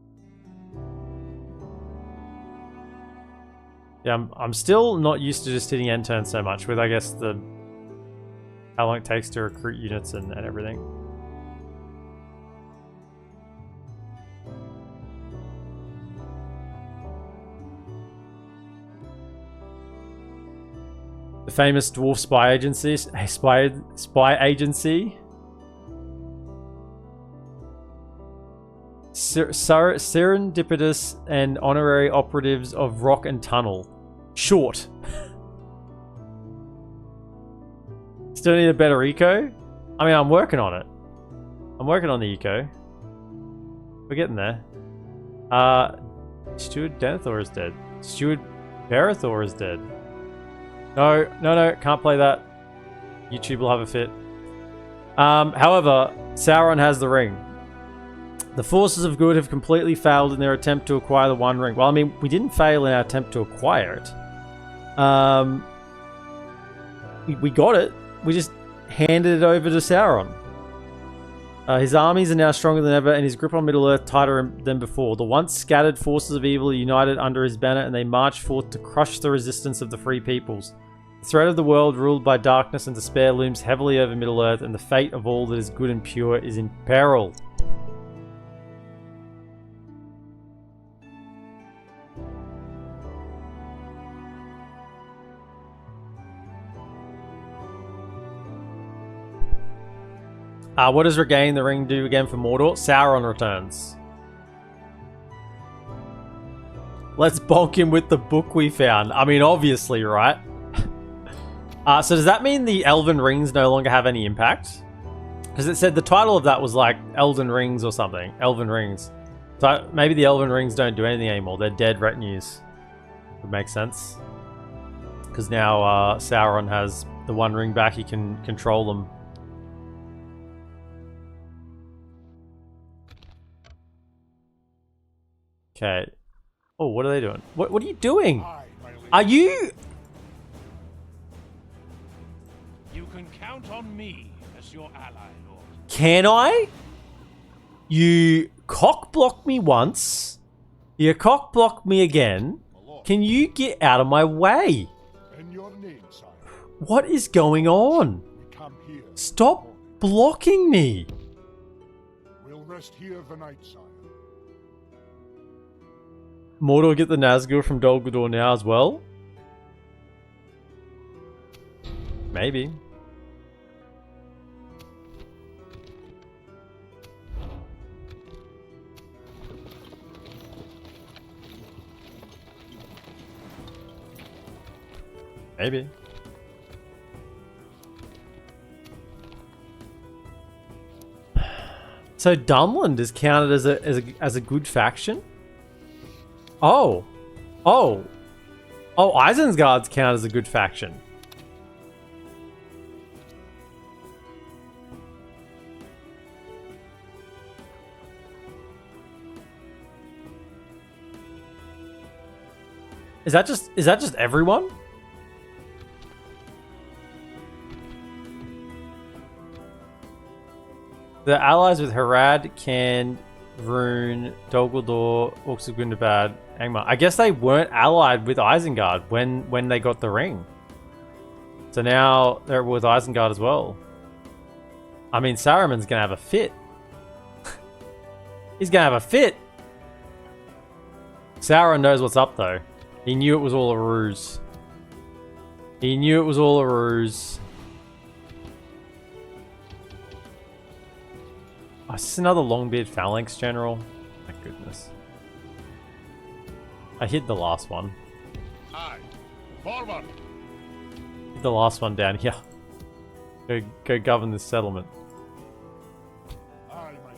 Yeah, I'm still not used to just hitting end turn so much with, I guess, how long it takes to recruit units and everything. The famous dwarf spy agency, spy agency. Serendipitous and honorary operatives of Rock and Tunnel. Short. Still need a better eco? I mean, I'm working on it. I'm working on the eco. We're getting there. Steward Denethor is dead. Steward Berethor is dead. No, can't play that. YouTube will have a fit. However, Sauron has the ring. The forces of good have completely failed in their attempt to acquire the One Ring. Well, I mean, we didn't fail in our attempt to acquire it. We got it. We just handed it over to Sauron. His armies are now stronger than ever, and his grip on Middle-earth tighter than before. The once scattered forces of evil are united under his banner, and they march forth to crush the resistance of the free peoples. The threat of the world ruled by darkness and despair looms heavily over Middle-earth, and the fate of all that is good and pure is in peril. What does regaining the ring do again for Mordor? Sauron returns. Let's bonk him with the book we found. I mean, obviously, right? So does that mean the Elven rings no longer have any impact? Because it said the title of that was like Elden Rings or something. Elven Rings. So maybe the Elven Rings don't do anything anymore. They're dead retinues. Would make sense. Because now Sauron has the One Ring back. He can control them. Okay. Oh, what are they doing? What are you doing? Are you... You can count on me as your ally, Lord. Can I? You cock-blocked me once. You cock-blocked me again. Can you get out of my way? In your name, sire. What is going on? We come here. Stop blocking me. We'll rest here the night, sire. Mordor get the Nazgul from Dol Guldur now as well? Maybe. Maybe. So Dunland is counted as a good faction? Oh. Oh. Oh, Isengard's count as a good faction. Is that just everyone? The allies with Harad, Khand, Rune, Dol Guldur, Orcs of Gundabad, Angmar. I guess they weren't allied with Isengard when they got the ring. So now they're with Isengard as well. I mean, Saruman's gonna have a fit. He's gonna have a fit. Sauron knows what's up though. He knew it was all a ruse. He knew it was all a ruse. Oh, is this another Longbeard Phalanx General? My goodness. I hid the last one. Aye. Forward. Hid the last one down here. Go govern this settlement. Aye, my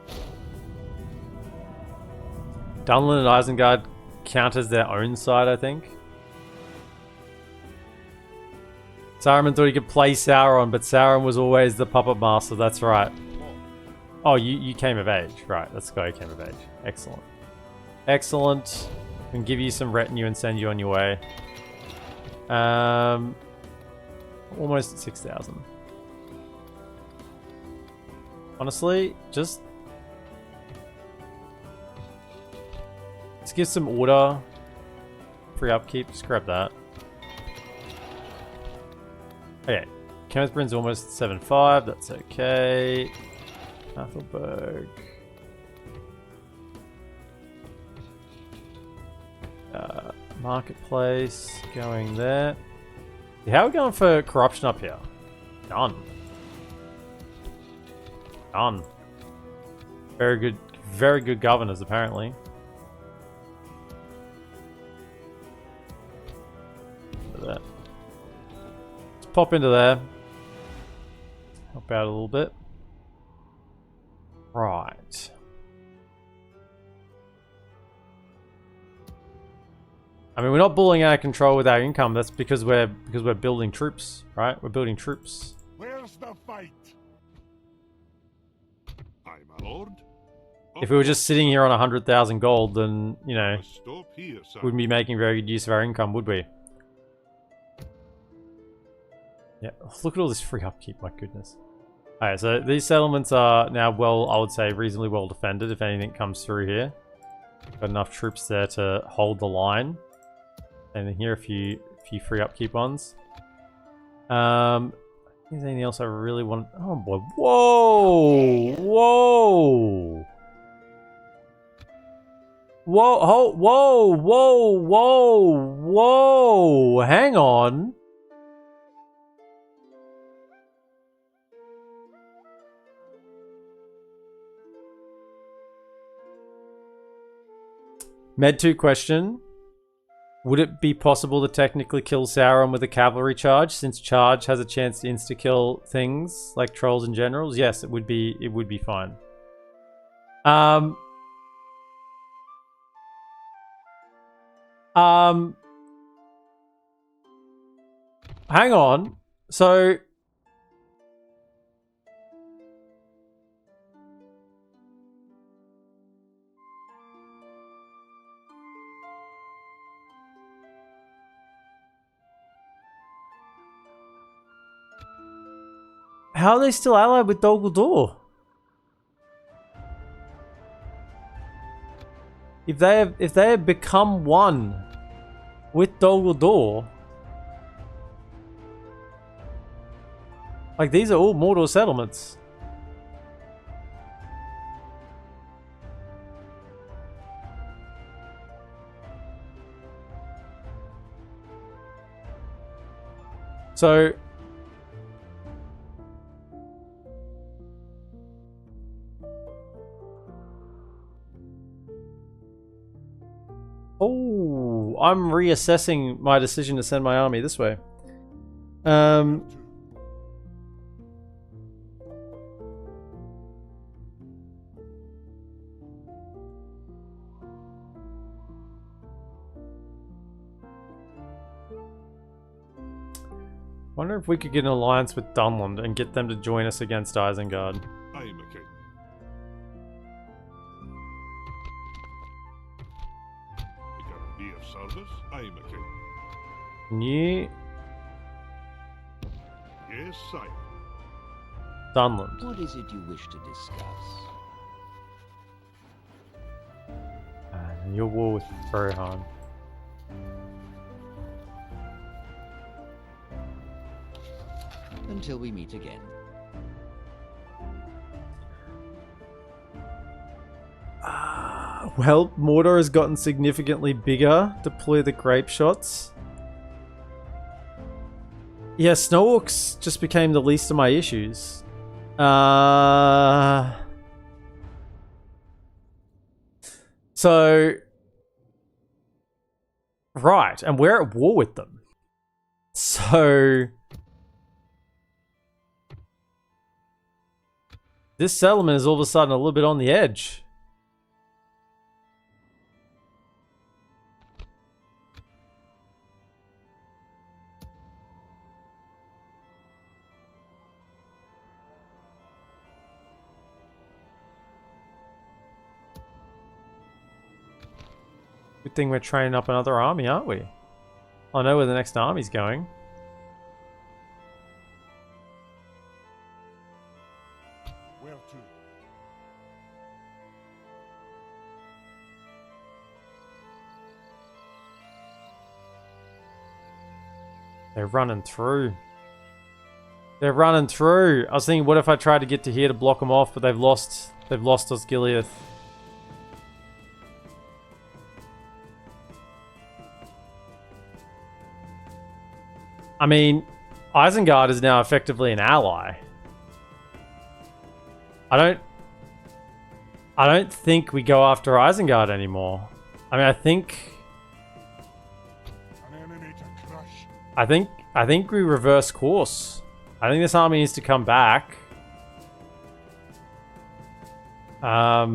king. Dunland and Isengard count as their own side, I think. Saruman thought he could play Sauron, but Sauron was always the puppet master, that's right. Oh, you came of age. Right, this guy came of age. Excellent. Excellent. Can give you some retinue and send you on your way. Almost at 6,000. Honestly, just... let's give some order. Free upkeep, just grab that. Okay, Kenneth Bryn's almost 7.5, that's okay. Athelberg. Marketplace, going there. How are we going for corruption up here? None. None. Very good governors apparently. Look at that. Pop into there. Help out a little bit. Right. I mean, we're not bullying out of control with our income. That's because we're building troops, right? We're building troops. Where's the fight? Aye, my lord. If we were just sitting here on 100,000 gold, then, you know, Stop here, sir. wouldn't be making very good use of our income, would we? Yeah, look at all this free upkeep, my goodness. Alright, so these settlements are now well, I would say, reasonably well defended if anything comes through here. Got enough troops there to hold the line. And then here a few free upkeep ones. Is there anything else I really want? Oh boy, whoa! Whoa! Whoa, oh, whoa, whoa, whoa, whoa! Hang on. Med 2 question. Would it be possible to technically kill Sauron with a cavalry charge, since charge has a chance to insta-kill things like trolls and generals? Yes, it would be fine. Hang on. So how are they still allied with Dol Guldur? If they have become one with Dol Guldur, like these are all Mordor settlements. So oh, I'm reassessing my decision to send my army this way. Wonder if we could get an alliance with Dunland and get them to join us against Isengard. I am a king. We can be of service. I am a king. Can you? Yes, sire. Dunland. What is it you wish to discuss? Your war with Rohan. Until we meet again. Well, Mordor has gotten significantly bigger. Deploy the grape shots. Yeah, Snow Orcs just became the least of my issues. So, right, and we're at war with them. So, this settlement is all of a sudden a little bit on the edge. Good thing we're training up another army, aren't we? I know where the next army's going. Where to? They're running through. They're running through. I was thinking, what if I tried to get to here to block them off, but they've lost Osgiliath. I mean, Isengard is now effectively an ally. I don't think we go after Isengard anymore. I mean, I think An enemy to crush. I think we reverse course. I think this army needs to come back. I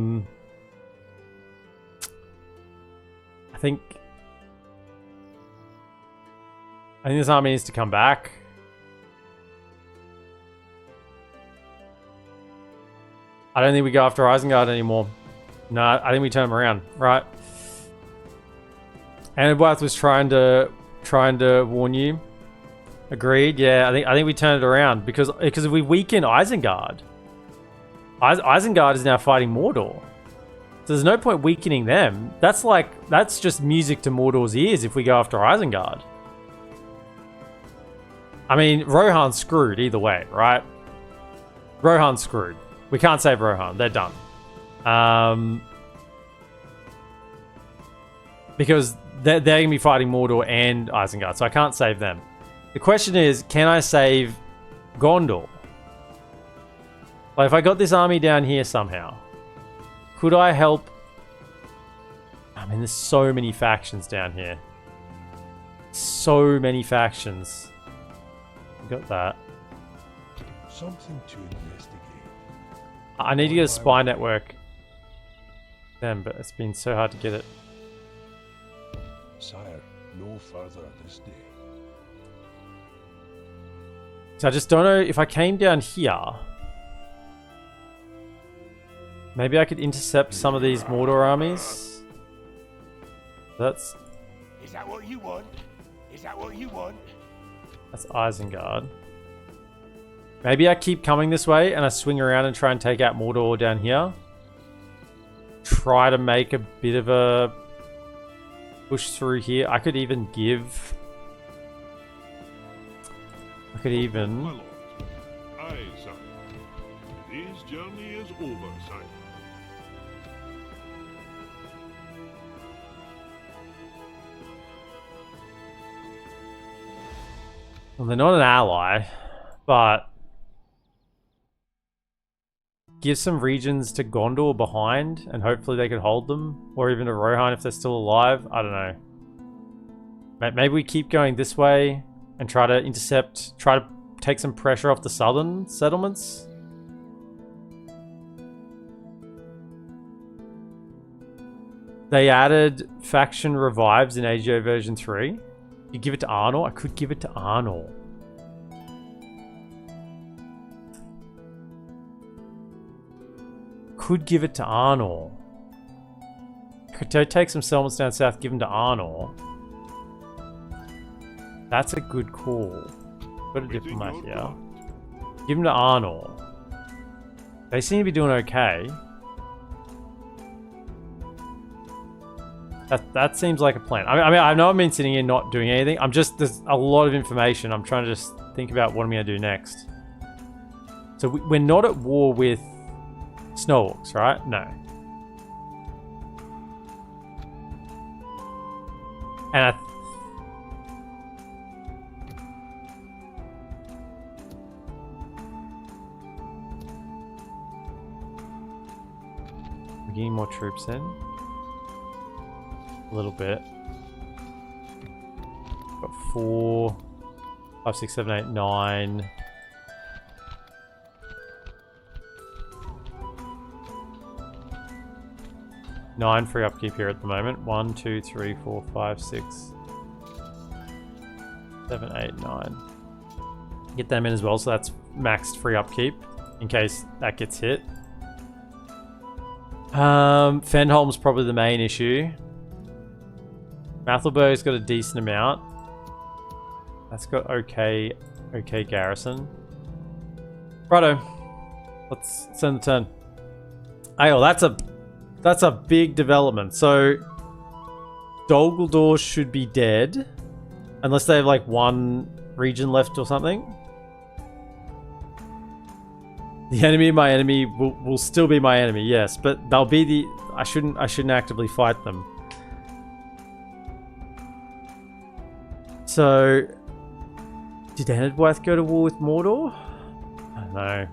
think this army needs to come back. I don't think we go after Isengard anymore. No, I think we turn him around, right? Anadwath was trying to warn you. Agreed. Yeah, I think we turn it around because if we weaken Isengard, Isengard is now fighting Mordor. So there's no point weakening them. That's just music to Mordor's ears if we go after Isengard. I mean, Rohan's screwed either way, right? Rohan's screwed. We can't save Rohan. They're done. Because they're going to be fighting Mordor and Isengard, so I can't save them. The question is, can I save Gondor? Like, if I got this army down here somehow, could I help? I mean, there's so many factions down here. So many factions. Got that. Something to investigate. I need to get a spy network. Damn, but it's been so hard to get it. Sire, no further this day. So I just don't know if I came down here. Maybe I could intercept some of these Mordor armies. That's... Is that what you want? Is that what you want? That's Isengard. Maybe I keep coming this way and I swing around and try and take out Mordor down here. Try to make a bit of a push through here. I could even give... I could even... My lord. Aye, sire. Today's journey is over, sire. Well, they're not an ally, but... Give some regions to Gondor behind, and hopefully they could hold them. Or even to Rohan if they're still alive. I don't know. Maybe we keep going this way and try to intercept, try to take some pressure off the southern settlements. They added faction revives in AGO version 3. You give it to Arnor? I could give it to Arnor. Could give it to Arnor. Could take some settlements down south, give them to Arnor. That's a good call. Got a diplomat here. Give them to Arnor. They seem to be doing okay. That seems like a plan. I mean, I know I've been sitting here not doing anything. I'm just, there's a lot of information. I'm trying to just think about what I'm going to do next. So we're not at war with Snow Orcs, right? No. And we're getting more troops in. A little bit. Got 4, 5, 6, 7, 8, 9. Nine free upkeep here at the moment. 1, 2, 3, 4, 5, 6, 7, 8, 9. Get them in as well, so that's maxed free upkeep in case that gets hit. Fenholm's probably the main issue. Mathelberg's got a decent amount. That's got okay garrison. Righto. Let's send the turn. Oh, that's a big development. So Dol Guldur should be dead. Unless they have like one region left or something. The enemy of my enemy will still be my enemy, yes. But they'll be the... I shouldn't actively fight them. So... Did Enedwaith go to war with Mordor? I don't know.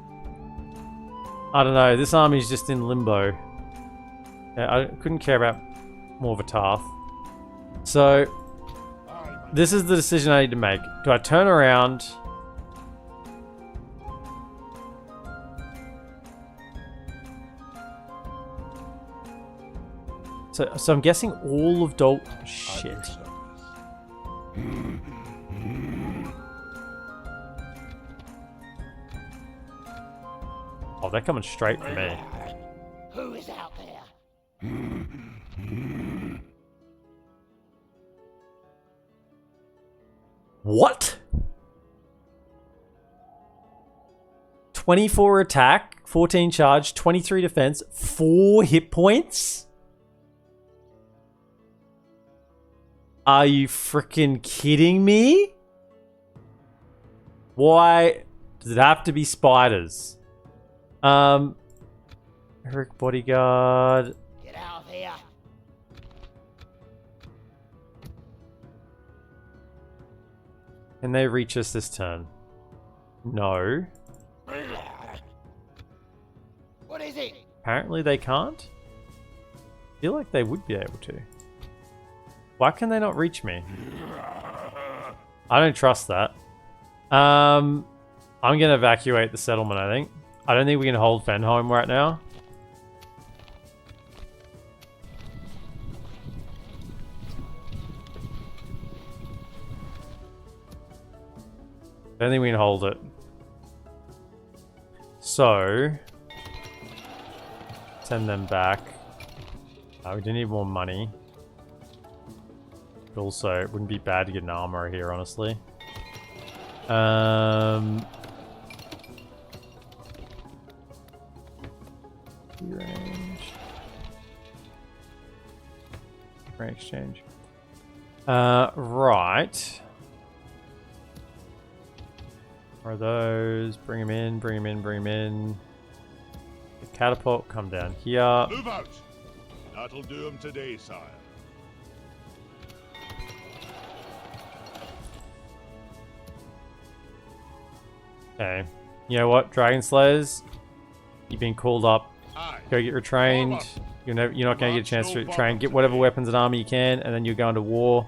I don't know. This army's just in limbo. I couldn't care about Morvatarth. So, this is the decision I need to make. Do I turn around? So I'm guessing all of Dol... Shit. Oh, they're coming straight for me. Who is out there? What? 24 attack, 14 charge, 23 defense, 4 hit points? Are you freaking kidding me? Why does it have to be spiders? Eric Bodyguard. Get out of here. Can they reach us this turn? No. What is it? Apparently they can't. I feel like they would be able to. Why can they not reach me? I don't trust that. I'm gonna evacuate the settlement, I think. I don't think we can hold Fenholm right now. I don't think we can hold it. So, send them back. We do need more money. But also, it wouldn't be bad to get an armor here, honestly. Range. Range exchange. Right. Are those? Bring him in, bring him in, bring him in. The catapult, come down here. Move out! That'll do him today, sire. Okay. You know what, Dragon Slayers? You've been called up. Aye. Go get retrained. You're not going to get a chance to retrain. Get whatever weapons and armor you can, and then you're going to war.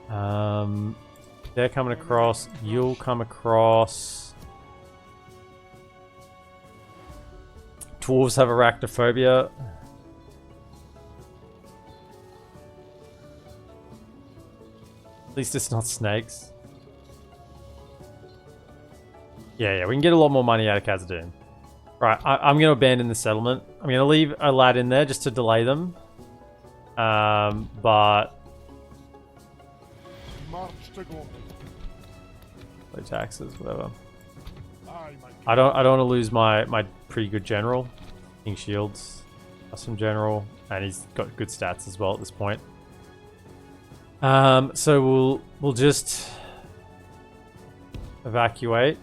They're coming across. You'll come across. Dwarves have arachnophobia. At least it's not snakes. Yeah, we can get a lot more money out of Khazad-dum. Right, I'm going to abandon the settlement. I'm going to leave a lad in there just to delay them. But... March to go. Low taxes, whatever. Aye, my I don't want to lose my pretty good general. King Shields. Awesome general. And he's got good stats as well at this point. So we'll just... evacuate.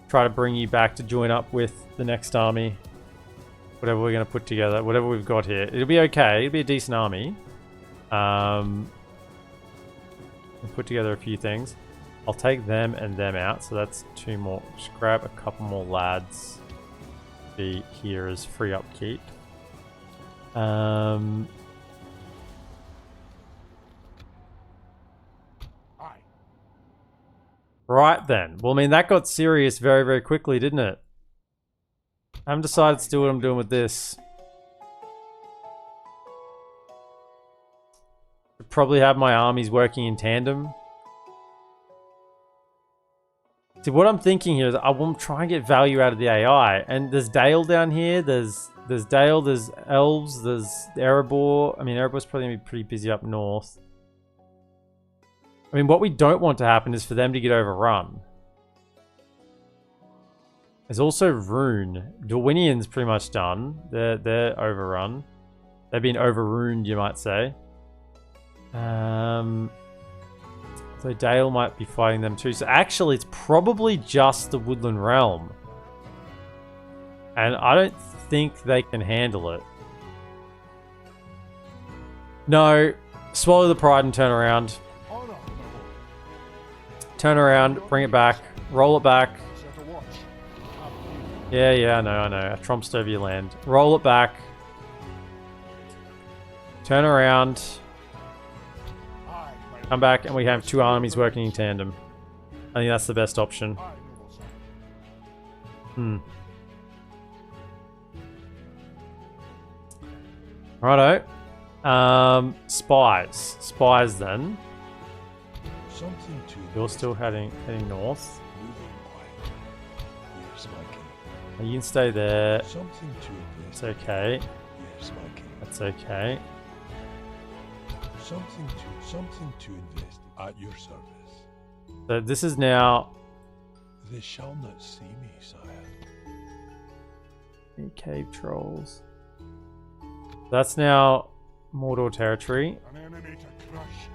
Try to bring you back to join up with the next army. Whatever we're going to put together. Whatever we've got here. It'll be okay. It'll be a decent army. We'll put together a few things. I'll take them and them out. So that's 2 more. Just grab a couple more lads. Be here as free upkeep. Right then. Well, I mean, that got serious very, very quickly, didn't it? I haven't decided to do what I'm doing with this. Should probably have my armies working in tandem. See, what I'm thinking here is I want to try and get value out of the AI. And there's Dale down here. There's Dale, there's Elves, there's Erebor. I mean, Erebor's probably going to be pretty busy up north. I mean, what we don't want to happen is for them to get overrun. There's also Rune. Dorwinian's pretty much done. They're overrun. They've been overruned, you might say. So Dale might be fighting them too. So actually, it's probably just the Woodland Realm. And I don't think they can handle it. No. Swallow the pride and turn around. Turn around, bring it back, roll it back. Yeah, I know. I tromped over your land. Roll it back. Turn around. Come back, and we have 2 armies working in tandem. I think that's the best option. Righto. Spies. Spies then. You're still heading north. You can stay there. It's okay. That's okay. Something to invest at your service. So this is now. They shall not see me, sire. Cave trolls. That's now Mordor territory. An enemy to crush.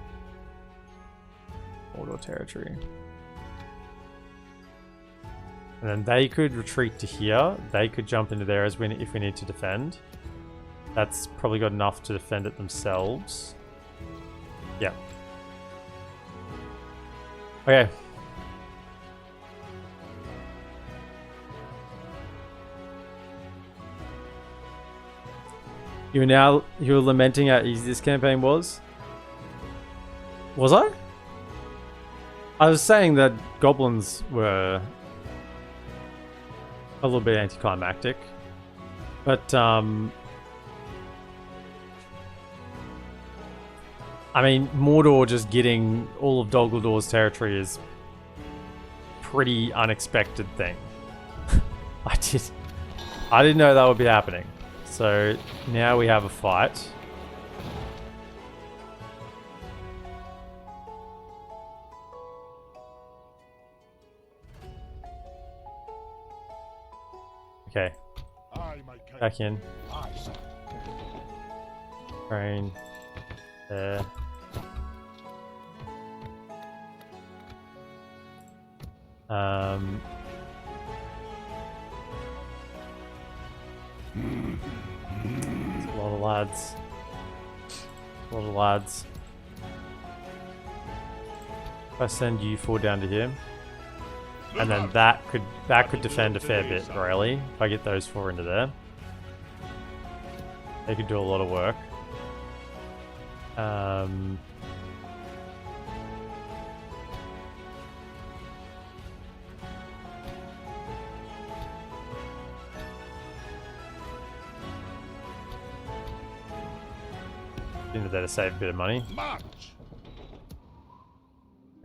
Mordor territory. And then they could retreat to here. They could jump into there if we need to defend. That's probably got enough to defend it themselves. Yeah. Okay. You're lamenting how easy this campaign was? Was I? I was saying that goblins were a little bit anticlimactic. But, I mean, Mordor just getting all of Dol Guldur territory is pretty unexpected thing. I didn't know that would be happening. So now we have a fight. Okay. Back in. Train. There. It's a lot of lads. A lot of lads. If I send you four down to here, and then that could defend a fair bit, really. If I get those four into there, they could do a lot of work. Into there to save a bit of money.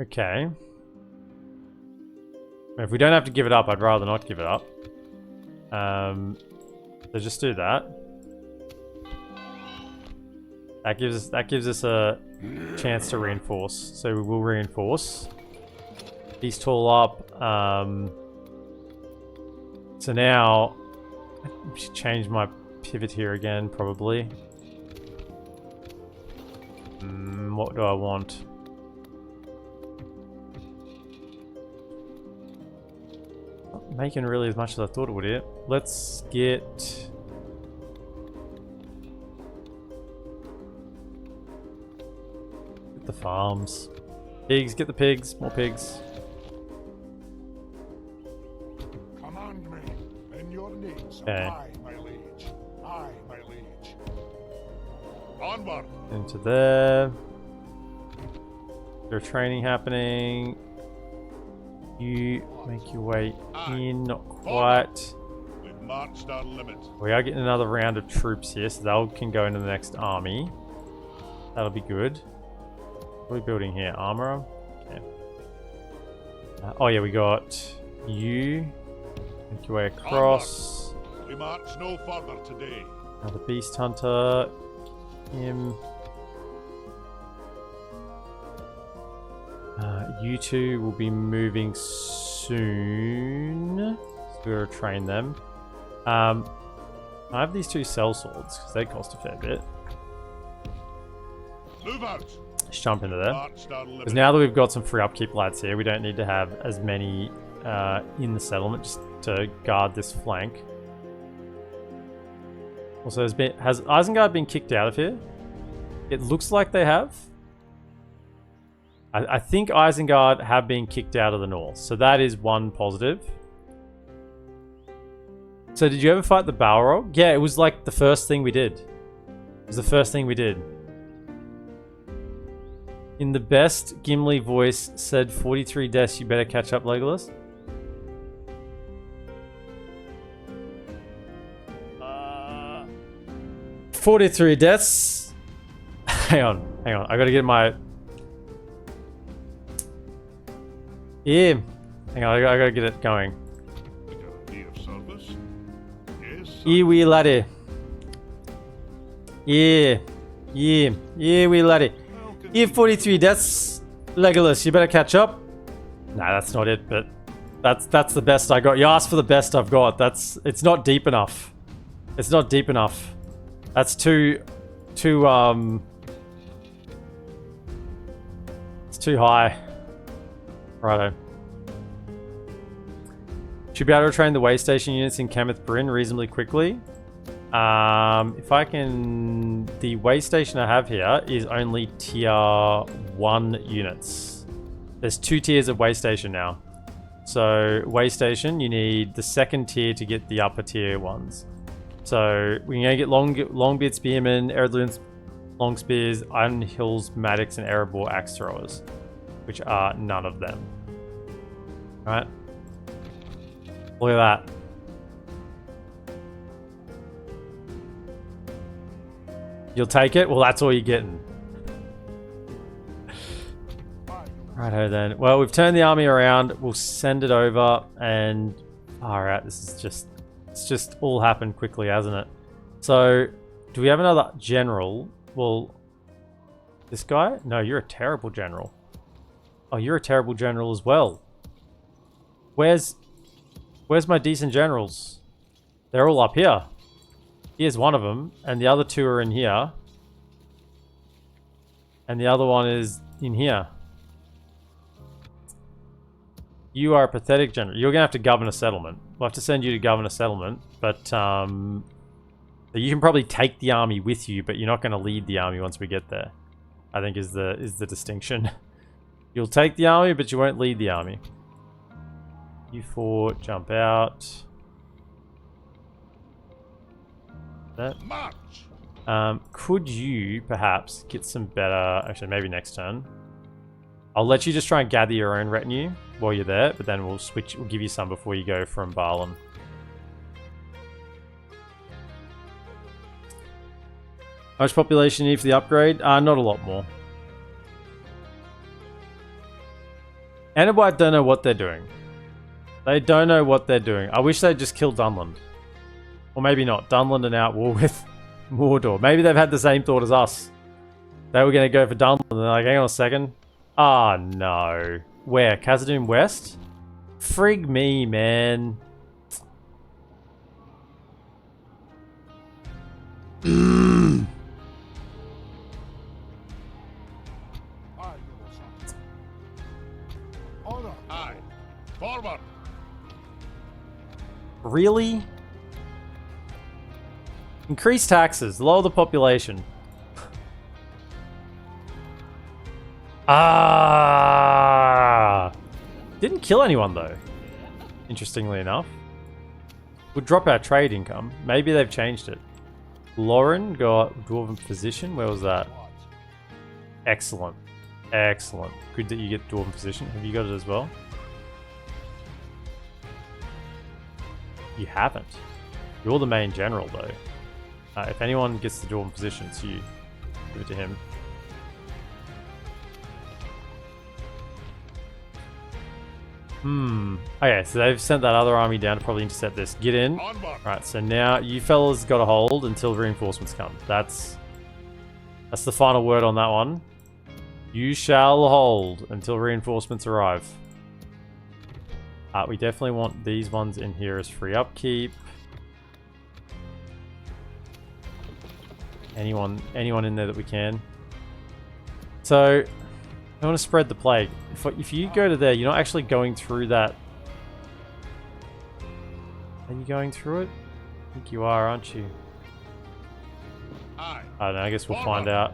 Okay. If we don't have to give it up, I'd rather not give it up. So just do that. That gives us a chance to reinforce. So we will reinforce. These tall up. So now I should change my pivot here again, probably. What do I want? Not making really as much as I thought it would here. Let's get the farms. Pigs, get the pigs, more pigs. Command me in your needs. Okay. Aye, my liege. Aye, my liege. Onward. Into there. There's training happening. You make your way in, not quite. We've marched our limit. We are getting another round of troops here, so they can go into the next army. That'll be good. What are we building here? Armor? Okay. Oh yeah, we got you. Make your way across. Onward. We march no further today. Another beast hunter. Him. You two will be moving soon. So we're gonna train them. I have these two cell swords because they cost a fair bit. Move out. Let's jump into there. Because now that we've got some free upkeep lads here, we don't need to have as many in the settlement just to guard this flank. Also, has Isengard been kicked out of here? It looks like they have. I think Isengard have been kicked out of the north, so that is one positive. So did you ever fight the Balrog? Yeah, it was like the first thing we did. It was the first thing we did. In the best Gimli voice, said 43 deaths, you better catch up, Legolas. 43 deaths. Hang on. I gotta get my... Yeah. Hang on, I gotta get it going. Yeah, wee laddie. Yeah, wee laddie. Yeah, 43 deaths. Legolas, you better catch up. Nah, that's not it, but that's the best I got. You asked for the best I've got. It's not deep enough. It's not deep enough. That's too it's too high. Righto. Should be able to train the way station units in Kameth Bryn reasonably quickly. If I can... The way station I have here is only tier 1 units. There's 2 tiers of way station now. So, way station, you need the second tier to get the upper tier ones. So, we're going to get Longbeard Spearman, long spears, iron hills, matics, and Erebor axe throwers, which are none of them. Alright. Look at that. You'll take it? Well, that's all you're getting. Righto then. Well, we've turned the army around. We'll send it over and... Alright, this is just... It's just all happened quickly, hasn't it? So, do we have another general? Well, this guy? No, you're a terrible general. Oh, you're a terrible general as well. Where's my decent generals? They're all up here. Here's one of them, and the other two are in here. And the other one is in here. You are a pathetic general. You're gonna have to govern a settlement. We'll have to send you to govern a settlement, but you can probably take the army with you, but you're not gonna lead the army once we get there. I think is the distinction. You'll take the army, but you won't lead the army. You four jump out. That. March. Could you perhaps get some better? Actually, maybe next turn. I'll let you just try and gather your own retinue while you're there, but then we'll switch. We'll give you some before you go from Barlin. How much population you need for the upgrade? Not a lot more. Anabite don't know what they're doing. They don't know what they're doing. I wish they'd just kill Dunland. Or maybe not. Dunland are now at war with Mordor. Maybe they've had the same thought as us. They were going to go for Dunland and they're like, hang on a second. Ah, no. Where? Khazaddum West? Frig me, man. Aye. Forward. Really? Increase taxes, lower the population. Didn't kill anyone though. Interestingly enough. Would drop our trade income. Maybe they've changed it. Lauren got Dwarven Physician. Where was that? Excellent. Excellent. Good that you get Dwarven Physician. Have you got it as well? You haven't. You're the main general though. If anyone gets the Dwarven Physician, it's you. Give it to him. Okay, so they've sent that other army down to probably intercept this. Get in. Right, so now you fellas got to hold until reinforcements come. That's the final word on that one. You shall hold until reinforcements arrive. We definitely want these ones in here as free upkeep. Anyone in there that we can. So I want to spread the plague. If you go to there, you're not actually going through that. Are you going through it? I think you are, aren't you? I don't know, I guess we'll find out.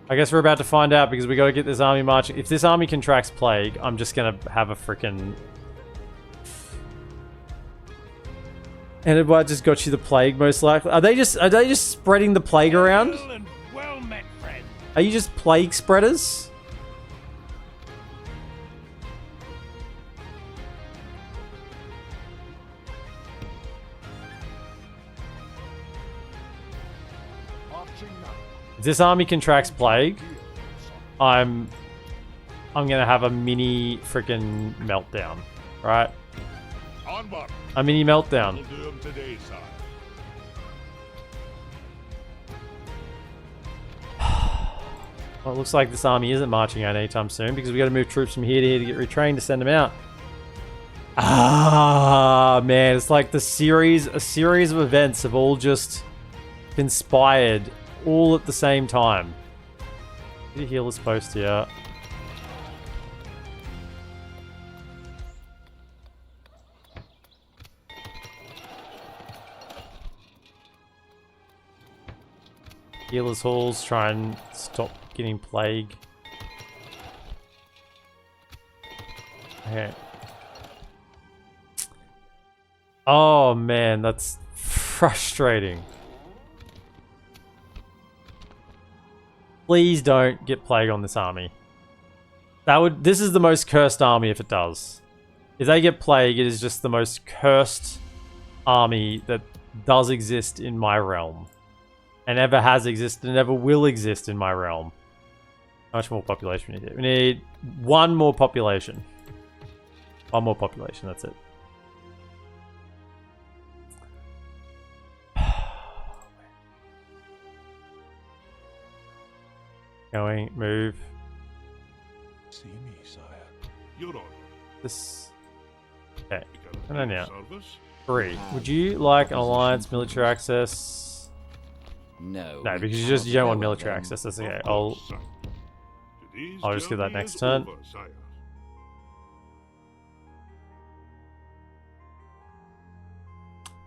I guess we're about to find out because we got to get this army marching. If this army contracts plague, I'm just going to have a freaking... And it might just got you the plague most likely. Are they just spreading the plague around? Well met, friend. Are you just plague spreaders? If this army contracts plague, I'm gonna have a mini freaking meltdown, right? A mini meltdown. Well, it looks like this army isn't marching out anytime soon because we got to move troops from here to here to get retrained to send them out. Ah, man, it's like a series of events have all just conspired all at the same time. Get a healer's post here. Healer's halls, try and stop getting plague. Okay. Oh man, that's frustrating. Please don't get plague on this army. This is the most cursed army if it does. If they get plague, it is just the most cursed army that does exist in my realm. And ever has existed and ever will exist in my realm. How much more population we need here? We need one more population. One more population, that's it. Going, move. See me, sire. You're on. This. Okay. We No, can no. service. 3. Would you like an alliance, military access? No. No, we because cannot you don't want go military then. access. That's okay. Of course, sire. Today's I'll just do that journey next is turn. over, sire.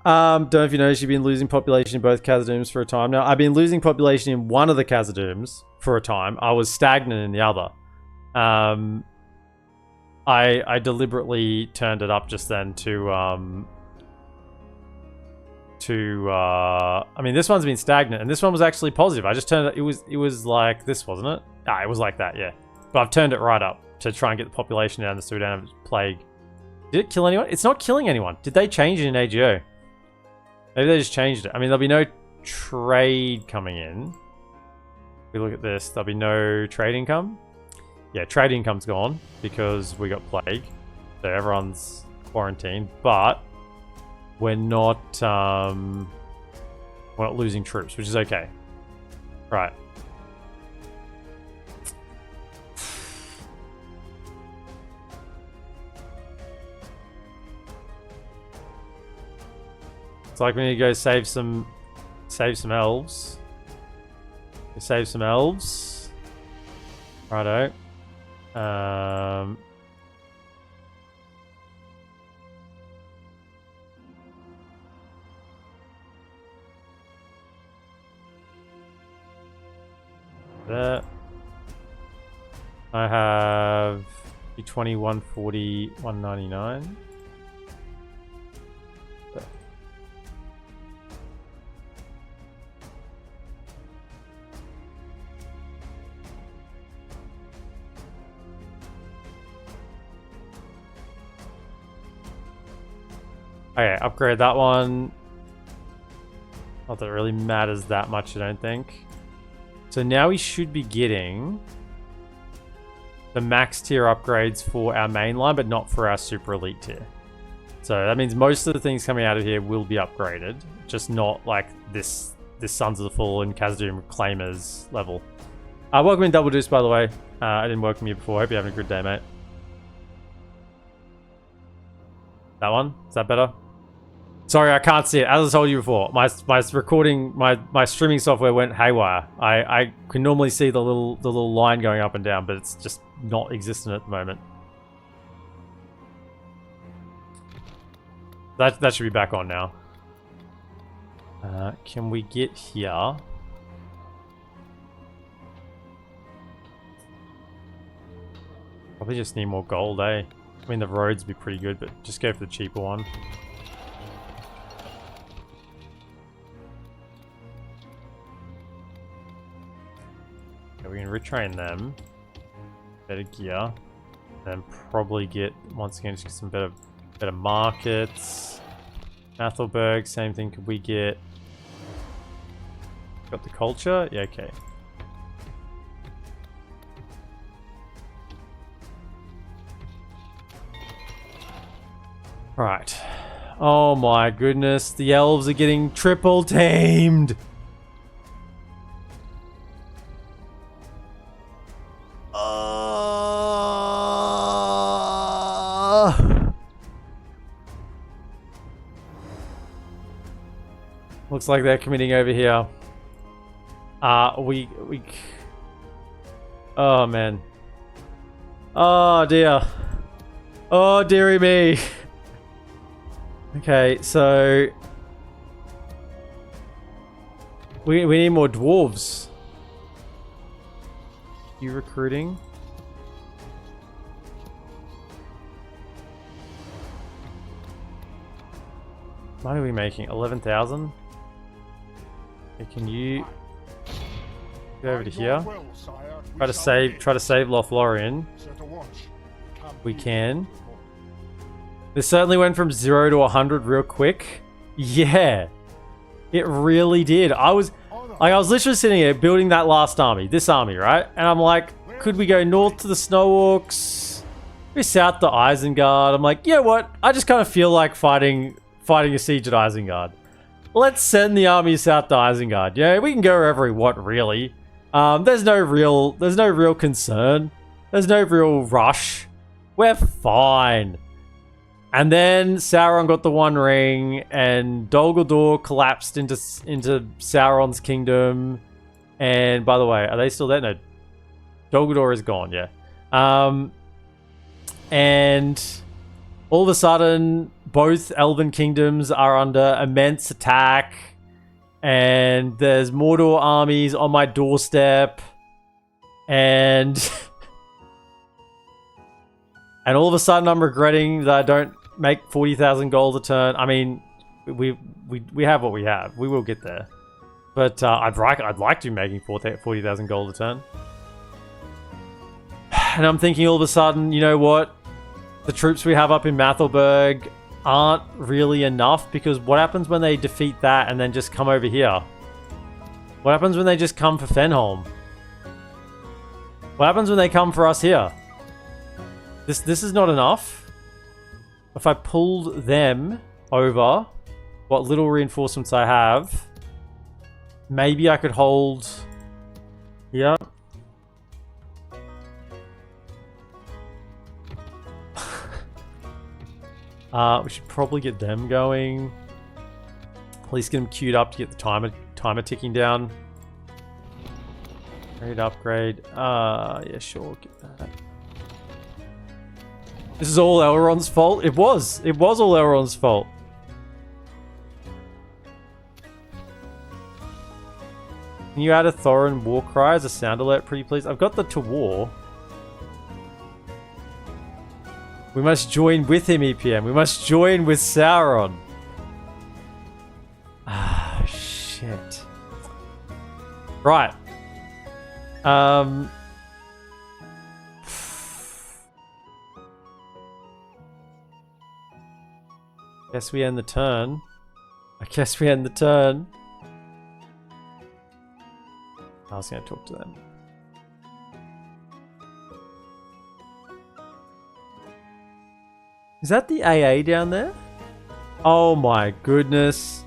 Don't know if you noticed, you've been losing population in both Khazad-dums for a time now. I've been losing population in one of the Khazad-dums for a time. I was stagnant in the other. I deliberately turned it up just then I mean, this one's been stagnant, and this one was actually positive. I just turned it. It was like this, wasn't it? Ah, it was like that, yeah. But I've turned it right up to try and get the population down so we don't have plague. Did it kill anyone? It's not killing anyone. Did they change it in AGO? Maybe they just changed it. I mean, there'll be no trade coming in. If we look at this, there'll be no trade income. Yeah, trade income's gone because we got plague. So everyone's quarantined, but we're not losing troops, which is okay. Right. It's like we need to go save some elves. Save some elves. Righto. There. I have 20, 140, 199. Okay, upgrade that one. Not that it really matters that much, I don't think. So now we should be getting the max tier upgrades for our main line, but not for our super elite tier. So that means most of the things coming out of here will be upgraded, just not like this Sons of the Fallen Khazad-dum Claimers level. Welcome in Double Deuce, by the way. I didn't welcome you before. Hope you're having a good day, mate. That one? Is that better? Sorry, I can't see it. As I told you before, my recording, my streaming software went haywire. I can normally see the little line going up and down, but it's just not existent at the moment. That should be back on now. Can we get here? Probably just need more gold, eh? I mean, the roads would be pretty good, but just go for the cheaper one. Okay, we can retrain them. Better gear. And probably get, once again, just get some better markets. Mathelberg, same thing. Could we get... Got the culture? Yeah, okay. Right. Oh my goodness, the elves are getting triple tamed. Looks like they're committing over here. Oh man. Oh dear. Oh dearie me. Okay, so we need more dwarves. You recruiting? What are we making? 11,000? Okay, can you Go over to here. Try to save Lothlorien. We can. This certainly went from 0 to 100 real quick. Yeah. It really did. I was literally sitting here building that last army, this army, right? And I'm like, could we go north to the Snow Orcs? Maybe south to Isengard? I'm like, you know what? I just kind of feel like fighting a siege at Isengard. Let's send the army south to Isengard. Yeah, we can go wherever we want, really. There's no real concern. There's no real rush. We're fine. And then Sauron got the One Ring, and Dol Guldur collapsed into Sauron's kingdom. And by the way, are they still there? No, Dol Guldur is gone. Yeah. And all of a sudden, both Elven kingdoms are under immense attack, and there's Mordor armies on my doorstep, and and all of a sudden, I'm regretting that I don't make 40,000 gold a turn. I mean, we have what we have. We will get there, but I'd like to be making 40,000 gold a turn. And I'm thinking all of a sudden, you know what? The troops we have up in Mathelberg aren't really enough, because what happens when they defeat that and then just come over here? What happens when they just come for Fenholm? What happens when they come for us here? This is not enough. If I pulled them over, what little reinforcements I have, maybe I could hold... Yeah. We should probably get them going. At least get them queued up to get the timer ticking down. Great upgrade. Yeah, sure. Get that. This is all Elrond's fault? It was. It was all Elrond's fault. Can you add a Thorin war cry as a sound alert, pretty please? I've got the to war. We must join with him, EPM. We must join with Sauron. Ah, shit. Right. Guess we end the turn. I guess we end the turn. I was going to talk to them. Is that the AA down there? Oh my goodness.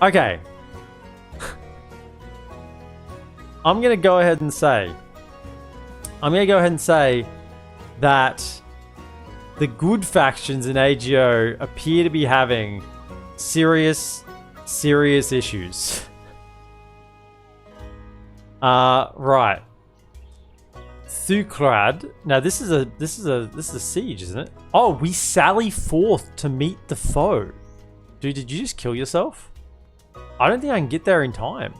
Okay. I'm going to go ahead and say that the good factions in AGO appear to be having serious issues. Right. Thukrad. Now this is a siege, isn't it? Oh, we sally forth to meet the foe. Dude, did you just kill yourself? I don't think I can get there in time.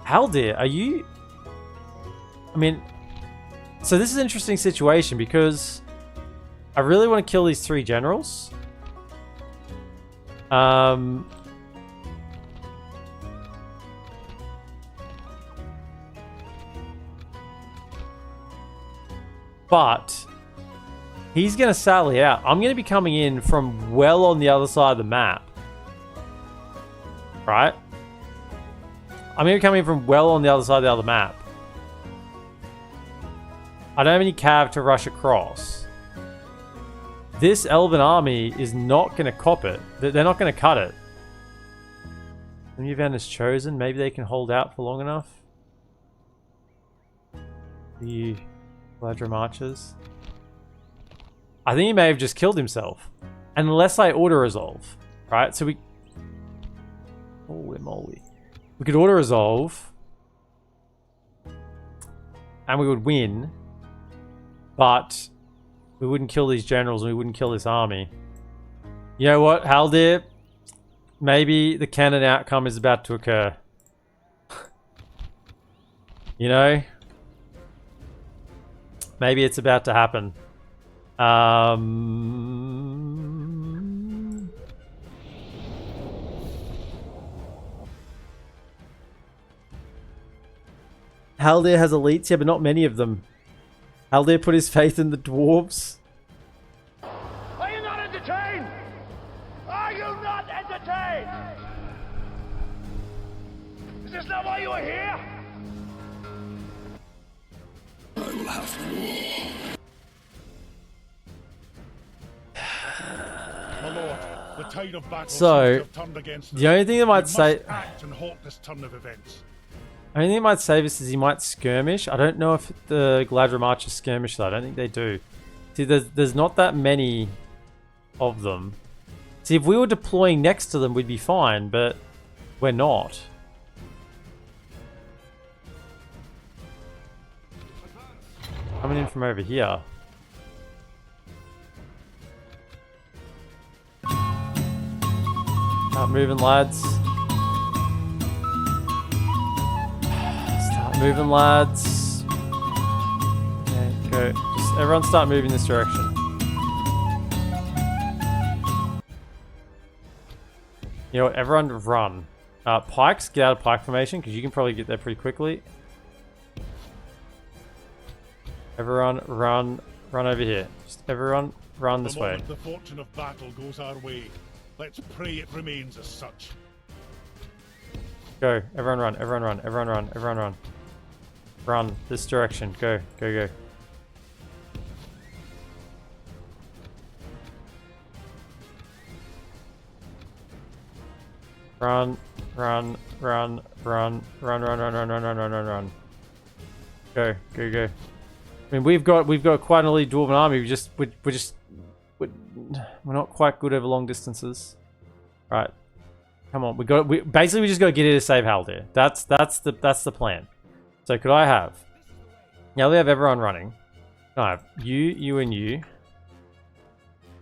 Haldir, are you... I mean... So this is an interesting situation because I really want to kill these 3 generals. But he's going to sally out. I'm going to be coming in from well on the other side of the map. Right? I'm going to be coming in from well on the other side of the other map. I don't have any cav to rush across. This Elven army is not going to cop it. They're not going to cut it. Van is chosen. Maybe they can hold out for long enough. The Gladra marches. I think he may have just killed himself. Unless I auto-resolve. Right? So we... Holy moly. We could auto-resolve. And we would win. But we wouldn't kill these generals and we wouldn't kill this army. You know what, Haldir? Maybe the canon outcome is about to occur. You know? Maybe it's about to happen. Haldir has elites, yeah, but not many of them. Haldir put his faith in the dwarves. Are you not entertained? Are you not entertained? Is this not why you are here? I will have war. My lord, the tide of battle So, seems to have turned against us. the only thing that might We say... must act and halt this turn of events. The only thing that might save us is he might skirmish. I don't know if the Galadrim archers skirmish though. I don't think they do. See, there's not that many of them. See, if we were deploying next to them, we'd be fine, but we're not. Coming in from over here. Start moving, lads. Start moving, lads. Okay, go. Just everyone start moving this direction. You know what? Everyone run. Pikes, get out of pike formation because you can probably get there pretty quickly. Everyone run over here. Just everyone run this way. The fortune of battle goes our way. Let's pray it remains as such. Go. Everyone run. Everyone run. Everyone run. Everyone run. Run this direction. Go. Go. Go. Run. Run. Run. Run. Run. Run. Run. Run. Run. Run. Run. Run. Run. Go. Go. Go. I mean, we've got quite an elite dwarven army. We're not quite good over long distances. All right, come on. We just got to get here to save Haldir. That's the plan. So could I have? Now we have everyone running. Can I have you, and you?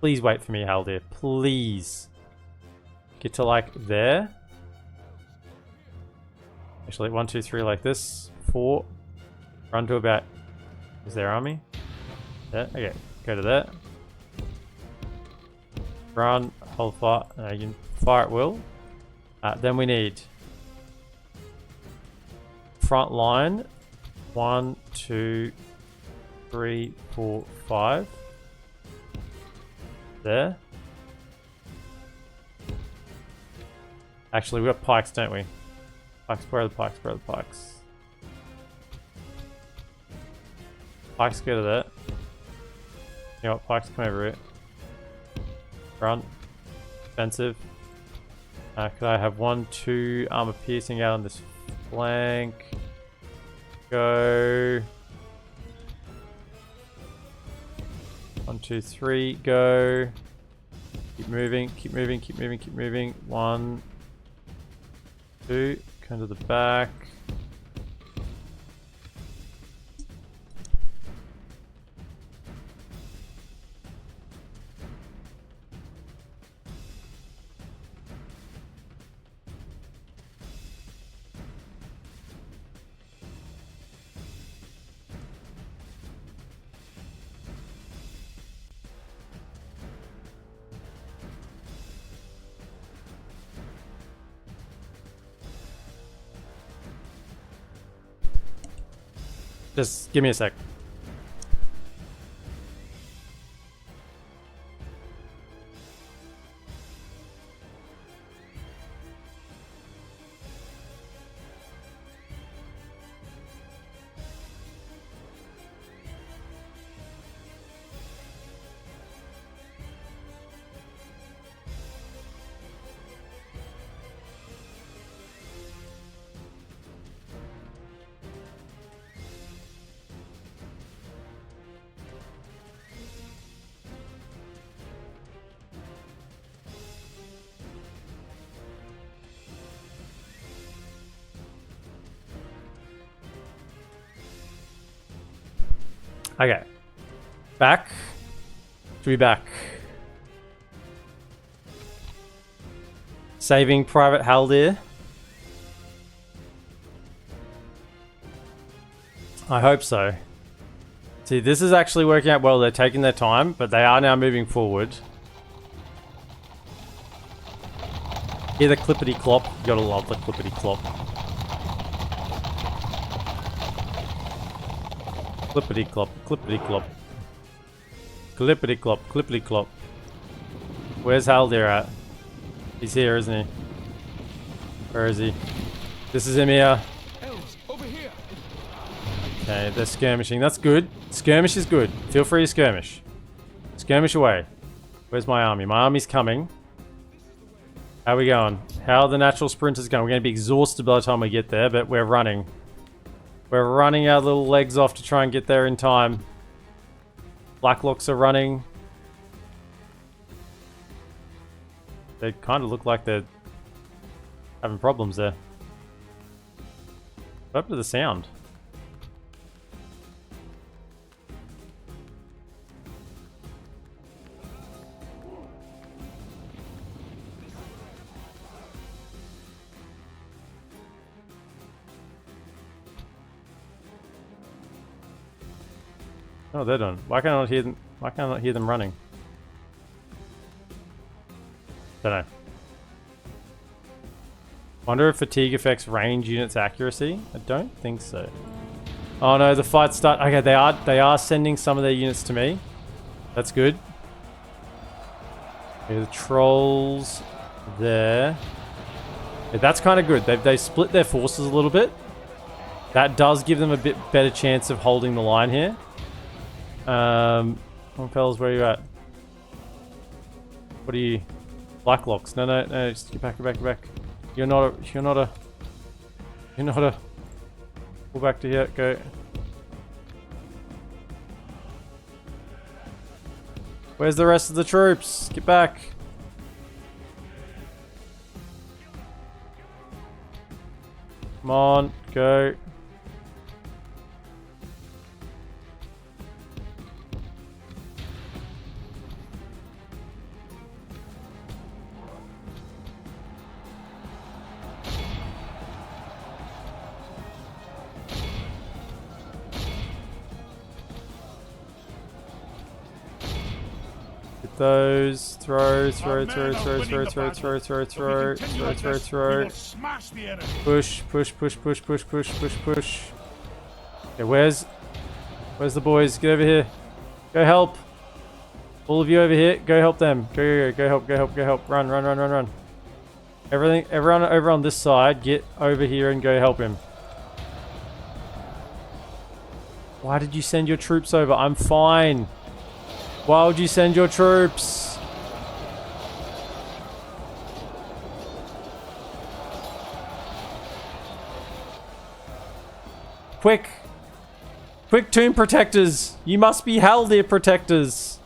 Please wait for me, Haldir. Please get to like there. Actually, 1, 2, 3 like this. 4. Run to about. Is their army? There. Okay. Go to there. Run. Hold fire. You can fire at will. Then we need front line. 1, 2, 3, 4, 5. There. Actually, we got pikes, don't we? Pikes. Where are the pikes? Where are the pikes? Pikes go to that. You know what? Pikes come over here. Run. Defensive. Could I have 1, 2 armor piercing out on this flank? Go. 1, 2, 3. Go. Keep moving. Keep moving. Keep moving. Keep moving. 1, 2. Come to the back. Just give me a sec. Okay. Back. To be back. Saving Private Haldir. I hope so. See, this is actually working out well. They're taking their time, but they are now moving forward. Hear the clippity clop. You gotta love the clippity clop. Clippity clop, clippity clop. Clippity clop, clippity clop. Where's Haldir at? He's here, isn't he? Where is he? This is him here. Okay, they're skirmishing. That's good. Skirmish is good. Feel free to skirmish. Skirmish away. Where's my army? My army's coming. How are we going? How are the natural sprinters going? We're going to be exhausted by the time we get there, but we're running. We're running our little legs off to try and get there in time. Blacklocks are running. They kind of look like they're having problems there. What happened to the sound? Oh, they're done. Why can't I not hear them? Why can't I not hear them running? Don't know. Wonder if fatigue affects range units' accuracy. I don't think so. Oh no, the fight start. Okay, they are sending some of their units to me. That's good. Okay, the trolls there. Yeah, that's kind of good. They split their forces a little bit. That does give them a bit better chance of holding the line here. Fellas, where are you at? What are you? Blacklocks. No, just get back, get back. You're not a... Pull back to here, go. Where's the rest of the troops? Get back. Come on, go. Those throw. Push. Okay, where's the boys? Get over here. Go help. All of you over here. Go help them. Go help. Run. Everyone over on this side, get over here and go help him. Why did you send your troops over? I'm fine. Why would you send your troops? Quick! Quick, tomb protectors! You must be Haldir protectors!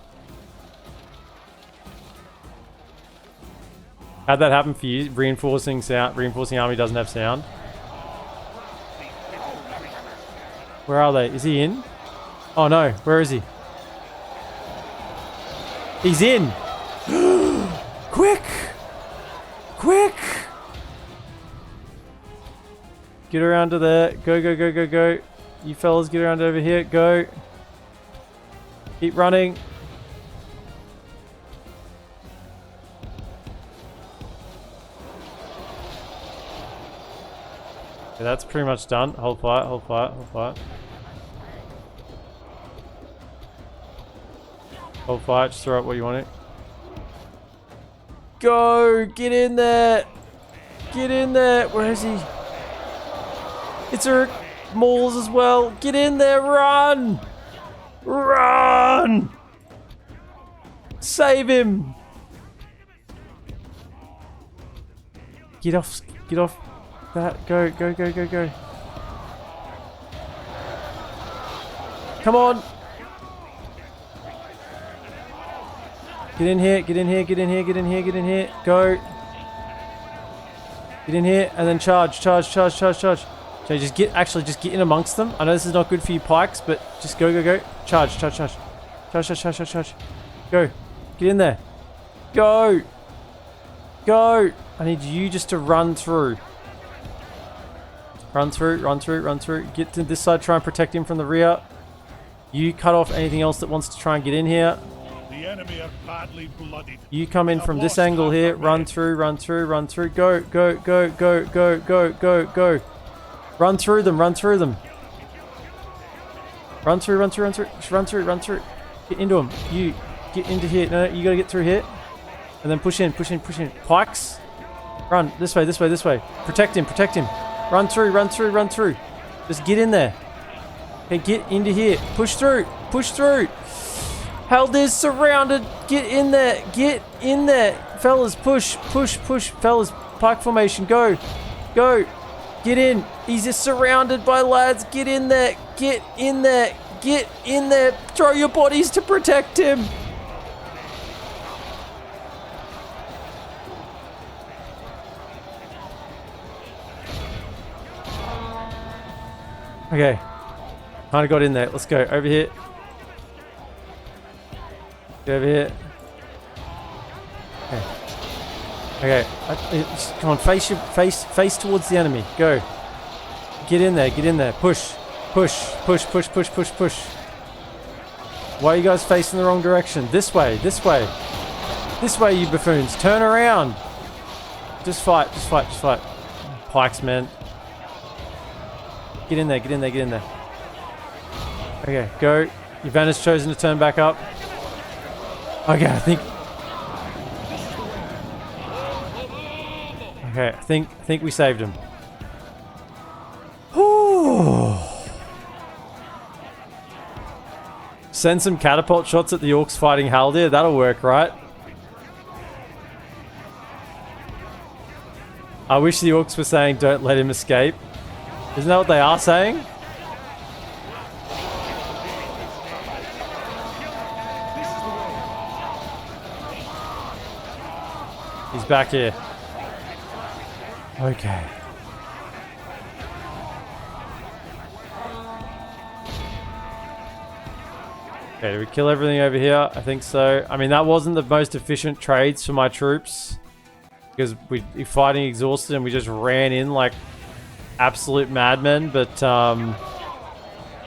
How'd that happen for you? Reinforcing army doesn't have sound. Where are they? Is he in? Oh no, where is he? He's in! Quick! Quick! Get around to there. Go. You fellas get around over here. Go. Keep running. Okay, that's pretty much done. Hold fire. Hold fire, just throw out what you want it. Go! Get in there! Get in there! Where is he? It's Eric Mauls as well. Get in there! Run! Run! Save him! Get off that. Go. Come on! Get in here. Go. Get in here and then charge. So just get in amongst them. I know this is not good for you pikes, but just go. Charge. Go. Get in there. Go. I need you just to run through. Run through. Get to this side, try and protect him from the rear. You cut off anything else that wants to try and get in here. The enemy are badly blooded. You come in from this angle here. Run through. Go. Run through them. Run through, run through, run through, run through, run through. Get into him. You get into here. No, you gotta get through here. And then push in, push in, push in. Pikes. Run. This way, this way, this way. Protect him, protect him. Run through, run through, run through. Just get in there. Okay, get into here. Push through. Push through. Haldir's surrounded. Get in there. Get in there. Fellas, push, push, push. Fellas, pike formation. Go. Go. Get in. He's just surrounded by lads. Get in there. Get in there. Get in there. Throw your bodies to protect him. Okay. Kind of got in there. Let's go. Over here. Get over here. Okay. Okay. Come on. Face towards the enemy. Go. Get in there. Get in there. Push. Push. Push. Push. Push. Push. Push. Why are you guys facing the wrong direction? This way. This way. This way, you buffoons. Turn around. Just fight. Just fight. Just fight. Pikes, man. Get in there. Get in there. Get in there. Okay. Go. Yvan has chosen to turn back up. Okay, I think... Okay, I think we saved him. Whew. Send some catapult shots at the orcs fighting Haldir. That'll work, right? I wish the orcs were saying, don't let him escape. Isn't that what they are saying? He's back here. Okay. Okay, did we kill everything over here? I think so. I mean, that wasn't the most efficient trades for my troops. Because we're fighting exhausted and we just ran in like absolute madmen. But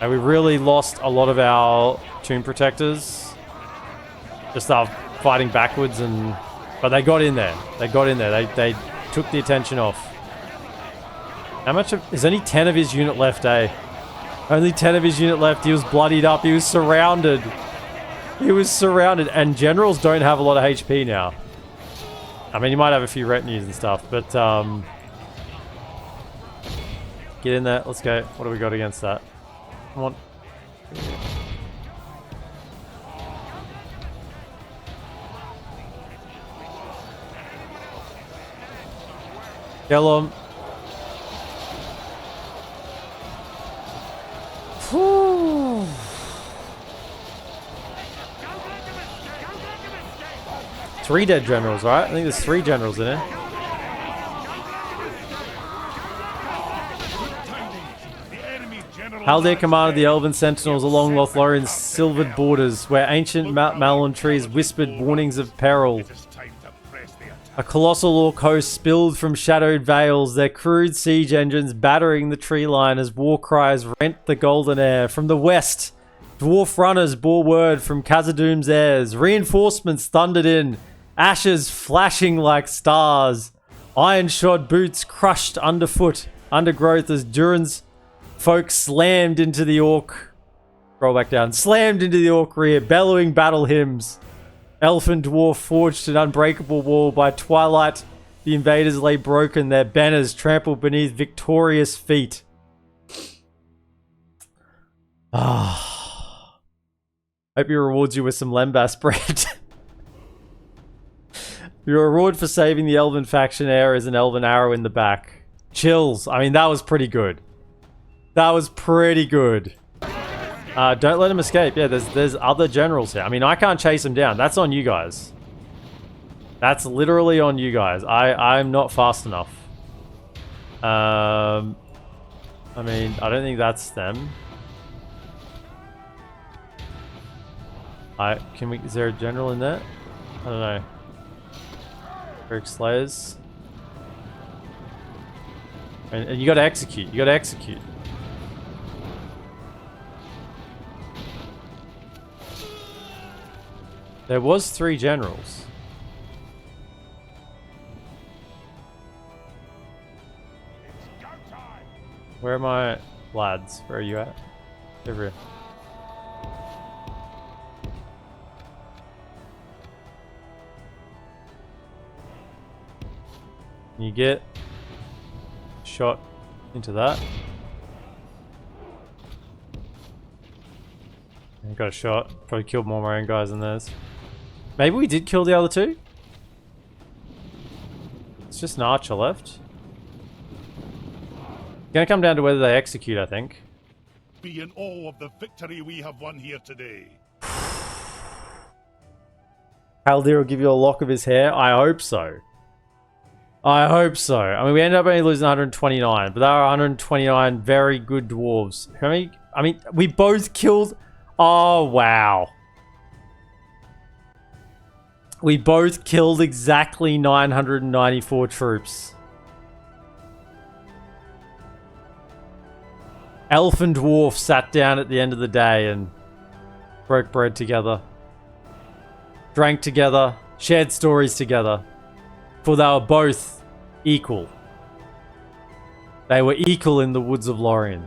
we really lost a lot of our tomb protectors. Just fighting backwards and... But they got in there. They got in there. They took the attention off. How much of... There's only 10 of his unit left, eh? Only 10 of his unit left. He was bloodied up. He was surrounded. He was surrounded. And generals don't have a lot of HP now. I mean, you might have a few retinues and stuff, but... Get in there. Let's go. What do we got against that? Come on. Kill him. Whew. Three dead generals, right? I think there's 3 generals in it. Haldir commanded the Elven Sentinels along Lothloren's silvered borders, where ancient Mount Malon trees whispered warnings of peril. A colossal orc host spilled from shadowed vales, their crude siege engines battering the tree line as war cries rent the golden air. From the west, dwarf runners bore word from Khazad-dum's heirs. Reinforcements thundered in, ashes flashing like stars. Iron-shod boots crushed underfoot, undergrowth as Durin's folk slammed into the orc. Roll back down. Slammed into the orc rear, bellowing battle hymns. Elf and dwarf forged an unbreakable wall. By twilight, the invaders lay broken, their banners trampled beneath victorious feet. Ah. Hope he rewards you with some lembas bread. Your reward for saving the elven faction heir is an elven arrow in the back. Chills. I mean, that was pretty good. That was pretty good. Don't let him escape. Yeah, there's other generals here. I mean, I can't chase him down. That's on you guys. That's literally on you guys. I'm not fast enough. I mean, I don't think that's them. Is there a general in there? I don't know. Eric Slayers. And you gotta execute. You gotta execute. There was 3 generals. Where are my lads? Where are you at? Over here. You get shot into that. I got a shot. Probably killed more of my own guys than theirs. Maybe we did kill the other two? It's just an archer left. It's gonna come down to whether they execute, I think. Be in awe of the victory we have won here today. Haldir will give you a lock of his hair? I hope so. I hope so. I mean, we ended up only losing 129, but there are 129 very good dwarves. How many? I mean, we both killed... Oh, wow. We both killed exactly 994 troops. Elf and dwarf sat down at the end of the day and broke bread together. Drank together, shared stories together. For they were both equal. They were equal in the woods of Lorien.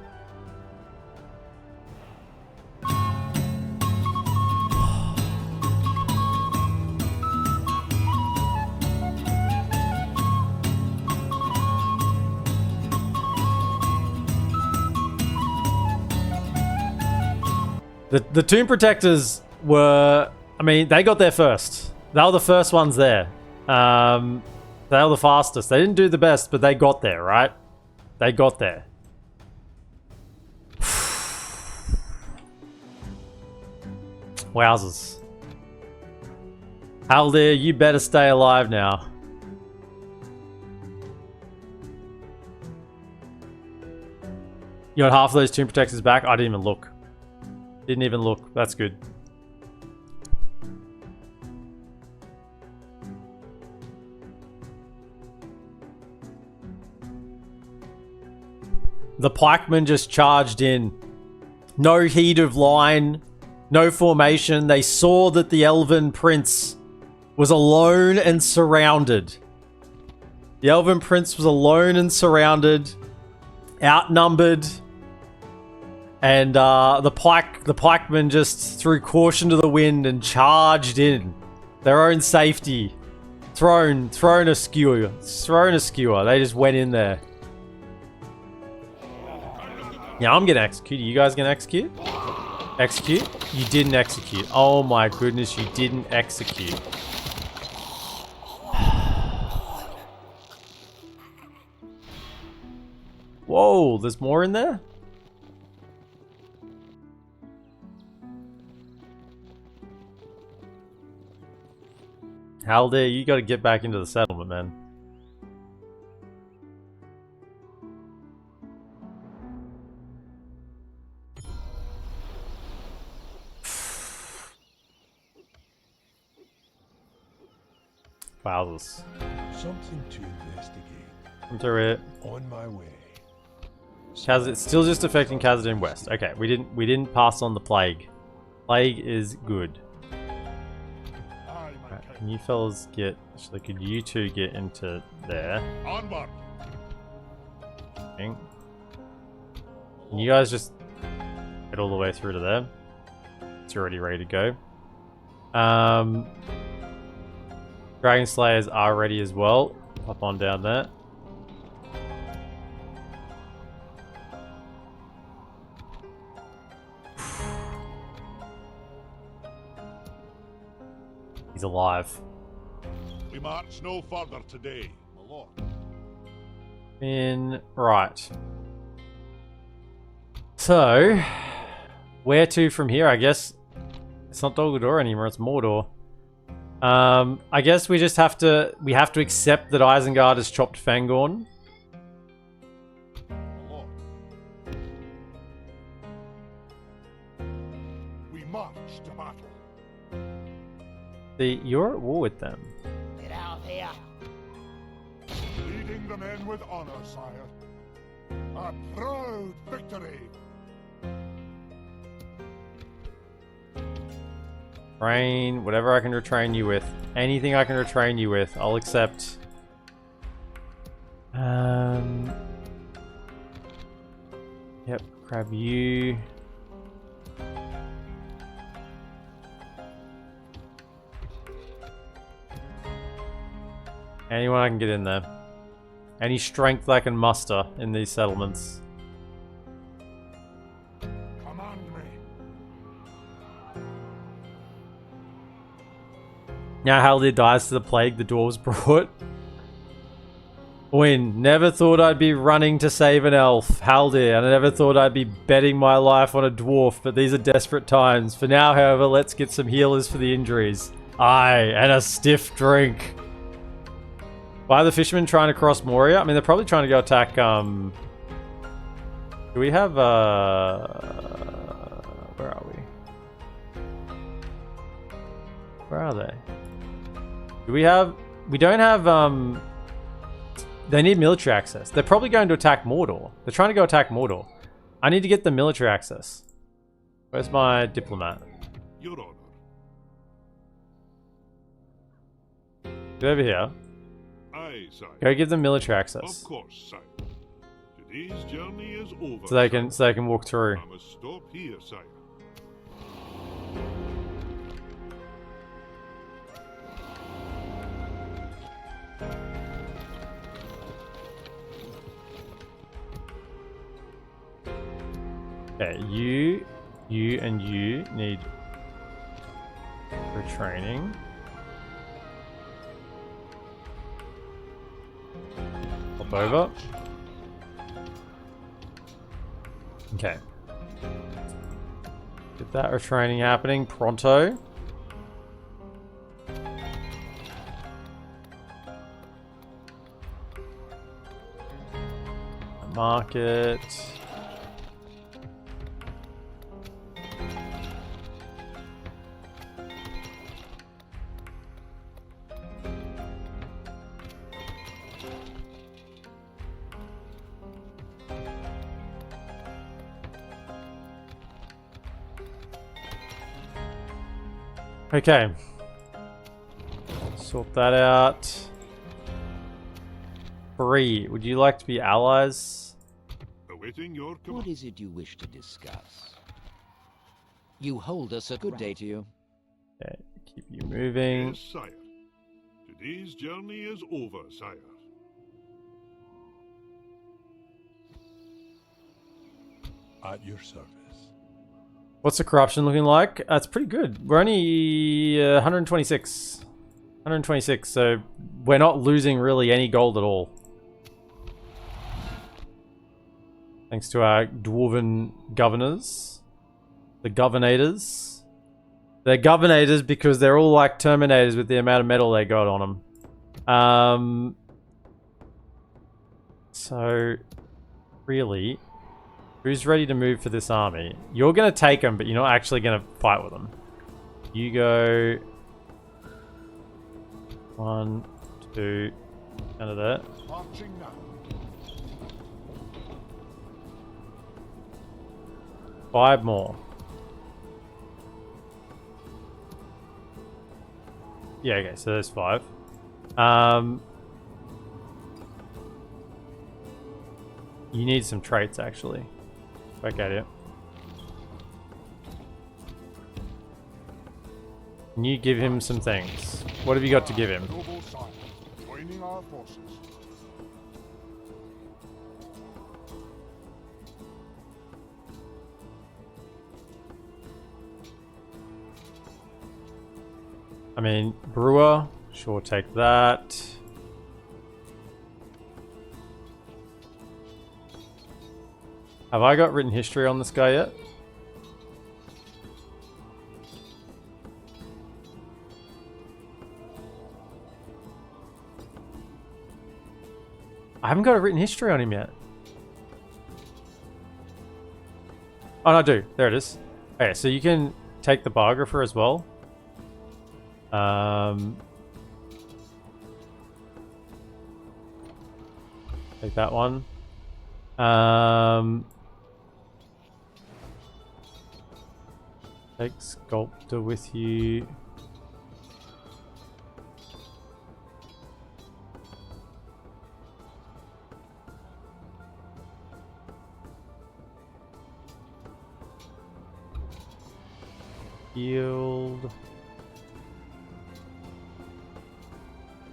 The Tomb Protectors were... I mean, they got there first. They were the first ones there. They were the fastest. They didn't do the best, but they got there, right? They got there. Wowzers. Haldir, you better stay alive now. You got half of those Tomb Protectors back? I didn't even look. Didn't even look. That's good. The pikemen just charged in. No heat of line. No formation. They saw that the elven prince was alone and surrounded. The elven prince was alone and surrounded. Outnumbered. And the pikemen just threw caution to the wind and charged in. Their own safety. Thrown a skewer. They just went in there. Yeah, I'm gonna execute. Are you guys gonna execute? Execute? You didn't execute. Oh my goodness, you didn't execute. Whoa, there's more in there? Haldir, you gotta get back into the settlement, man. Wowzers. Something to investigate. Come through it. On my way. It's still just affecting Khazaddum West. Okay, we didn't pass on the plague. Plague is good. Right, can you fellas get... Actually, could you two get into there? Onward. Can you guys just get all the way through to there? It's already ready to go. Dragon Slayers are ready as well. Hop on down there. He's alive. We march no further today, my lord. Right. So, where to from here? I guess it's not Dol Guldur anymore, it's Mordor. I guess we just have to accept that Isengard has chopped Fangorn. We march to battle. See, you're at war with them. Get out of here. Leading the men with honor, sire. A proud victory. Train, whatever I can retrain you with. Anything I can retrain you with, I'll accept. Yep, grab you. Anyone I can get in there. Any strength I can muster in these settlements. Command me. Now Haldir dies to the plague the dwarves brought. Win. Never thought I'd be running to save an elf. Haldir. And I never thought I'd be betting my life on a dwarf, but these are desperate times. For now, however, let's get some healers for the injuries. Aye, and a stiff drink. Why are the fishermen trying to cross Moria? I mean, they're probably trying to go attack, Do we have, where are we? Where are they? Do we have... We don't have, They need military access. They're probably going to attack Mordor. They're trying to go attack Mordor. I need to get the military access. Where's my diplomat? Your Honor. Get over here. Aye, sire. Go give them military access. Of course, sire. Today's journey is over. So they can walk through. I must stop here, sire. Okay, you and you need retraining. Hop over. Okay. Get that retraining happening pronto. Market. Okay. Sort that out. Bree, would you like to be allies? Awaiting your What command. is it you wish to discuss? You hold us a good day to you. Okay, keep you moving. Yes, sire. Today's journey is over, sire. At your service. What's the corruption looking like? It's pretty good. We're only 126. 126, so we're not losing really any gold at all. Thanks to our dwarven governors. The governators. They're governators because they're all like Terminators with the amount of metal they got on them. So, really... Who's ready to move for this army? You're going to take them, but you're not actually going to fight with them. You go... 1, 2, out of that. Marching now. 5 more. Yeah, okay, so there's 5. You need some traits, actually. Back at it. Can you give him some things? What have you got to give him? Noble sire, joining our forces. I mean, brewer. Sure, take that. Have I got written history on this guy yet? I haven't got a written history on him yet. Oh, no, I do. There it is. Okay, so you can take the biographer as well. Take that one. Take sculptor with you. Yield.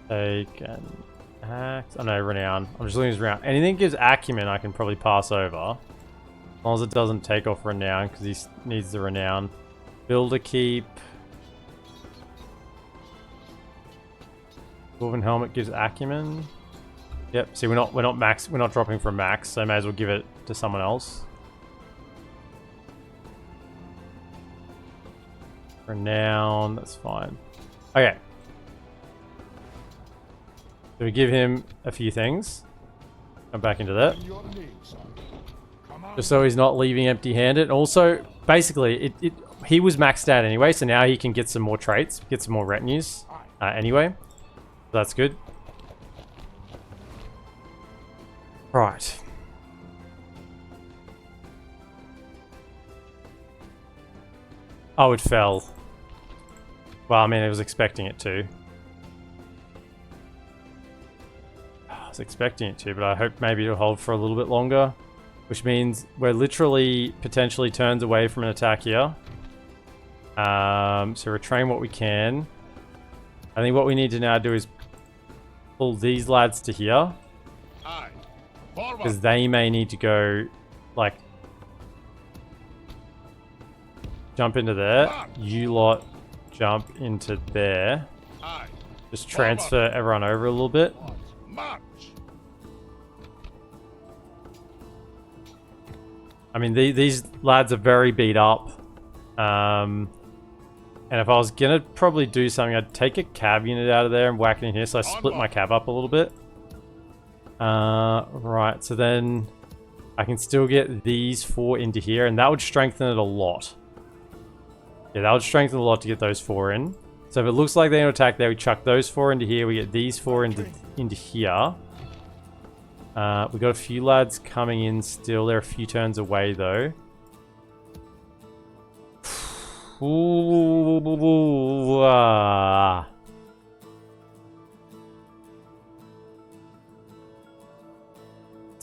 Take and Axe. Oh no, renown. I'm just looking at his renown. Anything gives acumen, I can probably pass over. As long as it doesn't take off renown, because he needs the renown. Builder keep. Dwarven helmet gives acumen. Yep. See, we're not dropping from max, so I may as well give it to someone else. Renown. That's fine. Okay. So we give him a few things. Come back into that. Just so he's not leaving empty-handed. Also, basically, he was maxed out anyway, so now he can get some more traits, get some more retinues anyway. So that's good. Right. Oh, it fell. Well, I mean, I was expecting it to. I was expecting it to, but I hope maybe it'll hold for a little bit longer. Which means we're literally potentially turns away from an attack here. So retrain what we can. I think what we need to now do is pull these lads to here. Because they may need to go, like, jump into there. You lot jump into there. Just transfer everyone over a little bit. I mean, these lads are very beat up. And if I was going to probably do something, I'd take a cab unit out of there and whack it in here. So I split my cab up a little bit. Right, so then I can still get these 4 into here. And that would strengthen it a lot. Yeah, that would strengthen a lot to get those 4 in. So if it looks like they're going to attack there, we chuck those 4 into here. We get these 4 into here. We got a few lads coming in still. They're a few turns away though. Ooh,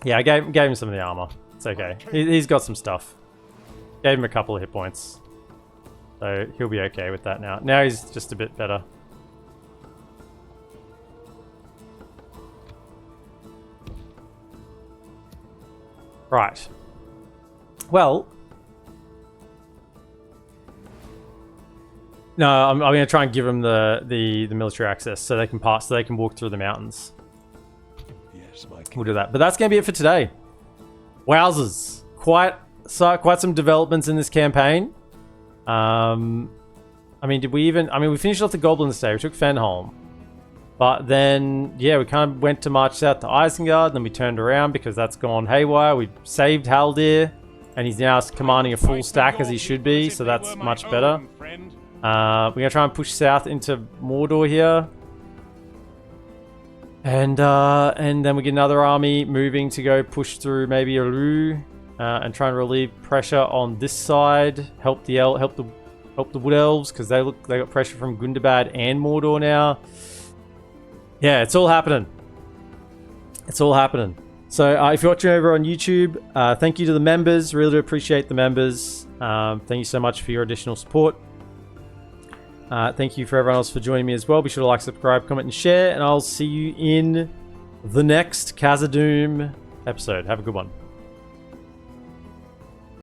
Yeah, I gave him some of the armor. It's okay. He's got some stuff. Gave him a couple of hit points. So he'll be okay with that now. Now he's just a bit better. Right. Well. No, I'm going to try and give them the military access so they can pass, so they can walk through the mountains. Yes, Mike. We'll do that. But that's going to be it for today. Wowzers. Quite some developments in this campaign. I mean, did we even... I mean, we finished off the Goblins today. We took Fenholm. But then, yeah, we kind of went to march south to Isengard, and then we turned around because that's gone haywire. We saved Haldir, and he's now commanding a full stack as he should be, so that's much better. We're going to try and push south into Mordor here. And then we get another army moving to go push through maybe Eru, and try and relieve pressure on this side. Help the Wood Elves, because they got pressure from Gundabad and Mordor now. Yeah, it's all happening. It's all happening. So if you're watching over on YouTube, thank you to the members. Really do appreciate the members. Thank you so much for your additional support. Thank you for everyone else for joining me as well. Be sure to like, subscribe, comment, and share. And I'll see you in the next Khazad-dum episode. Have a good one.